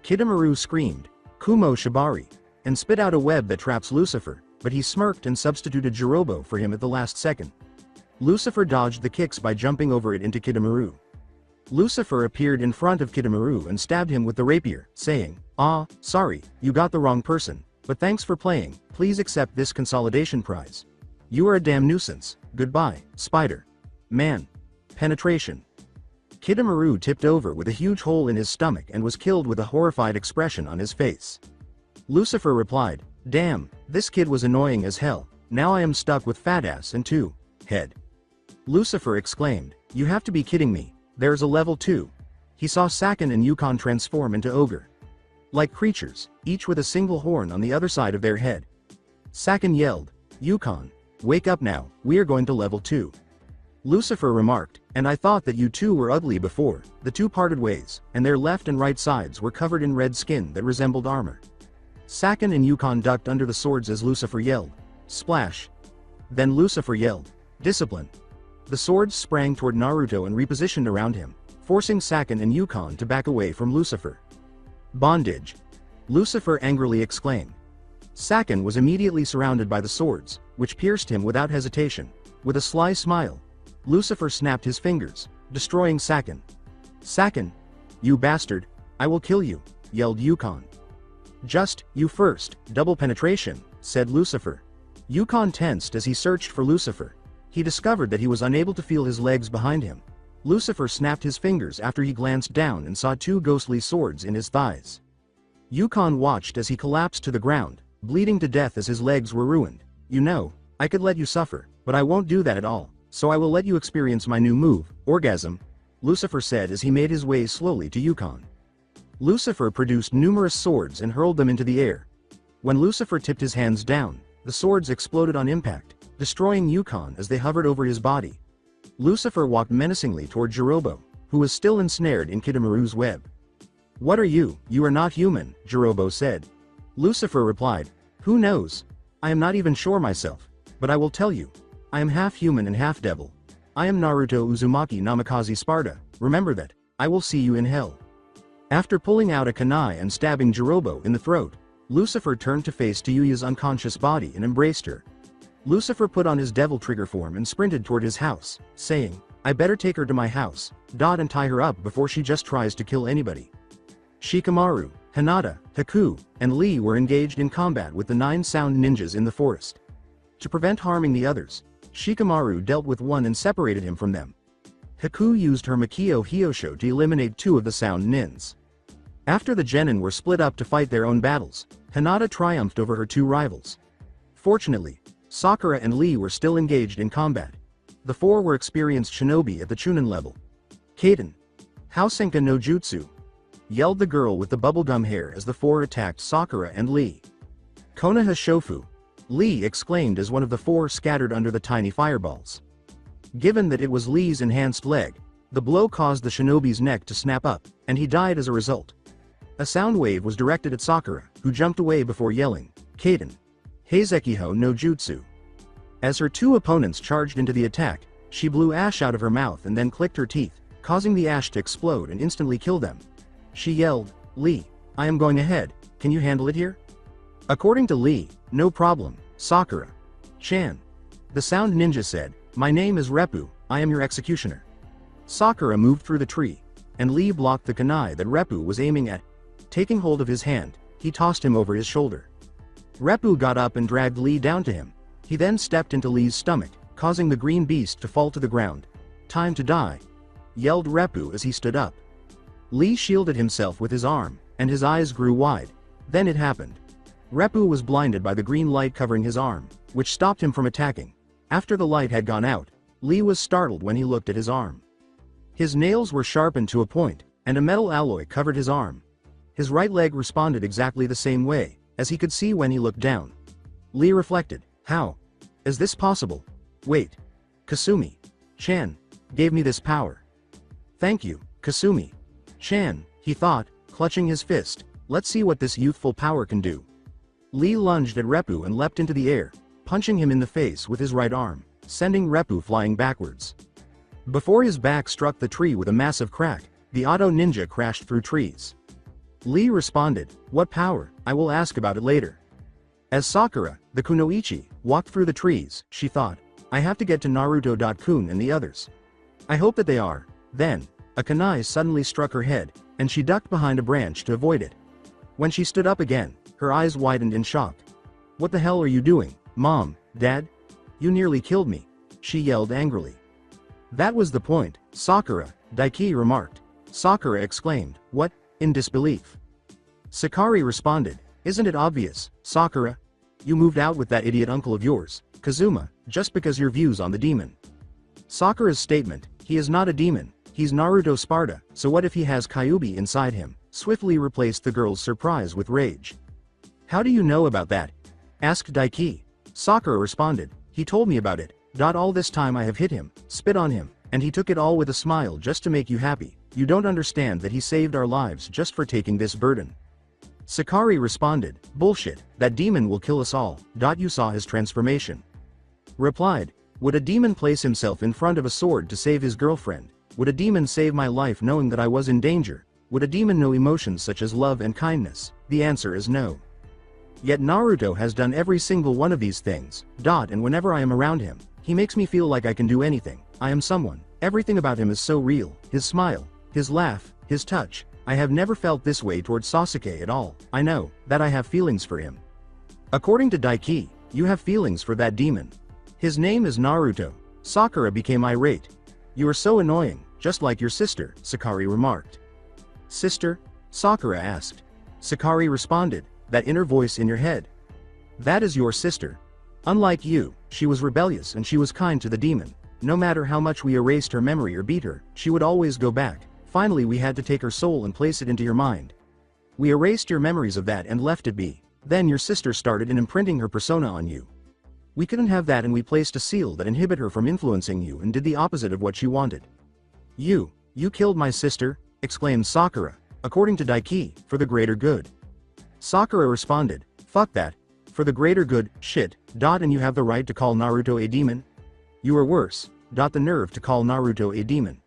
Kitamaru screamed, "Kumo Shibari," and spit out a web that traps Lucifer, but he smirked and substituted Jirobo for him at the last second. Lucifer dodged the kicks by jumping over it into Kitamaru. Lucifer appeared in front of Kitamaru and stabbed him with the rapier, saying, "Ah, sorry, you got the wrong person, but thanks for playing, please accept this consolidation prize. You are a damn nuisance, goodbye, spider. Man. Penetration." Kitamaru tipped over with a huge hole in his stomach and was killed with a horrified expression on his face. Lucifer replied, "Damn, this kid was annoying as hell, now I am stuck with fat ass and two head." Lucifer exclaimed, "You have to be kidding me, there's a level 2. He saw Saken and Yukon transform into ogre like creatures, each with a single horn on the other side of their head. Saken yelled, "Yukon, wake up now, we are going to level 2. Lucifer remarked, "And I thought that you two were ugly before." The two parted ways, and their left and right sides were covered in red skin that resembled armor. Saken and Yukon ducked under the swords as Lucifer yelled, "Splash." Then Lucifer yelled, "Discipline." The swords sprang toward Naruto and repositioned around him, forcing Saken and Yukon to back away from Lucifer. "Bondage!" Lucifer angrily exclaimed. Saken was immediately surrounded by the swords, which pierced him without hesitation. With a sly smile, Lucifer snapped his fingers, destroying Saken. "Saken! You bastard! I will kill you!" yelled Yukon. "Just, you first, double penetration," said Lucifer. Yukon tensed as he searched for Lucifer. He discovered that he was unable to feel his legs behind him. Lucifer snapped his fingers after he glanced down and saw two ghostly swords in his thighs. Yukon watched as he collapsed to the ground, bleeding to death as his legs were ruined. "You know, I could let you suffer, but I won't do that at all, so I will let you experience my new move, Orgasm," Lucifer said as he made his way slowly to Yukon. Lucifer produced numerous swords and hurled them into the air. When Lucifer tipped his hands down, the swords exploded on impact, destroying Yukon as they hovered over his body. Lucifer walked menacingly toward Jirobo, who was still ensnared in Kitamaru's web. "What are you? You are not human," Jirobo said. Lucifer replied, "Who knows? I am not even sure myself, but I will tell you. I am half human and half devil. I am Naruto Uzumaki Namikaze Sparta, remember that. I will see you in hell." After pulling out a kunai and stabbing Jirobo in the throat, Lucifer turned to face Tayuya's unconscious body and embraced her. Lucifer put on his devil trigger form and sprinted toward his house, saying, "I better take her to my house, and tie her up before she just tries to kill anybody." Shikamaru, Hinata, Haku, and Lee were engaged in combat with the 9 sound ninjas in the forest. To prevent harming the others, Shikamaru dealt with one and separated him from them. Haku used her Makio Hyosho to eliminate 2 of the sound nins. After the genin were split up to fight their own battles, Hinata triumphed over her 2 rivals. Fortunately, Sakura and Lee were still engaged in combat. The 4 were experienced shinobi at the Chunin level. "Kaden! Housenka no Jutsu!" yelled the girl with the bubblegum hair as the 4 attacked Sakura and Lee. "Konoha Shofu!" Lee exclaimed as one of the 4 scattered under the tiny fireballs. Given that it was Lee's enhanced leg, the blow caused the shinobi's neck to snap up, and he died as a result. A sound wave was directed at Sakura, who jumped away before yelling, "Kaden! Heisekiho no Jutsu!" As her two opponents charged into the attack, she blew ash out of her mouth and then clicked her teeth, causing the ash to explode and instantly kill them. She yelled, "Lee, I am going ahead, can you handle it here?" According to Lee, "No problem, Sakura." Chan. The sound ninja said, "My name is Reppu, I am your executioner." Sakura moved through the tree, and Lee blocked the kunai that Reppu was aiming at. Taking hold of his hand, he tossed him over his shoulder. Reppu got up and dragged Lee down to him. He then stepped into Lee's stomach, causing the green beast to fall to the ground. "Time to die," yelled Reppu as he stood up. Lee shielded himself with his arm, and his eyes grew wide. Then it happened. Reppu was blinded by the green light covering his arm, which stopped him from attacking. After the light had gone out, Lee was startled when he looked at his arm. His nails were sharpened to a point, and a metal alloy covered his arm. His right leg responded exactly the same way, as he could see when he looked down. Lee reflected, "How is this possible? Wait. Kasumi Chan gave me this power. Thank you, Kasumi Chan," he thought, clutching his fist. "Let's see what this youthful power can do." Lee lunged at Reppu and leapt into the air, punching him in the face with his right arm, sending Reppu flying backwards. Before his back struck the tree with a massive crack, the auto ninja crashed through trees. Lee responded, "What power? I will ask about it later." As Sakura, the kunoichi, walked through the trees, she thought, "I have to get to Naruto-kun and the others. I hope that they are." Then, a kunai suddenly struck her head, and she ducked behind a branch to avoid it. When she stood up again, her eyes widened in shock. "What the hell are you doing, Mom, Dad? You nearly killed me," she yelled angrily. "That was the point, Sakura," Daiki remarked. Sakura exclaimed, "What?" in disbelief. Sakari responded, "Isn't it obvious, Sakura? You moved out with that idiot uncle of yours, Kazuma, just because your views on the demon." Sakura's statement, "He is not a demon, he's Naruto Sparta, so what if he has Kyuubi inside him?" swiftly replaced the girl's surprise with rage. "How do you know about that?" asked Daiki. Sakura responded, "He told me about it. All this time I have hit him, spit on him, and he took it all with a smile just to make you happy. You don't understand that he saved our lives just for taking this burden." Sakari responded, "Bullshit, that demon will kill us all. You saw his transformation." Replied, "Would a demon place himself in front of a sword to save his girlfriend? Would a demon save my life knowing that I was in danger? Would a demon know emotions such as love and kindness? The answer is no. Yet Naruto has done every single one of these things, and whenever I am around him, he makes me feel like I can do anything. I am someone. Everything about him is so real, his smile, his laugh, his touch. I have never felt this way towards Sasuke at all. I know that I have feelings for him." According to Daiki, "You have feelings for that demon. His name is Naruto." Sakura became irate. "You are so annoying, just like your sister," Sakari remarked. "Sister?" Sakura asked. Sakari responded, "That inner voice in your head. That is your sister. Unlike you, she was rebellious and she was kind to the demon. No matter how much we erased her memory or beat her, she would always go back. Finally we had to take her soul and place it into your mind. We erased your memories of that and left it be. Then your sister started imprinting her persona on you. We couldn't have that and we placed a seal that inhibited her from influencing you and did the opposite of what she wanted." You killed my sister?" exclaimed Sakura. According to Daiki, "For the greater good." Sakura responded, "Fuck that. For the greater good, shit, and you have the right to call Naruto a demon? You are worse, the nerve to call Naruto a demon.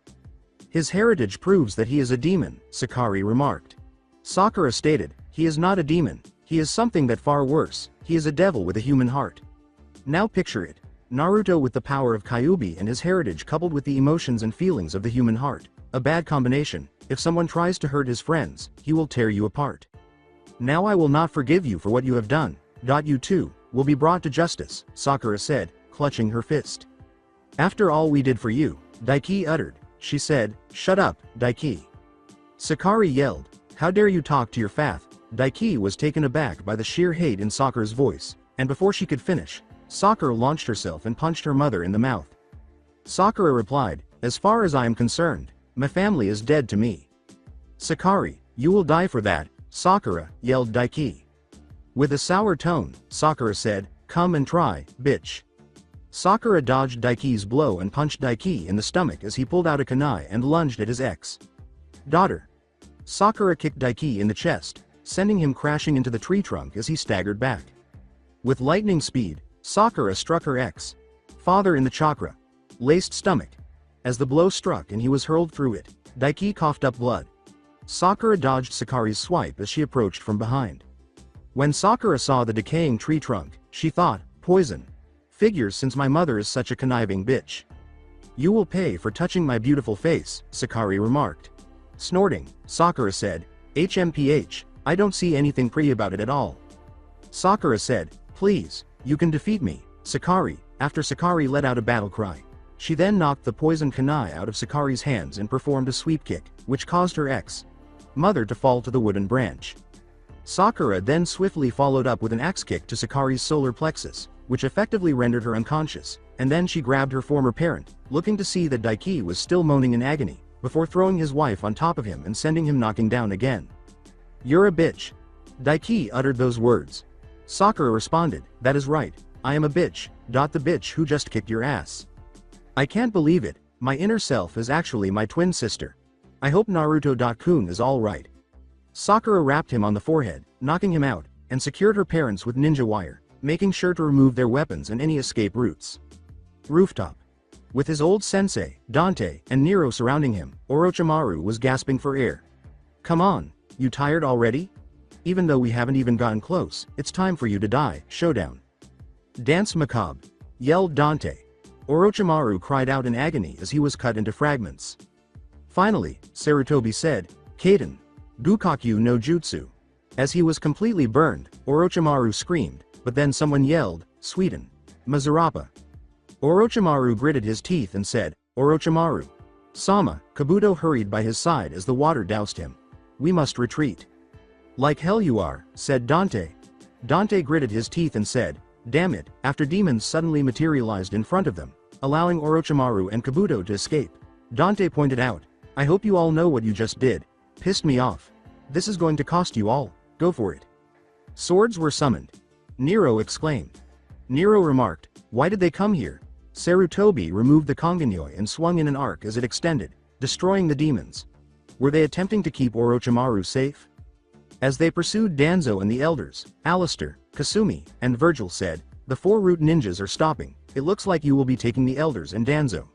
His heritage proves that he is a demon," Sakari remarked. Sakura stated, "He is not a demon, he is something that far worse, he is a devil with a human heart." Now picture it, Naruto with the power of Kyuubi and his heritage coupled with the emotions and feelings of the human heart. A bad combination. If someone tries to hurt his friends, he will tear you apart. "Now I will not forgive you for what you have done. You too will be brought to justice," Sakura said, clutching her fist. "After all we did for you," Daiki uttered. She said, "Shut up, Daiki." Sakari yelled, "How dare you talk to your fath?" Daiki was taken aback by the sheer hate in Sakura's voice, and before she could finish, Sakura launched herself and punched her mother in the mouth. Sakura replied, "As far as I am concerned, my family is dead to me." "Sakari, you will die for that," Sakura yelled Daiki. With a sour tone, Sakura said, "Come and try, bitch." Sakura dodged Daiki's blow and punched Daiki in the stomach as he pulled out a kunai and lunged at his ex-daughter. Sakura kicked Daiki in the chest, sending him crashing into the tree trunk as he staggered back. With lightning speed, Sakura struck her ex-father in the chakra-laced stomach. As the blow struck and he was hurled through it, Daiki coughed up blood. Sakura dodged Sakari's swipe as she approached from behind. When Sakura saw the decaying tree trunk, she thought, poison. Figures since my mother is such a conniving bitch. You will pay for touching my beautiful face, Sakari remarked. Snorting, Sakura said, HMPH, I don't see anything pretty about it at all. Sakura said, please, you can defeat me, Sakari, after Sakari let out a battle cry. She then knocked the poison kunai out of Sakari's hands and performed a sweep kick, which caused her ex-mother to fall to the wooden branch. Sakura then swiftly followed up with an axe kick to Sakari's solar plexus, which effectively rendered her unconscious, and then she grabbed her former parent, looking to see that Daiki was still moaning in agony, before throwing his wife on top of him and sending him knocking down again. You're a bitch. Daiki uttered those words. Sakura responded, that is right, I am a bitch, the bitch who just kicked your ass. I can't believe it, my inner self is actually my twin sister. I hope Naruto-kun is alright. Sakura rapped him on the forehead, knocking him out, and secured her parents with ninja wire, making sure to remove their weapons and any escape routes. Rooftop. With his old sensei, Dante, and Nero surrounding him, Orochimaru was gasping for air. Come on, you tired already? Even though we haven't even gotten close, it's time for you to die, showdown. Dance macabre, yelled Dante. Orochimaru cried out in agony as he was cut into fragments. Finally, Sarutobi said, Kaden, Gukakyu no Jutsu. As he was completely burned, Orochimaru screamed, but then someone yelled, Sweden. Mazurapa. Orochimaru gritted his teeth and said, Orochimaru. Sama, Kabuto hurried by his side as the water doused him. We must retreat. Like hell you are, said Dante. Dante gritted his teeth and said, damn it, after demons suddenly materialized in front of them, allowing Orochimaru and Kabuto to escape. Dante pointed out, I hope you all know what you just did. Pissed me off. This is going to cost you all, go for it. Swords were summoned. Nero exclaimed. Nero remarked, why did they come here? Sarutobi removed the Konganoi and swung in an arc as it extended, destroying the demons. Were they attempting to keep Orochimaru safe? As they pursued Danzo and the elders, Alistair, Kasumi, and Virgil said, the four root ninjas are stopping, it looks like you will be taking the elders and Danzo.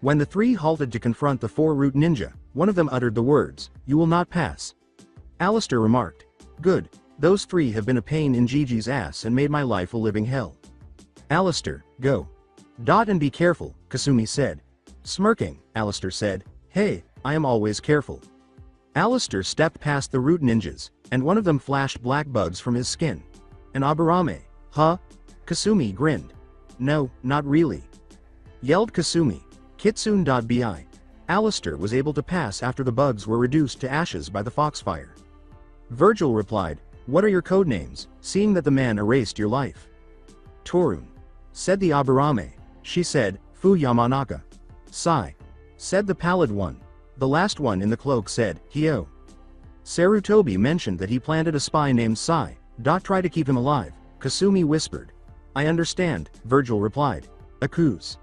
When the three halted to confront the four root ninja, one of them uttered the words, you will not pass. Alistair remarked, good, those three have been a pain in Gigi's ass and made my life a living hell. Alistair, go. And be careful, Kasumi said. Smirking, Alistair said, hey, I am always careful. Alistair stepped past the root ninjas, and one of them flashed black bugs from his skin. An Aburame, huh? Kasumi grinned. No, not really. Yelled Kasumi. Kitsune.bi. Alistair was able to pass after the bugs were reduced to ashes by the foxfire. Virgil replied, what are your codenames, seeing that the man erased your life? Torun. Said the Aburame. She said, Fu Yamanaka. Sai. Said the pallid one. The last one in the cloak said, Hio. Sarutobi mentioned that he planted a spy named Sai. Try to keep him alive, Kasumi whispered. I understand, Virgil replied. Accuse.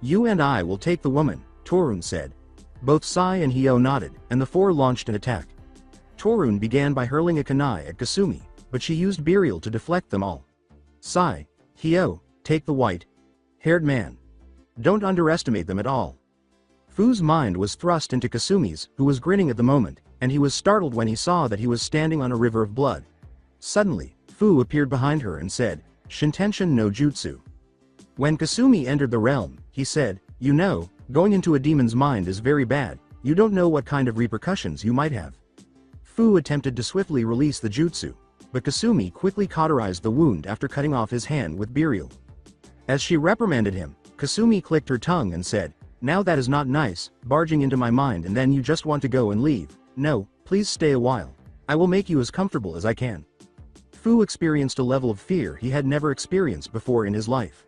You and I will take the woman, Torun said. Both Sai and Hio nodded, and the four launched an attack. Torun began by hurling a kunai at Kasumi, but she used burial to deflect them all. Sai, Hio, take the white-haired man. Don't underestimate them at all. Fu's mind was thrust into Kasumi's, who was grinning at the moment, and he was startled when he saw that he was standing on a river of blood. Suddenly, Fu appeared behind her and said, Shintenshin no Jutsu. When Kasumi entered the realm, he said, you know, going into a demon's mind is very bad, you don't know what kind of repercussions you might have. Fu attempted to swiftly release the jutsu, but Kasumi quickly cauterized the wound after cutting off his hand with burial. As she reprimanded him, Kasumi clicked her tongue and said, now that is not nice, barging into my mind and then you just want to go and leave. No, please stay a while. I will make you as comfortable as I can. Fu experienced a level of fear he had never experienced before in his life.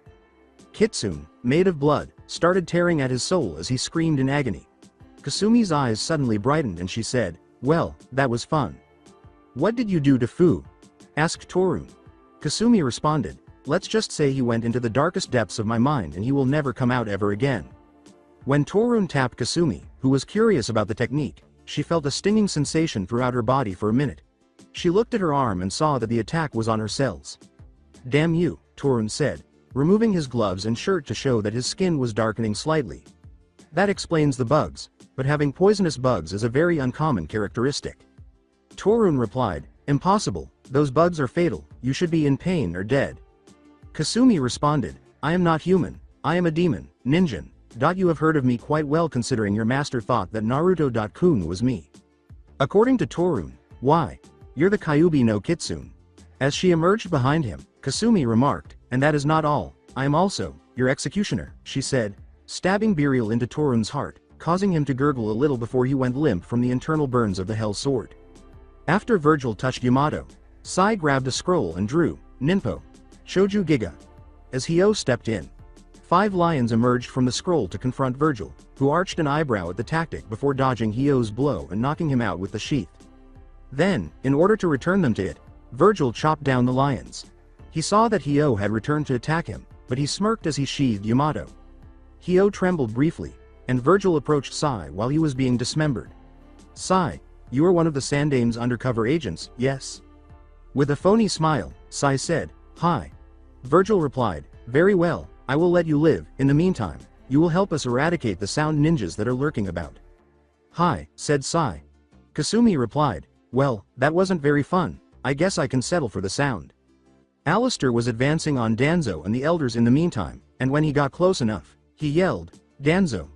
Kitsune, made of blood, started tearing at his soul as he screamed in agony. Kasumi's eyes suddenly brightened and she said, well, that was fun. What did you do to Fu? Asked Torun. Kasumi responded, Let's just say he went into the darkest depths of my mind and he will never come out ever again. When Torun tapped Kasumi, who was curious about the technique, she felt a stinging sensation throughout her body for a minute. She looked at her arm and saw that the attack was on her cells. Damn you, Torun said, removing his gloves and shirt to show that his skin was darkening slightly. That explains the bugs, but having poisonous bugs is a very uncommon characteristic. Torun replied, impossible, those bugs are fatal, you should be in pain or dead. Kasumi responded, I am not human, I am a demon, ninjin. You have heard of me quite well considering your master thought that Naruto-kun was me. According to Torun, why? You're the Kyuubi no Kitsune. As she emerged behind him, Kasumi remarked, and that is not all, I am also, your executioner, she said, stabbing Beryl into Torun's heart, causing him to gurgle a little before he went limp from the internal burns of the Hell Sword. After Virgil touched Yamato, Sai grabbed a scroll and drew, Ninpo, Shoju Giga. As Hyo stepped in, 5 lions emerged from the scroll to confront Virgil, who arched an eyebrow at the tactic before dodging Hyo's blow and knocking him out with the sheath. Then, in order to return them to it, Virgil chopped down the lions. He saw that Hyo had returned to attack him, but he smirked as he sheathed Yamato. Hyo trembled briefly, and Virgil approached Sai while he was being dismembered. Sai, you are one of the Sandame's undercover agents, yes? With a phony smile, Sai said, hi. Virgil replied, very well, I will let you live, in the meantime, you will help us eradicate the sound ninjas that are lurking about. Hi, said Sai. Kasumi replied, well, that wasn't very fun, I guess I can settle for the sound. Alistair was advancing on Danzo and the elders in the meantime, and when he got close enough, he yelled, Danzo.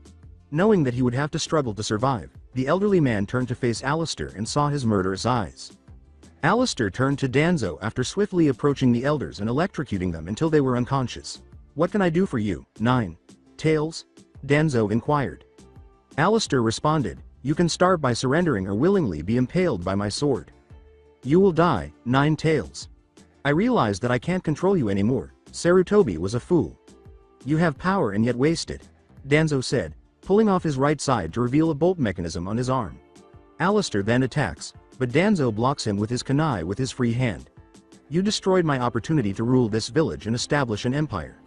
Knowing that he would have to struggle to survive, the elderly man turned to face Alistair and saw his murderous eyes. Alistair turned to Danzo after swiftly approaching the elders and electrocuting them until they were unconscious. What can I do for you, 9 Tails? Danzo inquired. Alistair responded, you can start by surrendering or willingly be impaled by my sword. You will die, 9 Tails. I realized that I can't control you anymore, Sarutobi was a fool. You have power and yet waste it, Danzo said, pulling off his right side to reveal a bolt mechanism on his arm. Alistair then attacks, but Danzo blocks him with his kunai with his free hand. You destroyed my opportunity to rule this village and establish an empire.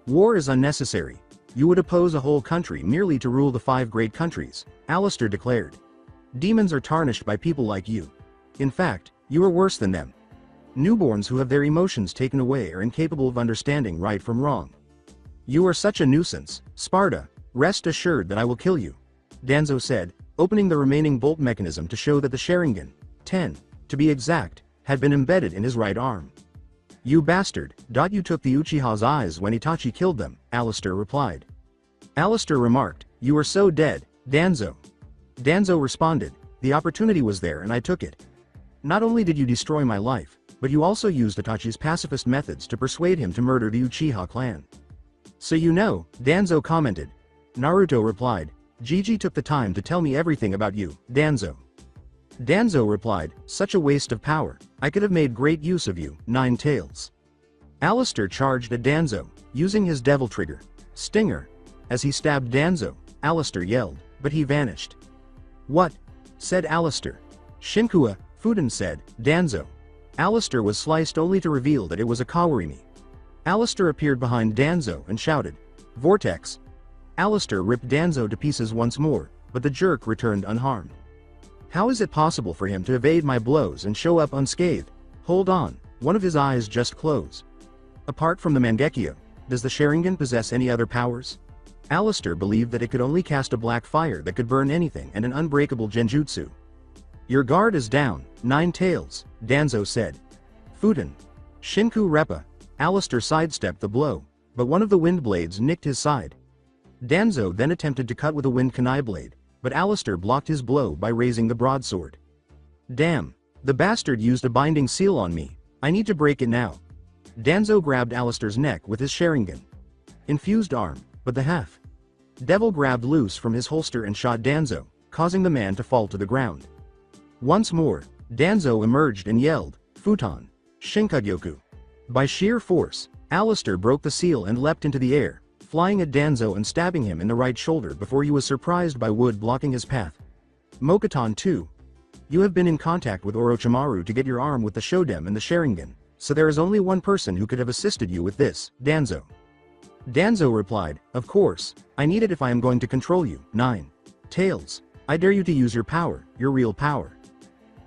War is unnecessary. You would oppose a whole country merely to rule the 5 great countries, Alistair declared. Demons are tarnished by people like you. In fact, you are worse than them. Newborns who have their emotions taken away are incapable of understanding right from wrong. You are such a nuisance, Sparta, rest assured that I will kill you, Danzo said, opening the remaining bolt mechanism to show that the Sharingan, 10, to be exact, had been embedded in his right arm. You bastard, you took the Uchiha's eyes when Itachi killed them, Alistair replied. Alistair remarked, you are so dead, Danzo. Danzo responded, the opportunity was there and I took it. Not only did you destroy my life, but you also used Itachi's pacifist methods to persuade him to murder the Uchiha clan. So you know, Danzo commented. Naruto replied, Gigi took the time to tell me everything about you, Danzo. Danzo replied, such a waste of power, I could have made great use of you, 9 Tails. Alistair charged at Danzo, using his devil trigger, Stinger. As he stabbed Danzo, Alistair yelled, but he vanished. What? Said Alistair. Shinkua, Fuden said, Danzo. Alistair was sliced only to reveal that it was a Kawarimi. Alistair appeared behind Danzo and shouted, Vortex. Alistair ripped Danzo to pieces once more, but the jerk returned unharmed. How is it possible for him to evade my blows and show up unscathed? Hold on, one of his eyes just closed. Apart from the Mangekyo, does the Sharingan possess any other powers? Alistair believed that it could only cast a black fire that could burn anything and an unbreakable genjutsu. Your guard is down, 9 Tails, Danzo said. Fuden. Shinku Reppa. Alistair sidestepped the blow, but one of the wind blades nicked his side. Danzo then attempted to cut with a wind kunai blade, but Alistair blocked his blow by raising the broadsword. Damn, the bastard used a binding seal on me, I need to break it now. Danzo grabbed Alistair's neck with his Sharingan. Infused arm, but the half. Devil grabbed loose from his holster and shot Danzo, causing the man to fall to the ground. Once more, Danzo emerged and yelled, Futon. Shinkagyoku. By sheer force, Alistair broke the seal and leapt into the air, flying at Danzo and stabbing him in the right shoulder before he was surprised by wood blocking his path. Mokuton 2. You have been in contact with Orochimaru to get your arm with the Shodem and the Sharingan, so there is only one person who could have assisted you with this, Danzo. Danzo replied, of course, I need it if I am going to control you. 9. Tails. I dare you to use your power, your real power.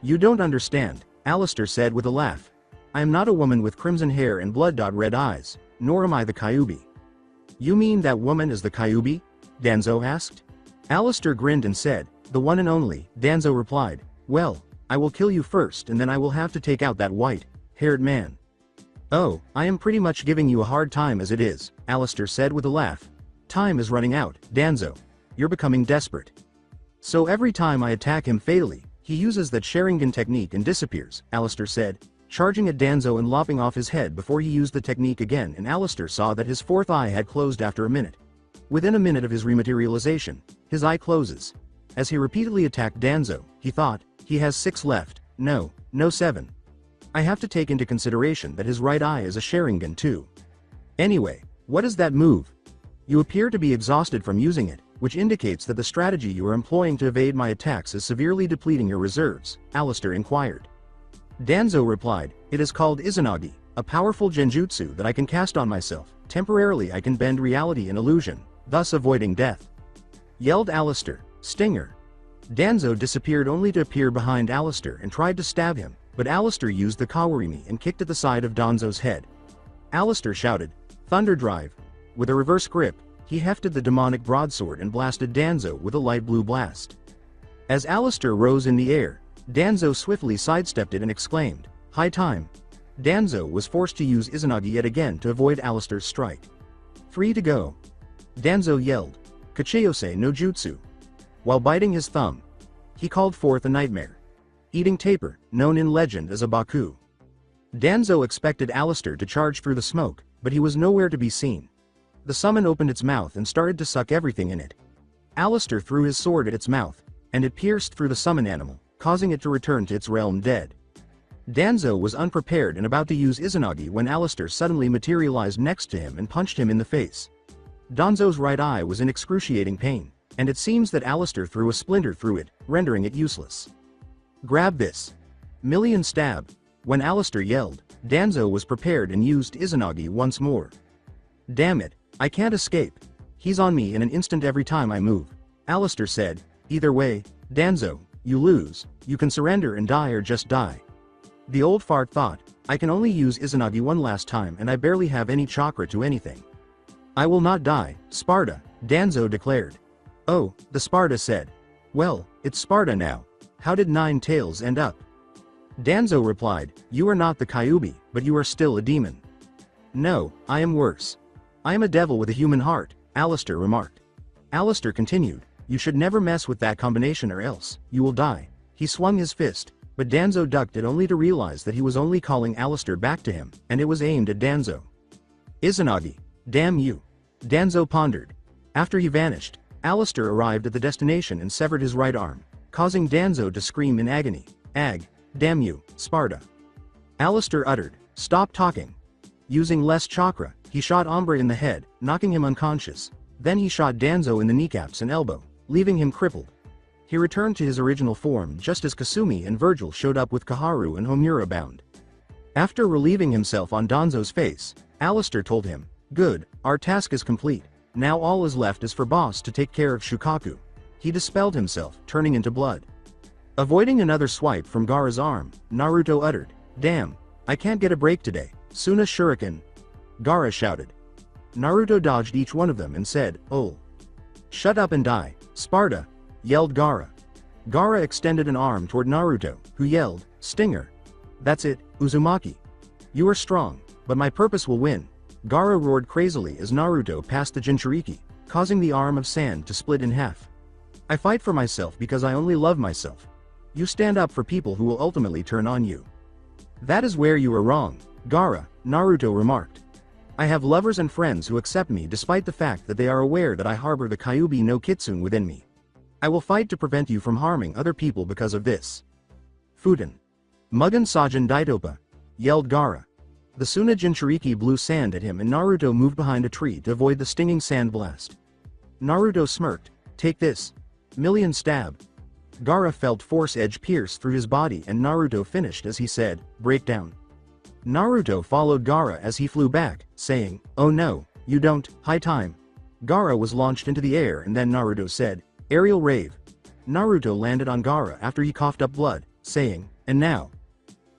You don't understand, Alistair said with a laugh. I am not a woman with crimson hair and blood-red eyes, nor am I the Kyuubi. You mean that woman is the Kyuubi? Danzo asked. Alistair grinned and said, the one and only. Danzo replied, well, I will kill you first and then I will have to take out that white-haired man. Oh, I am pretty much giving you a hard time as it is, Alistair said with a laugh. Time is running out, Danzo. You're becoming desperate. So every time I attack him fatally, he uses that Sharingan technique and disappears, Alistair said, charging at Danzo and lopping off his head before he used the technique again, and Alistair saw that his fourth eye had closed after a minute. Within a minute of his rematerialization, his eye closes. As he repeatedly attacked Danzo, he thought, he has 6 left, no 7. I have to take into consideration that his right eye is a Sharingan too. Anyway, what is that move? You appear to be exhausted from using it, which indicates that the strategy you are employing to evade my attacks is severely depleting your reserves, Alistair inquired. Danzo replied, it is called Izanagi, a powerful genjutsu that I can cast on myself. Temporarily I can bend reality and illusion, thus avoiding death. Yelled Alistair, Stinger. Danzo disappeared only to appear behind Alistair and tried to stab him, but Alistair used the Kawarimi and kicked at the side of Danzo's head. Alistair shouted, Thunder Drive. With a reverse grip, he hefted the demonic broadsword and blasted Danzo with a light blue blast. As Alistair rose in the air, Danzo swiftly sidestepped it and exclaimed, high time. Danzo was forced to use Izanagi yet again to avoid Alistair's strike. 3 to go. Danzo yelled, Kachiyose no Jutsu. While biting his thumb, he called forth a nightmare eating tapir, known in legend as a Baku. Danzo expected Alistair to charge through the smoke, but he was nowhere to be seen. The summon opened its mouth and started to suck everything in it. Alistair threw his sword at its mouth, and it pierced through the summon animal, causing it to return to its realm dead. Danzo was unprepared and about to use Izanagi when Alistair suddenly materialized next to him and punched him in the face. Danzo's right eye was in excruciating pain, and it seems that Alistair threw a splinter through it, rendering it useless. Grab this. Million stab. When Alistair yelled, Danzo was prepared and used Izanagi once more. Damn it, I can't escape. He's on me in an instant every time I move. Alistair said, either way, Danzo, you lose, you can surrender and die or just die. The old fart thought, I can only use Izanagi one last time and I barely have any chakra to anything. I will not die, Sparta, Danzo declared. Oh, the Sparta said. Well, it's Sparta now. How did 9 Tails end up? Danzo replied, you are not the Kyuubi, but you are still a demon. No, I am worse. I am a devil with a human heart, Alistair remarked. Alistair continued, you should never mess with that combination or else, you will die. He swung his fist, but Danzo ducked it only to realize that he was only calling Alistair back to him, and it was aimed at Danzo. Izanagi, damn you. Danzo pondered. After he vanished, Alistair arrived at the destination and severed his right arm, causing Danzo to scream in agony. Damn you, Sparta. Alistair uttered, stop talking. Using less chakra, he shot Ombre in the head, knocking him unconscious. Then he shot Danzo in the kneecaps and elbow, leaving him crippled. He returned to his original form just as Kasumi and Virgil showed up with Kaharu and Homura bound. After relieving himself on Danzo's face, Alistair told him, good, our task is complete. Now all is left is for Boss to take care of Shukaku. He dispelled himself, turning into blood. Avoiding another swipe from Gaara's arm, Naruto uttered, damn, I can't get a break today. Suna Shuriken. Gaara shouted. Naruto dodged each one of them and said, oh. Shut up and die, Sparta, yelled Gaara. Gaara extended an arm toward Naruto, who yelled, Stinger. That's it, Uzumaki. You are strong, but my purpose will win. Gaara roared crazily as Naruto passed the Jinchuriki, causing the arm of sand to split in half. I fight for myself because I only love myself. You stand up for people who will ultimately turn on you. That is where you are wrong, Gaara, Naruto remarked. I have lovers and friends who accept me despite the fact that they are aware that I harbor the Kyuubi no Kitsune within me. I will fight to prevent you from harming other people because of this. Futen. Mugen Sajin Daitopa, yelled Gaara. The Suna Jinchuriki blew sand at him and Naruto moved behind a tree to avoid the stinging sand blast. Naruto smirked, take this. Million stab. Gaara felt force edge pierce through his body and Naruto finished as he said, break down. Naruto followed Gaara as he flew back, saying, "Oh no, you don't, high time." Gaara was launched into the air and then Naruto said, "Aerial Rave." Naruto landed on Gaara after he coughed up blood, saying, "And now?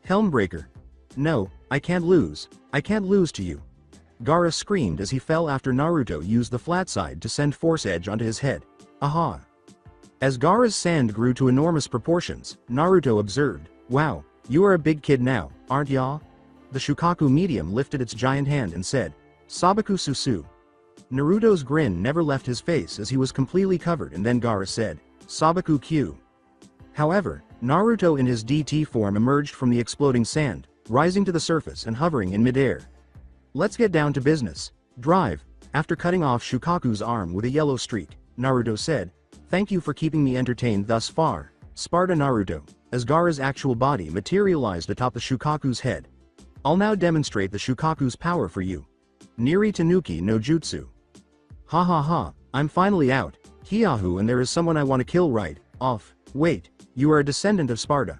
Helmbreaker. No, I can't lose to you." Gaara screamed as he fell after Naruto used the flat side to send force edge onto his head. Aha. As Gaara's sand grew to enormous proportions, Naruto observed, "Wow, you are a big kid now, aren't ya?" The Shukaku medium lifted its giant hand and said, "Sabaku Susu." Naruto's grin never left his face as he was completely covered and then Gaara said, "Sabaku Q." However, Naruto in his DT form emerged from the exploding sand, rising to the surface and hovering in midair. "Let's get down to business. Drive." After cutting off Shukaku's arm with a yellow streak, Naruto said, "Thank you for keeping me entertained thus far, Sparta Naruto," as Gaara's actual body materialized atop the Shukaku's head. "I'll now demonstrate the Shukaku's power for you. Niri Tanuki no Jutsu." "Ha ha ha, I'm finally out, Hiyahu, and there is someone I want to kill right off. Wait, you are a descendant of Sparta."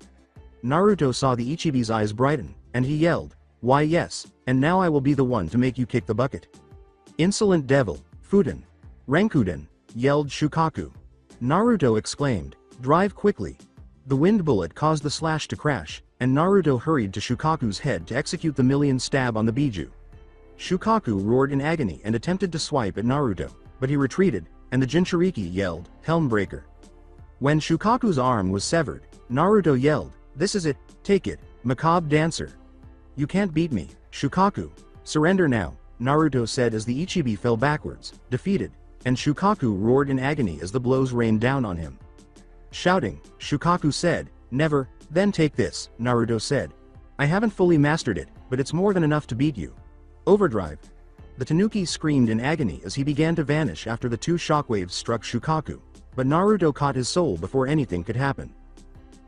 Naruto saw the Ichibi's eyes brighten, and he yelled, "Why yes, and now I will be the one to make you kick the bucket." "Insolent devil, Fuden. Renkuden," yelled Shukaku. Naruto exclaimed, "Drive quickly." The wind bullet caused the slash to crash, and Naruto hurried to Shukaku's head to execute the million stab on the Biju. Shukaku roared in agony and attempted to swipe at Naruto, but he retreated, and the Jinchuriki yelled, "Helmbreaker." When Shukaku's arm was severed, Naruto yelled, "This is it, take it, macabre dancer. You can't beat me, Shukaku. Surrender now," Naruto said as the Ichibi fell backwards, defeated, and Shukaku roared in agony as the blows rained down on him. Shouting, Shukaku said, "Never, then take this," Naruto said. "I haven't fully mastered it, but it's more than enough to beat you. Overdrive." The Tanuki screamed in agony as he began to vanish after the two shockwaves struck Shukaku, but Naruto caught his soul before anything could happen.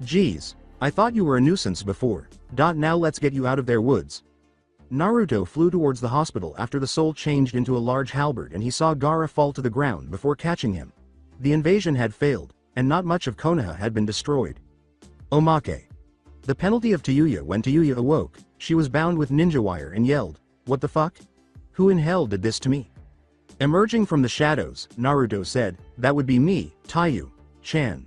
"Geez, I thought you were a nuisance before. Now let's get you out of their woods." Naruto flew towards the hospital after the soul changed into a large halberd and he saw Gaara fall to the ground before catching him. The invasion had failed, and not much of Konoha had been destroyed. Omake. The penalty of Tayuya. When Tayuya awoke, she was bound with ninja wire and yelled, "What the fuck? Who in hell did this to me?" Emerging from the shadows, Naruto said, "That would be me, Taiyu-chan."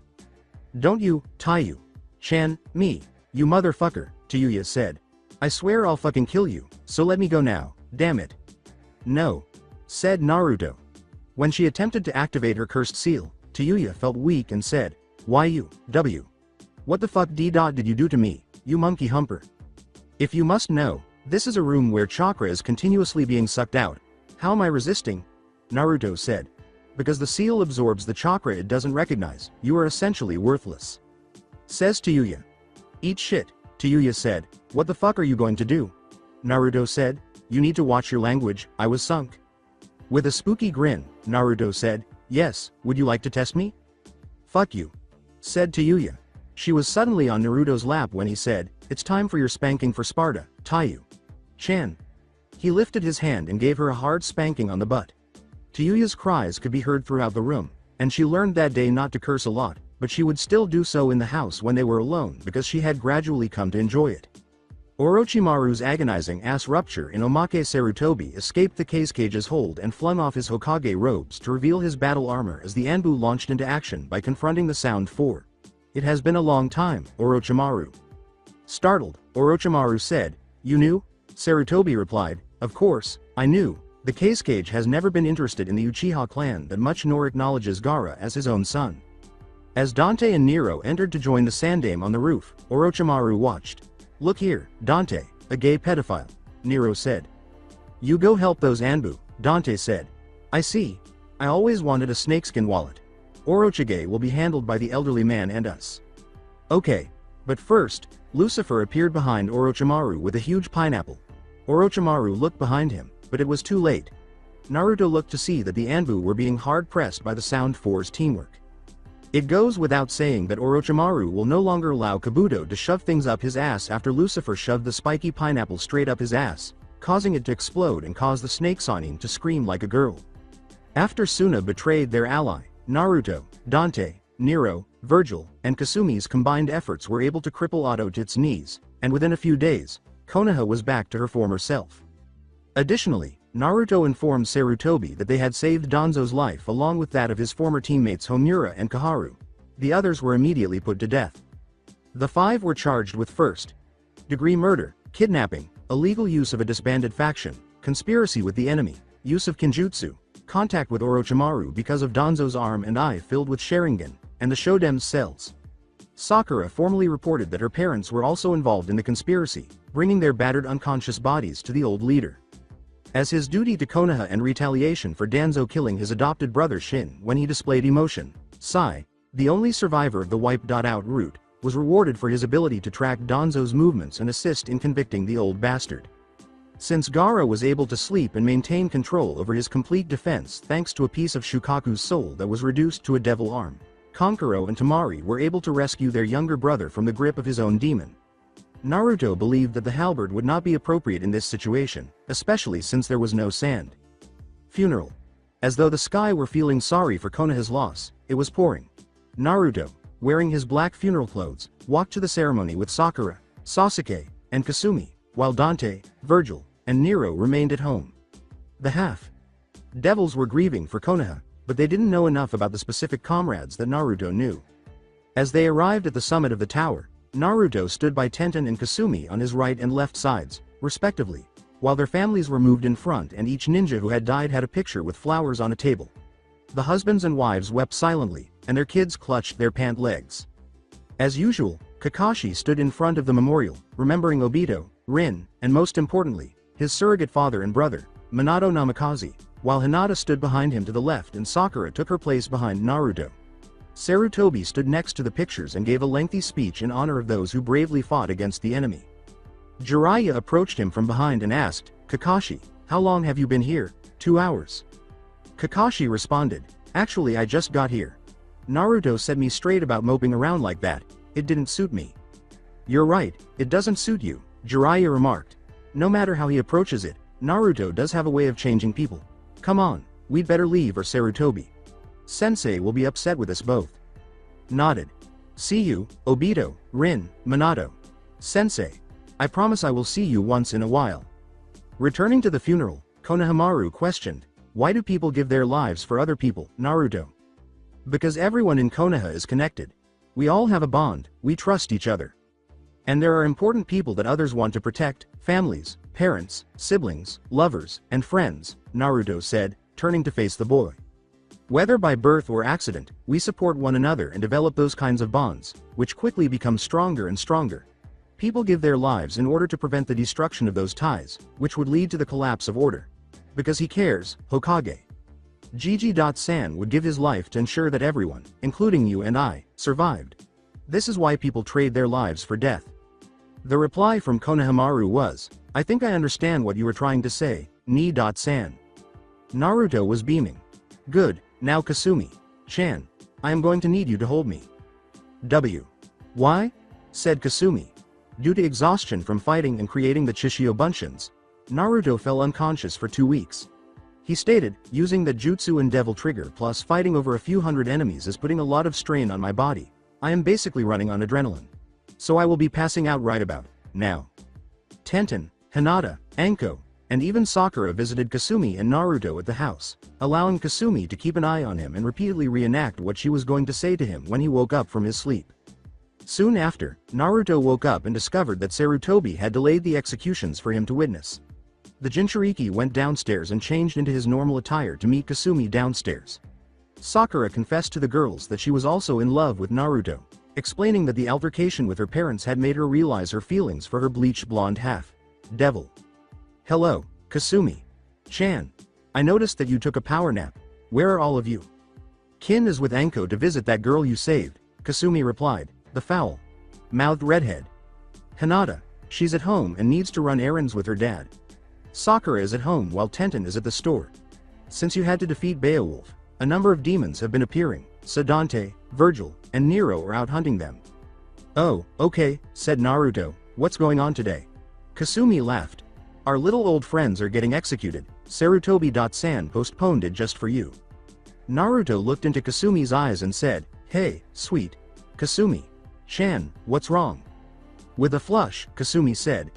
"Don't you, Taiyu-chan, me, you motherfucker," Tayuya said. "I swear I'll fucking kill you, so let me go now, damn it." "No," said Naruto. When she attempted to activate her cursed seal, Tayuya felt weak and said, "Why you, W? What the fuck did you do to me, you monkey humper? If you must know, this is a room where chakra is continuously being sucked out. How am I resisting?" Naruto said. "Because the seal absorbs the chakra it doesn't recognize, you are essentially worthless," says Tayuya. "Eat shit," Tayuya said. "What the fuck are you going to do?" Naruto said, "You need to watch your language, I was sunk." With a spooky grin, Naruto said, "Yes, would you like to test me?" "Fuck you," said Tayuya. She was suddenly on Naruto's lap when he said, "It's time for your spanking for Sparta, Taiyu-chan." He lifted his hand and gave her a hard spanking on the butt. Tayuya's cries could be heard throughout the room, and she learned that day not to curse a lot, but she would still do so in the house when they were alone because she had gradually come to enjoy it. Orochimaru's agonizing ass rupture in Omake Sarutobi escaped the Kazecage's hold and flung off his Hokage robes to reveal his battle armor as the Anbu launched into action by confronting the Sound 4. "It has been a long time, Orochimaru." Startled, Orochimaru said, "You knew?" Sarutobi replied, "Of course, I knew. The Kazekage has never been interested in the Uchiha clan that much nor acknowledges Gaara as his own son." As Dante and Nero entered to join the Sandaime on the roof, Orochimaru watched. "Look here, Dante, a gay pedophile," Nero said. "You go help those Anbu," Dante said. "I see. I always wanted a snakeskin wallet. Orochige will be handled by the elderly man and us." "Okay. But first," Lucifer appeared behind Orochimaru with a huge pineapple. Orochimaru looked behind him, but it was too late. Naruto looked to see that the Anbu were being hard-pressed by the Sound 4's teamwork. It goes without saying that Orochimaru will no longer allow Kabuto to shove things up his ass after Lucifer shoved the spiky pineapple straight up his ass, causing it to explode and cause the Snake Sanin to scream like a girl. After Suna betrayed their ally, Naruto, Dante, Nero, Virgil, and Kasumi's combined efforts were able to cripple Otto to its knees, and within a few days, Konoha was back to her former self. Additionally, Naruto informed Sarutobi that they had saved Danzo's life along with that of his former teammates Homura and Kaharu. The others were immediately put to death. The five were charged with first-degree murder, kidnapping, illegal use of a disbanded faction, conspiracy with the enemy, use of Kinjutsu, contact with Orochimaru because of Danzo's arm and eye filled with Sharingan, and the Shoden's cells. Sakura formally reported that her parents were also involved in the conspiracy, bringing their battered unconscious bodies to the old leader. As his duty to Konoha and retaliation for Danzo killing his adopted brother Shin when he displayed emotion, Sai, the only survivor of the wiped-out route, was rewarded for his ability to track Danzo's movements and assist in convicting the old bastard. Since Gaara was able to sleep and maintain control over his complete defense thanks to a piece of Shukaku's soul that was reduced to a devil arm, Kankuro and Temari were able to rescue their younger brother from the grip of his own demon. Naruto believed that the halberd would not be appropriate in this situation, especially since there was no sand. Funeral. As though the sky were feeling sorry for Konoha's loss, it was pouring. Naruto, wearing his black funeral clothes, walked to the ceremony with Sakura, Sasuke, and Kasumi, while Dante, Virgil, and Nero remained at home. The half-devils were grieving for Konoha, but they didn't know enough about the specific comrades that Naruto knew. As they arrived at the summit of the tower, Naruto stood by Tenten and Kasumi on his right and left sides, respectively, while their families were moved in front and each ninja who had died had a picture with flowers on a table. The husbands and wives wept silently, and their kids clutched their pant legs. As usual, Kakashi stood in front of the memorial, remembering Obito, Rin, and most importantly, his surrogate father and brother, Minato Namikaze, while Hinata stood behind him to the left and Sakura took her place behind Naruto. Sarutobi stood next to the pictures and gave a lengthy speech in honor of those who bravely fought against the enemy. Jiraiya approached him from behind and asked, "Kakashi, how long have you been here?" 2 hours. Kakashi responded, "Actually I just got here. Naruto said me straight about moping around like that, it didn't suit me." "You're right, it doesn't suit you," Jiraiya remarked. "No matter how he approaches it, Naruto does have a way of changing people. Come on, we'd better leave or Sarutobi Sensei will be upset with us both." Nodded. "See you, Obito, Rin, Minato. Sensei. I promise I will see you once in a while." Returning to the funeral, Konohamaru questioned, "Why do people give their lives for other people, Naruto?" "Because everyone in Konoha is connected. We all have a bond, we trust each other. And there are important people that others want to protect, families, parents, siblings, lovers, and friends," Naruto said, turning to face the boy. "Whether by birth or accident, we support one another and develop those kinds of bonds, which quickly become stronger and stronger. People give their lives in order to prevent the destruction of those ties, which would lead to the collapse of order. Because he cares, Hokage. Gigi.San would give his life to ensure that everyone, including you and I, survived. This is why people trade their lives for death." The reply from Konohamaru was, "I think I understand what you were trying to say, Ni.San." Naruto was beaming. "Good, now Kasumi-chan. I am going to need you to hold me." Why? Said Kasumi. Due to exhaustion from fighting and creating the Chishio Bunshins, Naruto fell unconscious for 2 weeks. He stated, "Using the jutsu and devil trigger plus fighting over a few hundred enemies is putting a lot of strain on my body. I am basically running on adrenaline. So I will be passing out right about now." Tenten, Hinata, Anko, and even Sakura visited Kasumi and Naruto at the house, allowing Kasumi to keep an eye on him and repeatedly reenact what she was going to say to him when he woke up from his sleep. Soon after, Naruto woke up and discovered that Sarutobi had delayed the executions for him to witness. The Jinchuriki went downstairs and changed into his normal attire to meet Kasumi downstairs. Sakura confessed to the girls that she was also in love with Naruto, explaining that the altercation with her parents had made her realize her feelings for her bleached blonde half-devil. "Hello, Kasumi-chan. I noticed that you took a power nap. Where are all of you?" "Kin is with Anko to visit that girl you saved," Kasumi replied, the foul-mouthed redhead. "Hinata, she's at home and needs to run errands with her dad. Sakura is at home while Tenten is at the store. Since you had to defeat Beowolf, a number of demons have been appearing, so Dante, Virgil, and Nero are out hunting them." "Oh, okay," said Naruto, "what's going on today?" Kasumi laughed. "Our little old friends are getting executed, Sarutobi.San postponed it just for you." Naruto looked into Kasumi's eyes and said, "Hey, sweet Kasumi-chan, what's wrong?" With a flush, Kasumi said,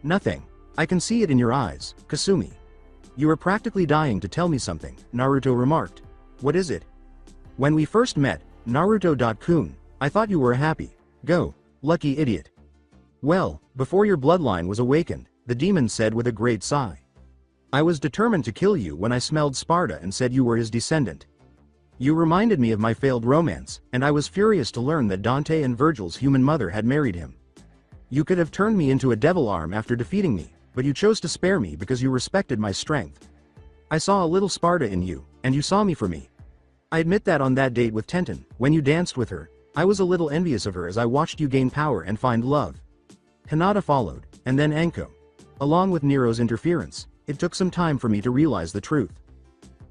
Nothing. I can see it in your eyes, Kasumi. You are practically dying to tell me something, Naruto remarked. What is it? When we first met, Naruto-kun, I thought you were happy. Go, lucky idiot. Well, before your bloodline was awakened, the demon said with a great sigh. I was determined to kill you when I smelled Sparta and said you were his descendant. You reminded me of my failed romance, and I was furious to learn that Dante and Virgil's human mother had married him. You could have turned me into a devil arm after defeating me, but you chose to spare me because you respected my strength. I saw a little Sparta in you, and you saw me for me. I admit that on that date with Tenten, when you danced with her, I was a little envious of her as I watched you gain power and find love. Hinata followed, and then Anko. Along with Nero's interference, it took some time for me to realize the truth.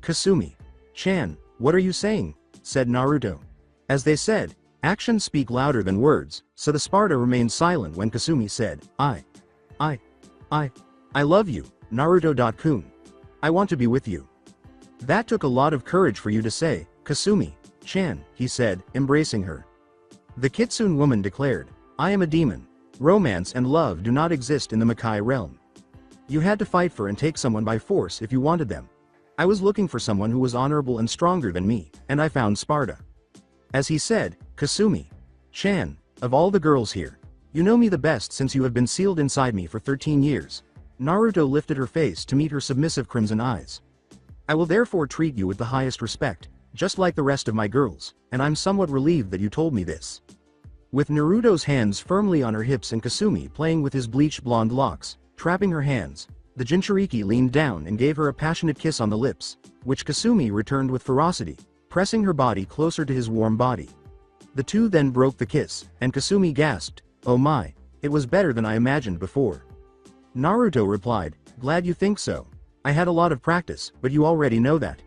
Kasumi-chan, what are you saying? Said Naruto. As they said, actions speak louder than words, so the Sparta remained silent when Kasumi said, I love you, Naruto-kun. I want to be with you. That took a lot of courage for you to say, Kasumi-chan, he said, embracing her. The Kitsune woman declared, I am a demon. Romance and love do not exist in the Makai realm. You had to fight for and take someone by force if you wanted them. I was looking for someone who was honorable and stronger than me, and I found Sparta. As he said, Kasumi-chan, of all the girls here, you know me the best since you have been sealed inside me for 13 years. Naruto lifted her face to meet her submissive crimson eyes. I will therefore treat you with the highest respect, just like the rest of my girls, and I'm somewhat relieved that you told me this. With Naruto's hands firmly on her hips and Kasumi playing with his bleached blonde locks, trapping her hands, the Jinchuriki leaned down and gave her a passionate kiss on the lips, which Kasumi returned with ferocity, pressing her body closer to his warm body. The two then broke the kiss, and Kasumi gasped, oh my, it was better than I imagined before. Naruto replied, glad you think so. I had a lot of practice, but you already know that.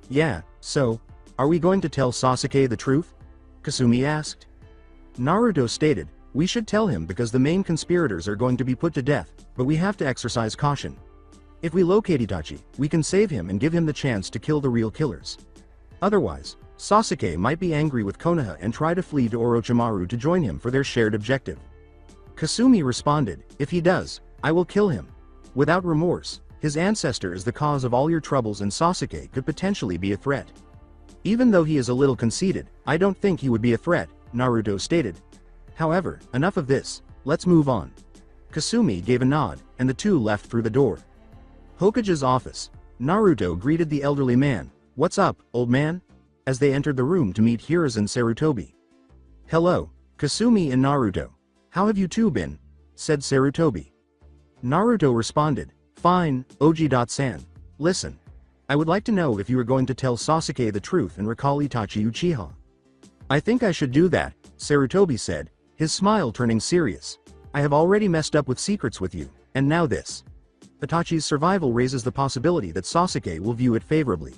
Yeah, so, are we going to tell Sasuke the truth? Kasumi asked. Naruto stated, we should tell him because the main conspirators are going to be put to death, but we have to exercise caution. If we locate Itachi, we can save him and give him the chance to kill the real killers. Otherwise, Sasuke might be angry with Konoha and try to flee to Orochimaru to join him for their shared objective. Kasumi responded, if he does, I will kill him. Without remorse, his ancestor is the cause of all your troubles and Sasuke could potentially be a threat. Even though he is a little conceited, I don't think he would be a threat, Naruto stated. However, enough of this, let's move on. Kasumi gave a nod, and the two left through the door. Hokage's office. Naruto greeted the elderly man, what's up, old man? As they entered the room to meet Hiruzen Sarutobi. Hello, Kasumi and Naruto. How have you two been? Said Sarutobi. Naruto responded, fine, Oji-san. Listen. I would like to know if you are going to tell Sasuke the truth and recall Itachi Uchiha. I think I should do that, Sarutobi said, his smile turning serious. I have already messed up with secrets with you, and now this. Itachi's survival raises the possibility that Sasuke will view it favorably.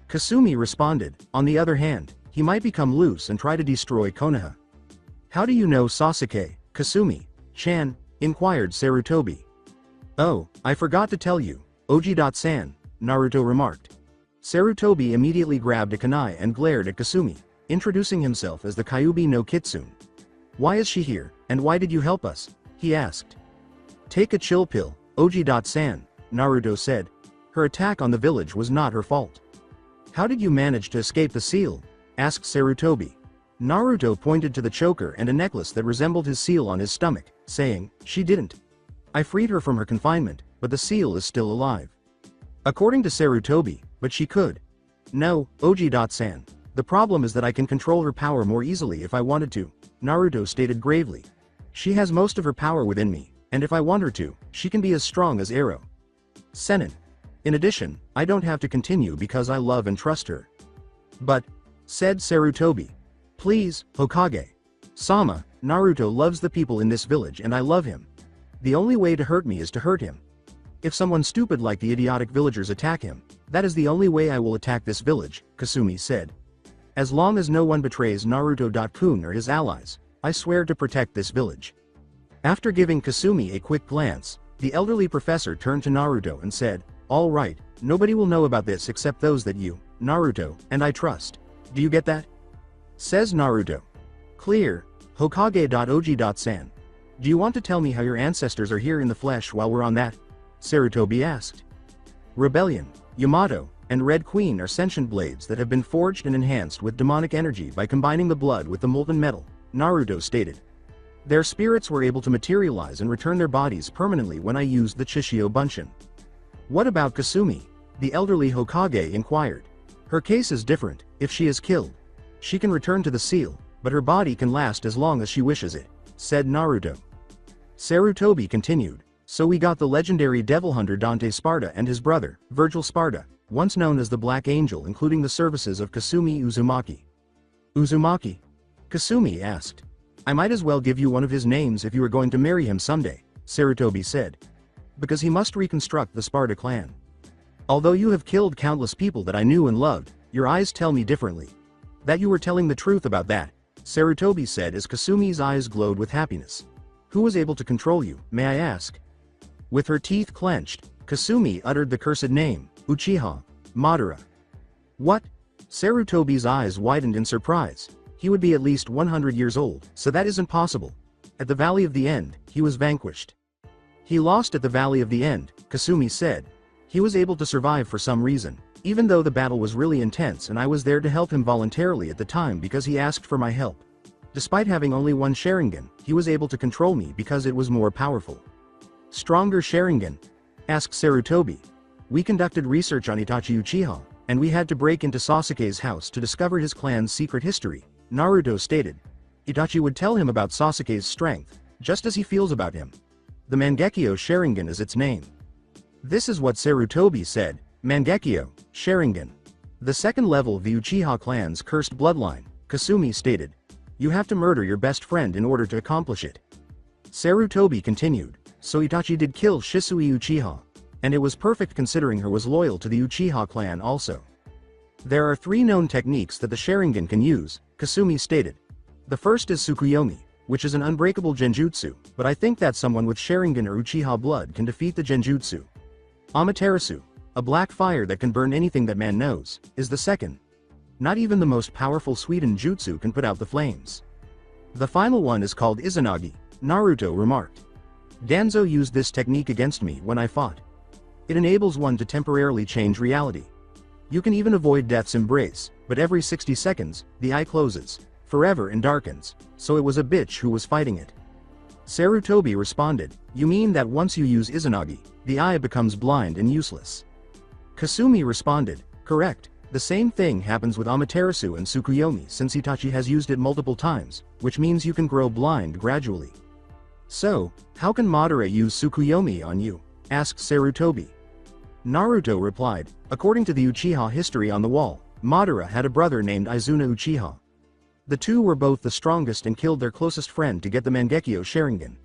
Kasumi responded, on the other hand, he might become loose and try to destroy Konoha. How do you know Sasuke, Kasumi-chan? Inquired Sarutobi. Oh, I forgot to tell you, Oji-san, Naruto remarked. Sarutobi immediately grabbed a kunai and glared at Kasumi, introducing himself as the Kyuubi no Kitsune. Why is she here, and why did you help us? He asked. Take a chill pill, Oji-san, Naruto said. Her attack on the village was not her fault. How did you manage to escape the seal? Asked Sarutobi. Naruto pointed to the choker and a necklace that resembled his seal on his stomach, saying, she didn't. I freed her from her confinement, but the seal is still alive. According to Sarutobi, but she could. No, Oji-san. The problem is that I can control her power more easily if I wanted to, Naruto stated gravely. She has most of her power within me, and if I want her to, she can be as strong as Ero. Sennin. In addition, I don't have to continue because I love and trust her. But, said Sarutobi. Please, Hokage. Sama, Naruto loves the people in this village and I love him. The only way to hurt me is to hurt him. If someone stupid like the idiotic villagers attack him, that is the only way I will attack this village, Kasumi said. As long as no one betrays Naruto-kun or his allies, I swear to protect this village. After giving Kasumi a quick glance, the elderly professor turned to Naruto and said, all right, nobody will know about this except those that you, Naruto, and I trust. Do you get that? Says Naruto. Clear, Hokage.Oji.san. Do you want to tell me how your ancestors are here in the flesh while we're on that? Sarutobi asked. Rebellion, Yamato, and Red Queen are sentient blades that have been forged and enhanced with demonic energy by combining the blood with the molten metal, Naruto stated. Their spirits were able to materialize and return their bodies permanently when I used the Chishio Bunshin. What about Kasumi? The elderly Hokage inquired. Her case is different. If she is killed, she can return to the seal, but her body can last as long as she wishes it, said Naruto. Sarutobi continued. So we got the legendary devil hunter Dante Sparta and his brother, Virgil Sparta, once known as the Black Angel, including the services of Kasumi Uzumaki. Uzumaki? Kasumi asked. I might as well give you one of his names if you are going to marry him someday, Sarutobi said. Because he must reconstruct the Sparta clan. Although you have killed countless people that I knew and loved, your eyes tell me differently. That you were telling the truth about that, Sarutobi said as Kasumi's eyes glowed with happiness. Who was able to control you, may I ask? With her teeth clenched, Kasumi uttered the cursed name, Uchiha, Madara. What? Sarutobi's eyes widened in surprise. He would be at least 100 years old, so that isn't possible. At the Valley of the End, he was vanquished. He lost at the Valley of the End, Kasumi said. He was able to survive for some reason, even though the battle was really intense and I was there to help him voluntarily at the time because he asked for my help. Despite having only one Sharingan, he was able to control me because it was more powerful. Stronger Sharingan? Asked Sarutobi. We conducted research on Itachi Uchiha, and we had to break into Sasuke's house to discover his clan's secret history, Naruto stated. Itachi would tell him about Sasuke's strength, just as he feels about him. The Mangekyo Sharingan is its name. This is what Sarutobi said, Mangekyo, Sharingan. The second level of the Uchiha clan's cursed bloodline, Kasumi stated. You have to murder your best friend in order to accomplish it. Sarutobi continued. So Itachi did kill Shisui Uchiha. And it was perfect considering her was loyal to the Uchiha clan also. There are 3 known techniques that the Sharingan can use, Kasumi stated. The first is Tsukuyomi, which is an unbreakable genjutsu, but I think that someone with Sharingan or Uchiha blood can defeat the genjutsu. Amaterasu, a black fire that can burn anything that man knows, is the second. Not even the most powerful Suiden jutsu can put out the flames. The final one is called Izanagi, Naruto remarked. Danzo used this technique against me when I fought. It enables one to temporarily change reality. You can even avoid death's embrace, but every 60 seconds, the eye closes, forever and darkens, so it was a bitch who was fighting it. Sarutobi responded, you mean that once you use Izanagi, the eye becomes blind and useless? Kasumi responded, correct, the same thing happens with Amaterasu and Tsukuyomi since Itachi has used it multiple times, which means you can grow blind gradually. So, how can Madara use Tsukuyomi on you? Asked Sarutobi. Naruto replied, according to the Uchiha history on the wall, Madara had a brother named Izuna Uchiha. The two were both the strongest and killed their closest friend to get the Mangekyo Sharingan.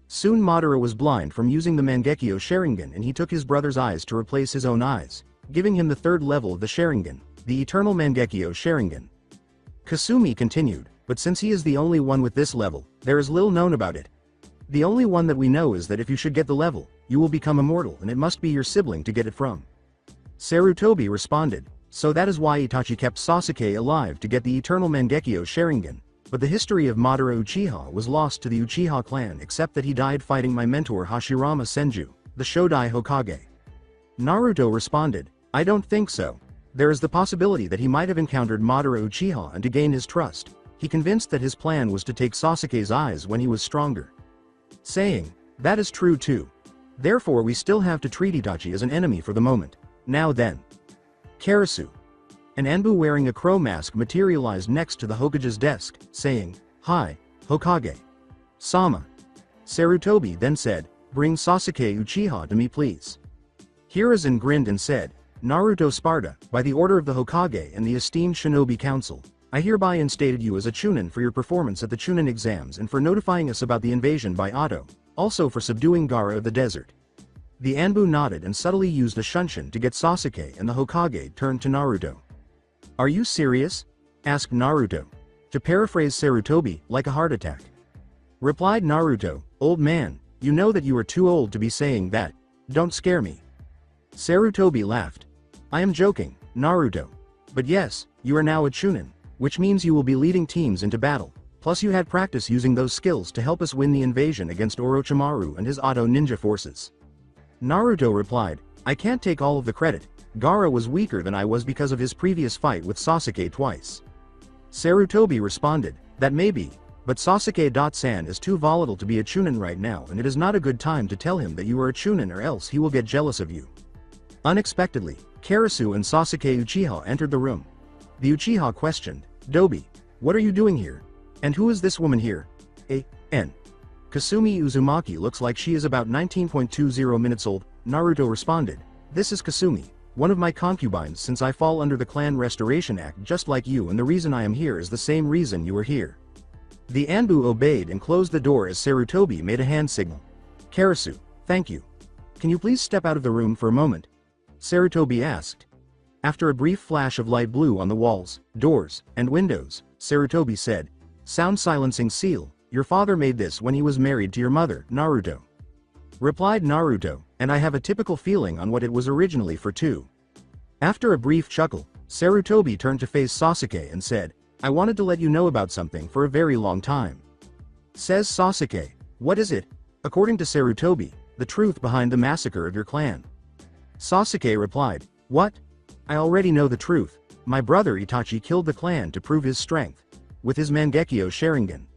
Soon Madara was blind from using the Mangekyo Sharingan and he took his brother's eyes to replace his own eyes, giving him the third level of the Sharingan, the Eternal Mangekyo Sharingan. Kasumi continued, but since he is the only one with this level, there is little known about it. The only one that we know is that if you should get the level, you will become immortal and it must be your sibling to get it from. Sarutobi responded, so that is why Itachi kept Sasuke alive to get the Eternal Mangekyo Sharingan, but the history of Madara Uchiha was lost to the Uchiha clan except that he died fighting my mentor Hashirama Senju, the Shodai Hokage. Naruto responded, I don't think so. There is the possibility that he might have encountered Madara Uchiha and to gain his trust, he convinced that his plan was to take Sasuke's eyes when he was stronger. Saying, that is true too. Therefore we still have to treat Itachi as an enemy for the moment. Now then. Karasu. An Anbu wearing a crow mask materialized next to the Hokage's desk, saying, Hi, Hokage. Sama. Sarutobi then said, bring Sasuke Uchiha to me please. Hiruzen grinned and said, Naruto Sparta, by the order of the Hokage and the esteemed Shinobi Council, I hereby instated you as a Chunin for your performance at the Chunin exams and for notifying us about the invasion by Otto, also for subduing Gaara of the desert. The Anbu nodded and subtly used a Shunshin to get Sasuke and the Hokage turned to Naruto. Are you serious? Asked Naruto. To paraphrase Sarutobi, like a heart attack. Replied Naruto, old man, you know that you are too old to be saying that, don't scare me. Sarutobi laughed. I am joking, Naruto. But yes, you are now a Chunin, which means you will be leading teams into battle, Plus you had practice using those skills to help us win the invasion against Orochimaru and his Auto Ninja forces. Naruto replied, I can't take all of the credit. Gaara was weaker than I was because of his previous fight with Sasuke twice. Sarutobi responded, that may be, but Sasuke-san is too volatile to be a Chunin right now and it is not a good time to tell him that you are a Chunin or else he will get jealous of you. Unexpectedly, Karasu and Sasuke Uchiha entered the room. The Uchiha questioned, Dobi, what are you doing here? And who is this woman here? N. Kasumi Uzumaki looks like she is about 19.20 minutes old. Naruto responded, this is Kasumi, one of my concubines since I fall under the Clan Restoration Act just like you and the reason I am here is the same reason you are here. The Anbu obeyed and closed the door as Sarutobi made a hand signal. Karasu, thank you. Can you please step out of the room for a moment? Sarutobi asked. After a brief flash of light blue on the walls, doors, and windows, Sarutobi said, sound silencing seal, your father made this when he was married to your mother, Naruto. Replied Naruto, and I have a typical feeling on what it was originally for too. After a brief chuckle, Sarutobi turned to face Sasuke and said, I wanted to let you know about something for a very long time. Says Sasuke, what is it? According to Sarutobi, the truth behind the massacre of your clan. Sasuke replied, what? I already know the truth. My brother Itachi killed the clan to prove his strength. With his Mangekyo Sharingan.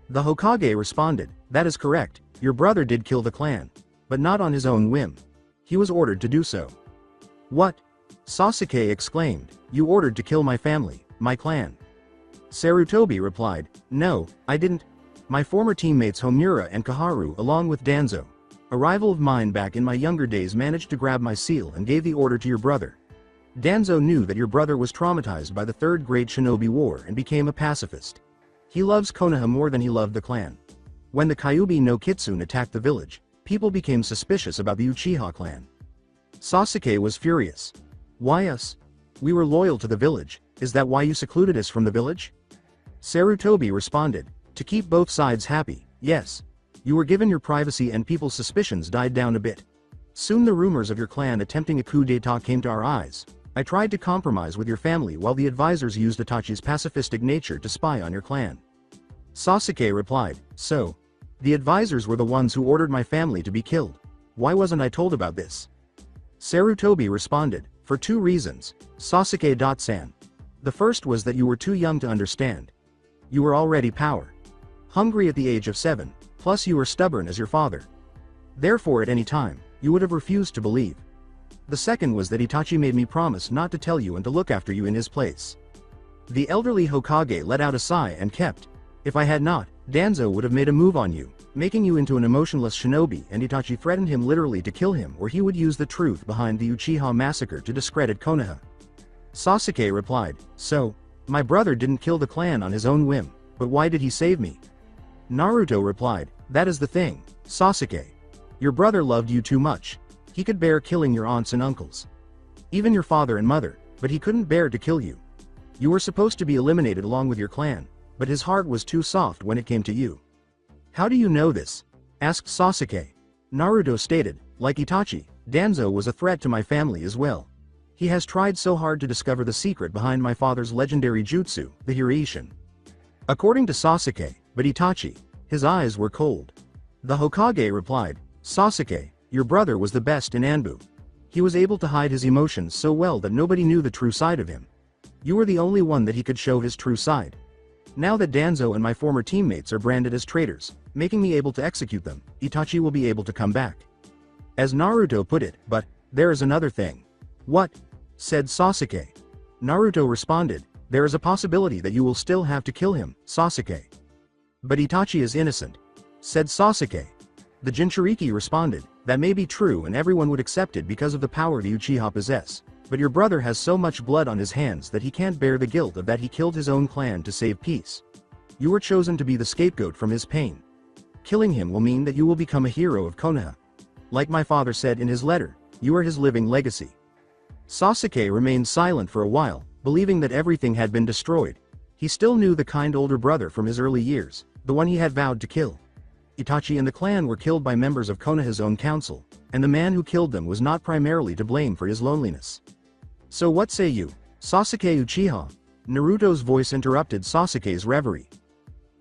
The Hokage responded, that is correct, your brother did kill the clan. But not on his own whim. He was ordered to do so. What? Sasuke exclaimed, you ordered to kill my family, my clan. Sarutobi replied, no, I didn't. My former teammates Homura and Kaharu along with Danzo, a rival of mine back in my younger days managed to grab my seal and gave the order to your brother. Danzo knew that your brother was traumatized by the Third Great Shinobi War and became a pacifist. He loves Konoha more than he loved the clan. When the Kyuubi no Kitsune attacked the village, people became suspicious about the Uchiha clan. Sasuke was furious. Why us? We were loyal to the village, is that why you secluded us from the village? Sarutobi responded, to keep both sides happy, yes. You were given your privacy and people's suspicions died down a bit. Soon the rumors of your clan attempting a coup d'etat came to our eyes. I tried to compromise with your family while the advisors used Itachi's pacifistic nature to spy on your clan. Sasuke replied, so. The advisors were the ones who ordered my family to be killed. Why wasn't I told about this? Sarutobi responded, for two reasons, Sasuke-san. The first was that you were too young to understand. You were already power hungry at the age of 7, plus you were stubborn as your father. Therefore at any time, you would have refused to believe. The second was that Itachi made me promise not to tell you and to look after you in his place. The elderly Hokage let out a sigh and kept. If I had not, Danzo would have made a move on you, making you into an emotionless shinobi and Itachi threatened him literally to kill him or he would use the truth behind the Uchiha massacre to discredit Konoha. Sasuke replied, so, my brother didn't kill the clan on his own whim, but why did he save me? Naruto replied, that is the thing, Sasuke. Your brother loved you too much. He could bear killing your aunts and uncles. Even your father and mother, but he couldn't bear to kill you. You were supposed to be eliminated along with your clan, but his heart was too soft when it came to you. How do you know this? Asked Sasuke. Naruto stated, like Itachi, Danzo was a threat to my family as well. He has tried so hard to discover the secret behind my father's legendary jutsu, the humiliation. According to Sasuke, but Itachi, his eyes were cold. The Hokage replied, Sasuke, your brother was the best in Anbu. He was able to hide his emotions so well that nobody knew the true side of him. You were the only one that he could show his true side. Now that Danzo and my former teammates are branded as traitors, making me able to execute them, Itachi will be able to come back. As Naruto put it, but, there is another thing. What? Said Sasuke. Naruto responded, there is a possibility that you will still have to kill him, Sasuke. But Itachi is innocent. Said Sasuke. The Jinchuriki responded, that may be true and everyone would accept it because of the power the Uchiha possess, but your brother has so much blood on his hands that he can't bear the guilt of that he killed his own clan to save peace. You were chosen to be the scapegoat from his pain. Killing him will mean that you will become a hero of Konoha. Like my father said in his letter, you are his living legacy. Sasuke remained silent for a while, believing that everything had been destroyed. He still knew the kind older brother from his early years, the one he had vowed to kill. Itachi and the clan were killed by members of Konoha's own council, and the man who killed them was not primarily to blame for his loneliness. So what say you, Sasuke Uchiha? Naruto's voice interrupted Sasuke's reverie.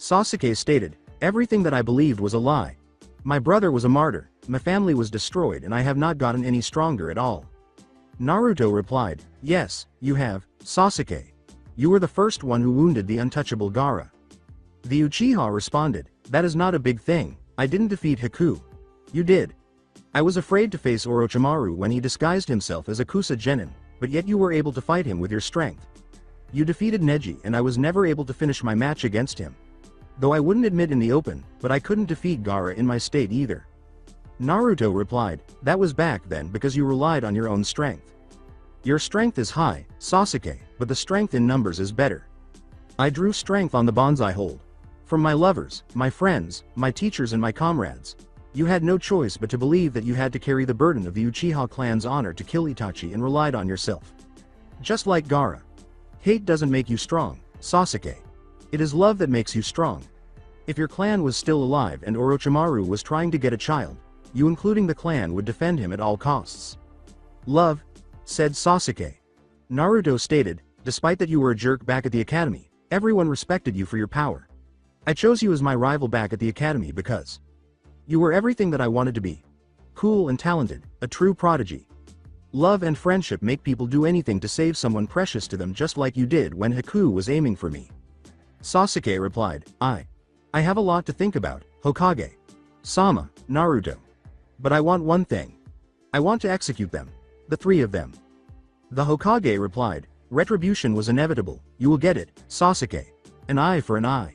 Sasuke stated, everything that I believed was a lie. My brother was a martyr, my family was destroyed and I have not gotten any stronger at all. Naruto replied, yes, you have, Sasuke. You were the first one who wounded the untouchable Gaara. The Uchiha responded, that is not a big thing, I didn't defeat Haku. You did. I was afraid to face Orochimaru when he disguised himself as a Kusa Genin, but yet you were able to fight him with your strength. You defeated Neji and I was never able to finish my match against him. Though I wouldn't admit in the open, but I couldn't defeat Gaara in my state either. Naruto replied, that was back then because you relied on your own strength. Your strength is high, Sasuke, but the strength in numbers is better. I drew strength on the bonds I hold. From my lovers, my friends, my teachers and my comrades. You had no choice but to believe that you had to carry the burden of the Uchiha clan's honor to kill Itachi and relied on yourself. Just like Gaara. Hate doesn't make you strong, Sasuke. It is love that makes you strong. If your clan was still alive and Orochimaru was trying to get a child, you including the clan would defend him at all costs. Love, said Sasuke. Naruto stated, despite that you were a jerk back at the academy, everyone respected you for your power. I chose you as my rival back at the academy because you were everything that I wanted to be. Cool and talented, a true prodigy. Love and friendship make people do anything to save someone precious to them just like you did when Haku was aiming for me. Sasuke replied, I have a lot to think about, Hokage. Sama, Naruto. But I want one thing. I want to execute them. The three of them. The Hokage replied, retribution was inevitable, you will get it, Sasuke. An eye for an eye.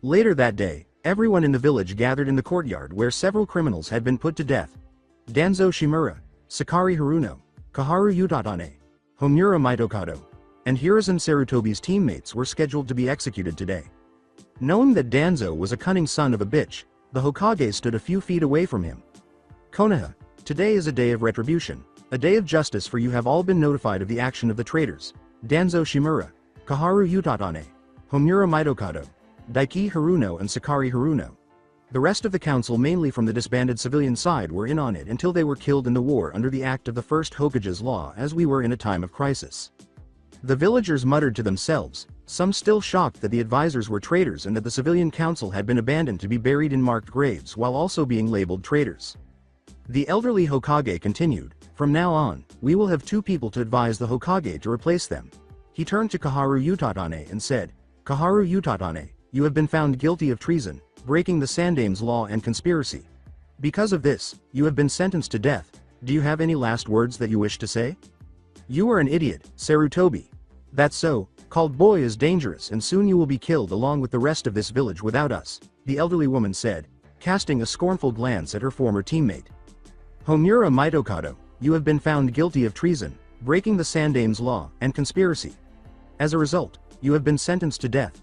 Later that day, everyone in the village gathered in the courtyard where several criminals had been put to death. Danzo Shimura, Sakari Haruno, Kaharu Utatane, Homura Mitokado, and Hiruzen Sarutobi's teammates were scheduled to be executed today. Knowing that Danzo was a cunning son of a bitch, the Hokage stood a few feet away from him. Konoha, today is a day of retribution, a day of justice for you have all been notified of the action of the traitors, Danzo Shimura, Kaharu Utatane, Homura Mitokado, Daiki Haruno and Sakari Haruno. The rest of the council mainly from the disbanded civilian side were in on it until they were killed in the war under the act of the first Hokage's law as we were in a time of crisis. The villagers muttered to themselves, some still shocked that the advisors were traitors and that the civilian council had been abandoned to be buried in marked graves while also being labeled traitors. The elderly Hokage continued, from now on, we will have two people to advise the Hokage to replace them. He turned to Kaharu Utatane and said, Kaharu Utatane, you have been found guilty of treason, breaking the Sandame's law and conspiracy. Because of this, you have been sentenced to death. Do you have any last words that you wish to say? You are an idiot, Sarutobi. That's so, called boy is dangerous and soon you will be killed along with the rest of this village without us, the elderly woman said, casting a scornful glance at her former teammate. Homura Mitokado, you have been found guilty of treason, breaking the Sandame's law and conspiracy. As a result, you have been sentenced to death.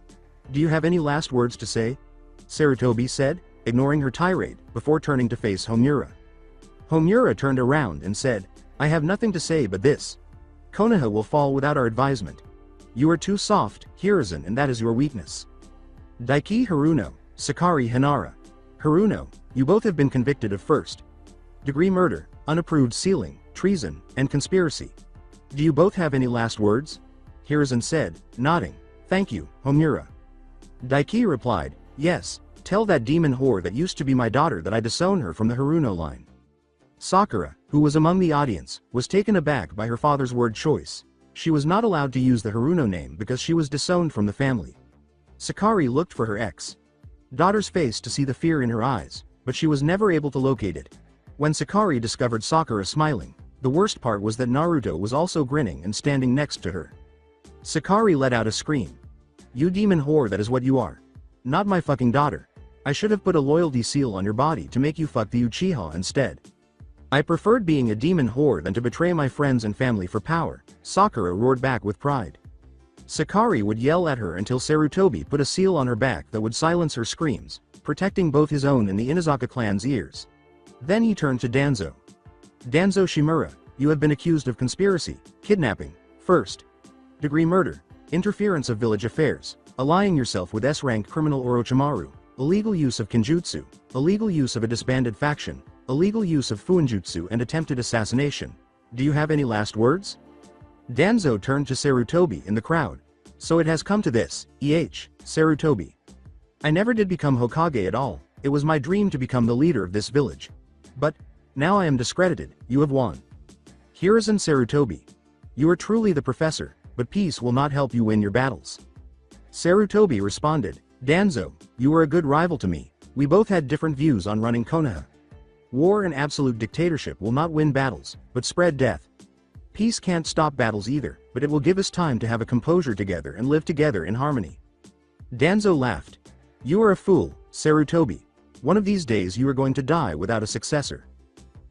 Do you have any last words to say? Sarutobi said, ignoring her tirade, before turning to face Homura. Homura turned around and said, I have nothing to say but this. Konoha will fall without our advisement. You are too soft, Hiruzen, and that is your weakness. Daiki Haruno, Sakari Hinata. Haruno, you both have been convicted of first-degree murder, unapproved sealing, treason, and conspiracy. Do you both have any last words? Hiruzen said, nodding. Thank you, Homura. Daiki replied, yes, tell that demon whore that used to be my daughter that I disown her from the Haruno line. Sakura, who was among the audience, was taken aback by her father's word choice. She was not allowed to use the Haruno name because she was disowned from the family. Sakari looked for her ex-daughter's face to see the fear in her eyes, but she was never able to locate it. When Sakari discovered Sakura smiling, the worst part was that Naruto was also grinning and standing next to her. Sakari let out a scream. You demon whore, that is what you are. Not my fucking daughter. I should have put a loyalty seal on your body to make you fuck the Uchiha instead. I preferred being a demon whore than to betray my friends and family for power, Sakura roared back with pride. Sakari would yell at her until Sarutobi put a seal on her back that would silence her screams, protecting both his own and the Inazaka clan's ears. Then he turned to Danzo. Danzo Shimura, you have been accused of conspiracy, kidnapping, first-degree murder, interference of village affairs, allying yourself with S-rank criminal Orochimaru, illegal use of Kenjutsu, illegal use of a disbanded faction, illegal use of Fuinjutsu and attempted assassination. Do you have any last words? Danzo turned to Sarutobi in the crowd. So it has come to this, Sarutobi. I never did become Hokage at all, it was my dream to become the leader of this village. But, now I am discredited, you have won. Hiruzen Sarutobi. You are truly the professor, but peace will not help you win your battles. Sarutobi responded, Danzo, you are a good rival to me, we both had different views on running Konoha. War and absolute dictatorship will not win battles, but spread death. Peace can't stop battles either, but it will give us time to have a composure together and live together in harmony. Danzo laughed. You are a fool, Sarutobi. One of these days you are going to die without a successor.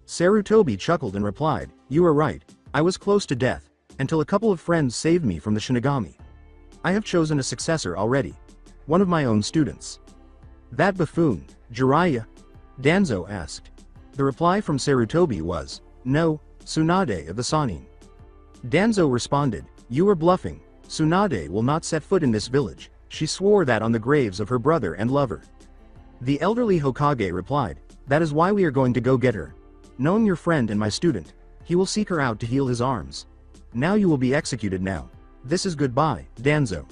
Sarutobi chuckled and replied, You are right, I was close to death, until a couple of friends saved me from the Shinigami. I have chosen a successor already. One of my own students. That buffoon, Jiraiya? Danzo asked. The reply from Sarutobi was, No, Tsunade of the Sannin. Danzo responded, You are bluffing, Tsunade will not set foot in this village, she swore that on the graves of her brother and lover. The elderly Hokage replied, That is why we are going to go get her. Knowing your friend and my student, he will seek her out to heal his arms. Now you will be executed now. This is goodbye, Danzo.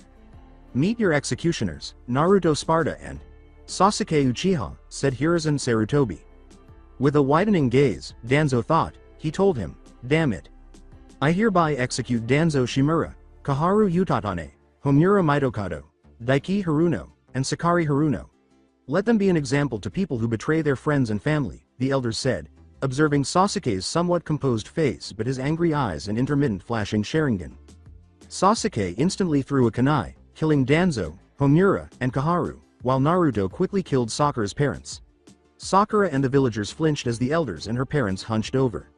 Meet your executioners, Naruto Sparta and Sasuke Uchiha, said Hiruzen Sarutobi. With a widening gaze, Danzo thought, he told him, Damn it. I hereby execute Danzo Shimura, Kaharu Utatane, Homura Mitokado, Daiki Haruno, and Sakari Haruno. Let them be an example to people who betray their friends and family, the elders said, observing Sasuke's somewhat composed face but his angry eyes and intermittent flashing Sharingan. Sasuke instantly threw a kunai, killing Danzo, Homura, and Kaharu, while Naruto quickly killed Sakura's parents. Sakura and the villagers flinched as the elders and her parents hunched over.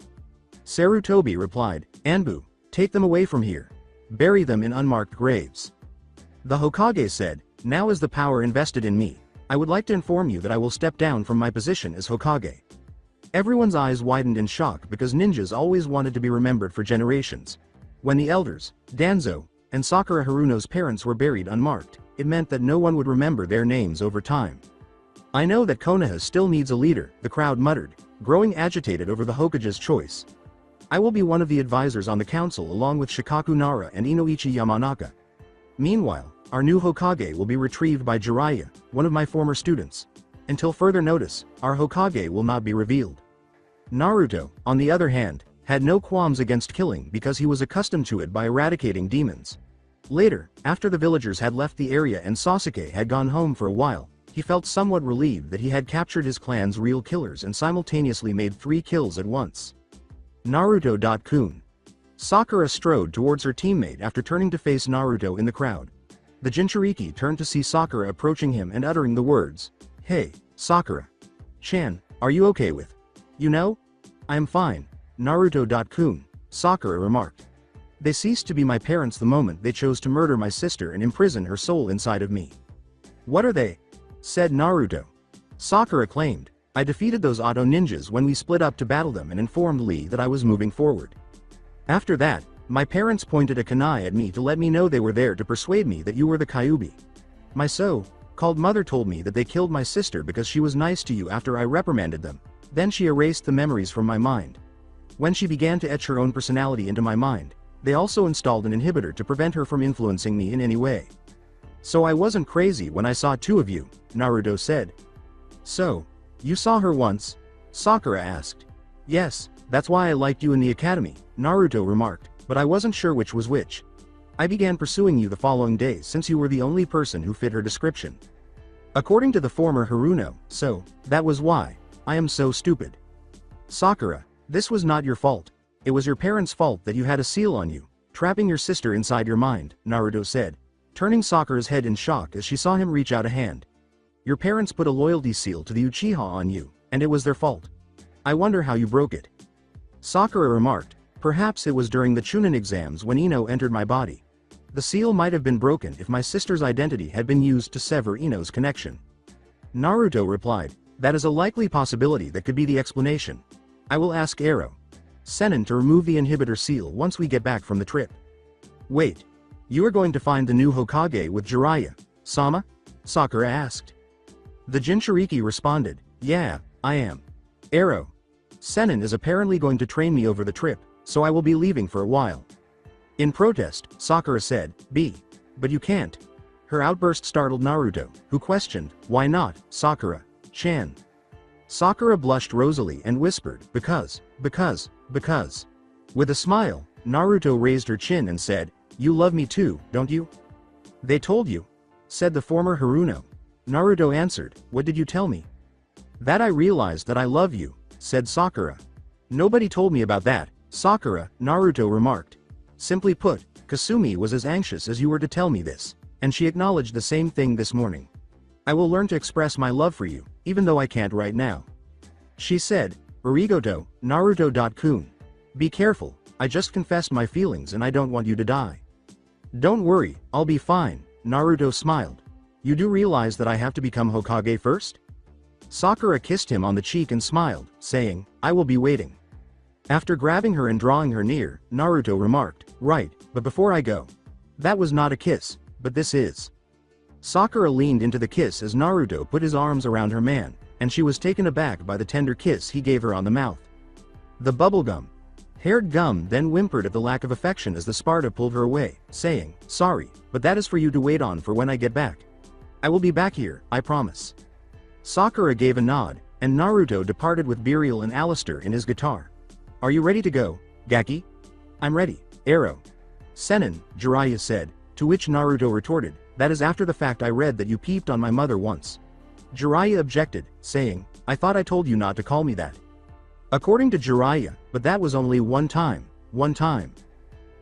Sarutobi replied, Anbu, take them away from here. Bury them in unmarked graves. The Hokage said, Now is the power invested in me, I would like to inform you that I will step down from my position as Hokage. Everyone's eyes widened in shock because ninjas always wanted to be remembered for generations. When the elders, Danzo, and Sakura Haruno's parents were buried unmarked, it meant that no one would remember their names over time. I know that Konoha still needs a leader, the crowd muttered, growing agitated over the Hokage's choice. I will be one of the advisors on the council along with Shikaku Nara and Inoichi Yamanaka. Meanwhile, our new Hokage will be retrieved by Jiraiya, one of my former students. Until further notice, our Hokage will not be revealed. Naruto, on the other hand, had no qualms against killing because he was accustomed to it by eradicating demons. Later, after the villagers had left the area and Sasuke had gone home for a while, he felt somewhat relieved that he had captured his clan's real killers and simultaneously made 3 kills at once. Naruto.kun. Sakura strode towards her teammate after turning to face Naruto in the crowd. The Jinchuriki turned to see Sakura approaching him and uttering the words, Hey, Sakura. Chan, are you okay with? You know? I am fine, Naruto.kun, Sakura remarked. They ceased to be my parents the moment they chose to murder my sister and imprison her soul inside of me. What are they? Said Naruto. Sakura claimed, I defeated those Auto ninjas when we split up to battle them and informed Lee that I was moving forward. After that, my parents pointed a kunai at me to let me know they were there to persuade me that you were the Kyuubi. My so-called mother told me that they killed my sister because she was nice to you after I reprimanded them, then she erased the memories from my mind. When she began to etch her own personality into my mind, they also installed an inhibitor to prevent her from influencing me in any way. So I wasn't crazy when I saw 2 of you, Naruto said. So, you saw her once? Sakura asked. Yes, that's why I liked you in the academy, Naruto remarked, but I wasn't sure which was which. I began pursuing you the following day since you were the only person who fit her description. According to the former Haruno, so, that was why. I am so stupid. Sakura, this was not your fault. It was your parents' fault that you had a seal on you, trapping your sister inside your mind, Naruto said, turning Sakura's head in shock as she saw him reach out a hand. Your parents put a loyalty seal to the Uchiha on you, and it was their fault. I wonder how you broke it. Sakura remarked, perhaps it was during the Chunin exams when Ino entered my body. The seal might have been broken if my sister's identity had been used to sever Ino's connection. Naruto replied, that is a likely possibility that could be the explanation. I will ask Ero Sennin to remove the inhibitor seal once we get back from the trip. Wait. You are going to find the new Hokage with Jiraiya, Sama? Sakura asked. The Jinchuriki responded, yeah, I am. Ero Sennin is apparently going to train me over the trip, so I will be leaving for a while. In protest, Sakura said, but you can't. Her outburst startled Naruto, who questioned, "Why not, Sakura-chan?" Sakura blushed rosily and whispered, because. With a smile, Naruto raised her chin and said, "You love me too, don't you?" "They told you," said the former Haruno. Naruto answered, "What did you tell me?" "That I realized that I love you," said Sakura. "Nobody told me about that, Sakura," Naruto remarked. "Simply put, Kasumi was as anxious as you were to tell me this, and she acknowledged the same thing this morning. I will learn to express my love for you, even though I can't right now." She said, "Arigato, Naruto-kun. Be careful, I just confessed my feelings and I don't want you to die." "Don't worry, I'll be fine," Naruto smiled. "You do realize that I have to become Hokage first?" Sakura kissed him on the cheek and smiled, saying, "I will be waiting." After grabbing her and drawing her near, Naruto remarked, "Right, but before I go. That was not a kiss, but this is." Sakura leaned into the kiss as Naruto put his arms around her man, and she was taken aback by the tender kiss he gave her on the mouth. The bubblegum haired gum then whimpered at the lack of affection as the Sparta pulled her away, saying, "Sorry, but that is for you to wait on for when I get back. I will be back here, I promise." Sakura gave a nod, and Naruto departed with Burial and Alistair in his guitar. "Are you ready to go, Gaki?" "I'm ready, Arrow." "Sennin," Jiraiya said, to which Naruto retorted, "That is after the fact I read that you peeped on my mother once." Jiraiya objected, saying, "I thought I told you not to call me that." According to Jiraiya, "But that was only one time.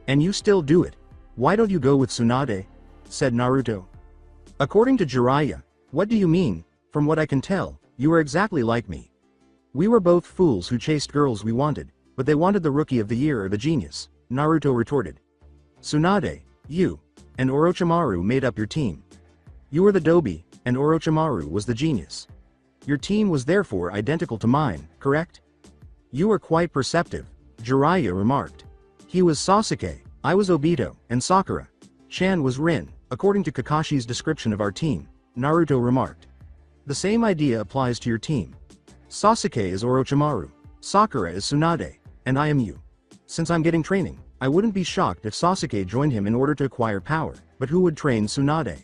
And you still do it. Why don't you go with Tsunade?" said Naruto. According to Jiraiya, "What do you mean? From what I can tell, you are exactly like me. We were both fools who chased girls we wanted, but they wanted the Rookie of the Year or the Genius," Naruto retorted. "Tsunade, you, and Orochimaru made up your team. You were the Dobi, and Orochimaru was the Genius. Your team was therefore identical to mine, correct?" "You were quite perceptive," Jiraiya remarked. "He was Sasuke, I was Obito, and Sakura-chan was Rin, according to Kakashi's description of our team," Naruto remarked. "The same idea applies to your team. Sasuke is Orochimaru, Sakura is Tsunade, and I am you. Since I'm getting training, I wouldn't be shocked if Sasuke joined him in order to acquire power, but who would train Tsunade?"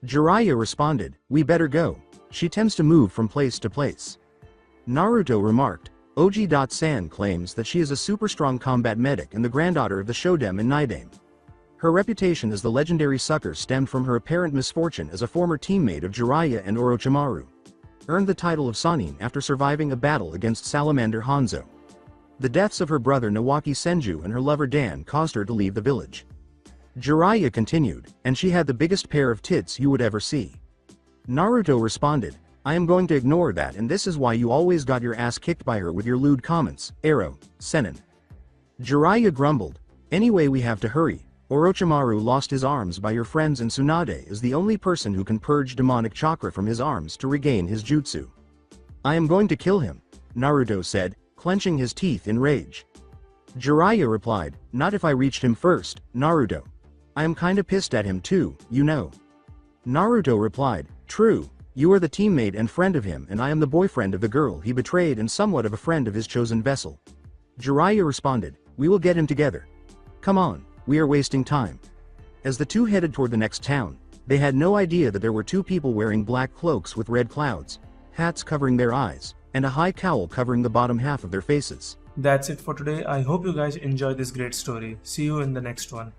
Jiraiya responded, "We better go. She tends to move from place to place." Naruto remarked, "Oji.san claims that she is a super strong combat medic and the granddaughter of the Shodem and Naidame. Her reputation as the legendary sucker stemmed from her apparent misfortune as a former teammate of Jiraiya and Orochimaru. Earned the title of Sanin after surviving a battle against Salamander Hanzo. The deaths of her brother Nawaki Senju and her lover Dan caused her to leave the village." Jiraiya continued, "And she had the biggest pair of tits you would ever see." Naruto responded, "I am going to ignore that, and this is why you always got your ass kicked by her with your lewd comments, Arrow, Sennin." Jiraiya grumbled, "Anyway, we have to hurry. Orochimaru lost his arms by your friends and Tsunade is the only person who can purge demonic chakra from his arms to regain his jutsu." "I am going to kill him," Naruto said, clenching his teeth in rage. Jiraiya replied, "Not if I reached him first, Naruto. I am kinda pissed at him too, you know." Naruto replied, "True, you are the teammate and friend of him and I am the boyfriend of the girl he betrayed and somewhat of a friend of his chosen vessel." Jiraiya responded, "We will get him together. Come on, we are wasting time." As the two headed toward the next town, they had no idea that there were two people wearing black cloaks with red clouds, hats covering their eyes, and a high cowl covering the bottom half of their faces. That's it for today. I hope you guys enjoyed this great story. See you in the next one.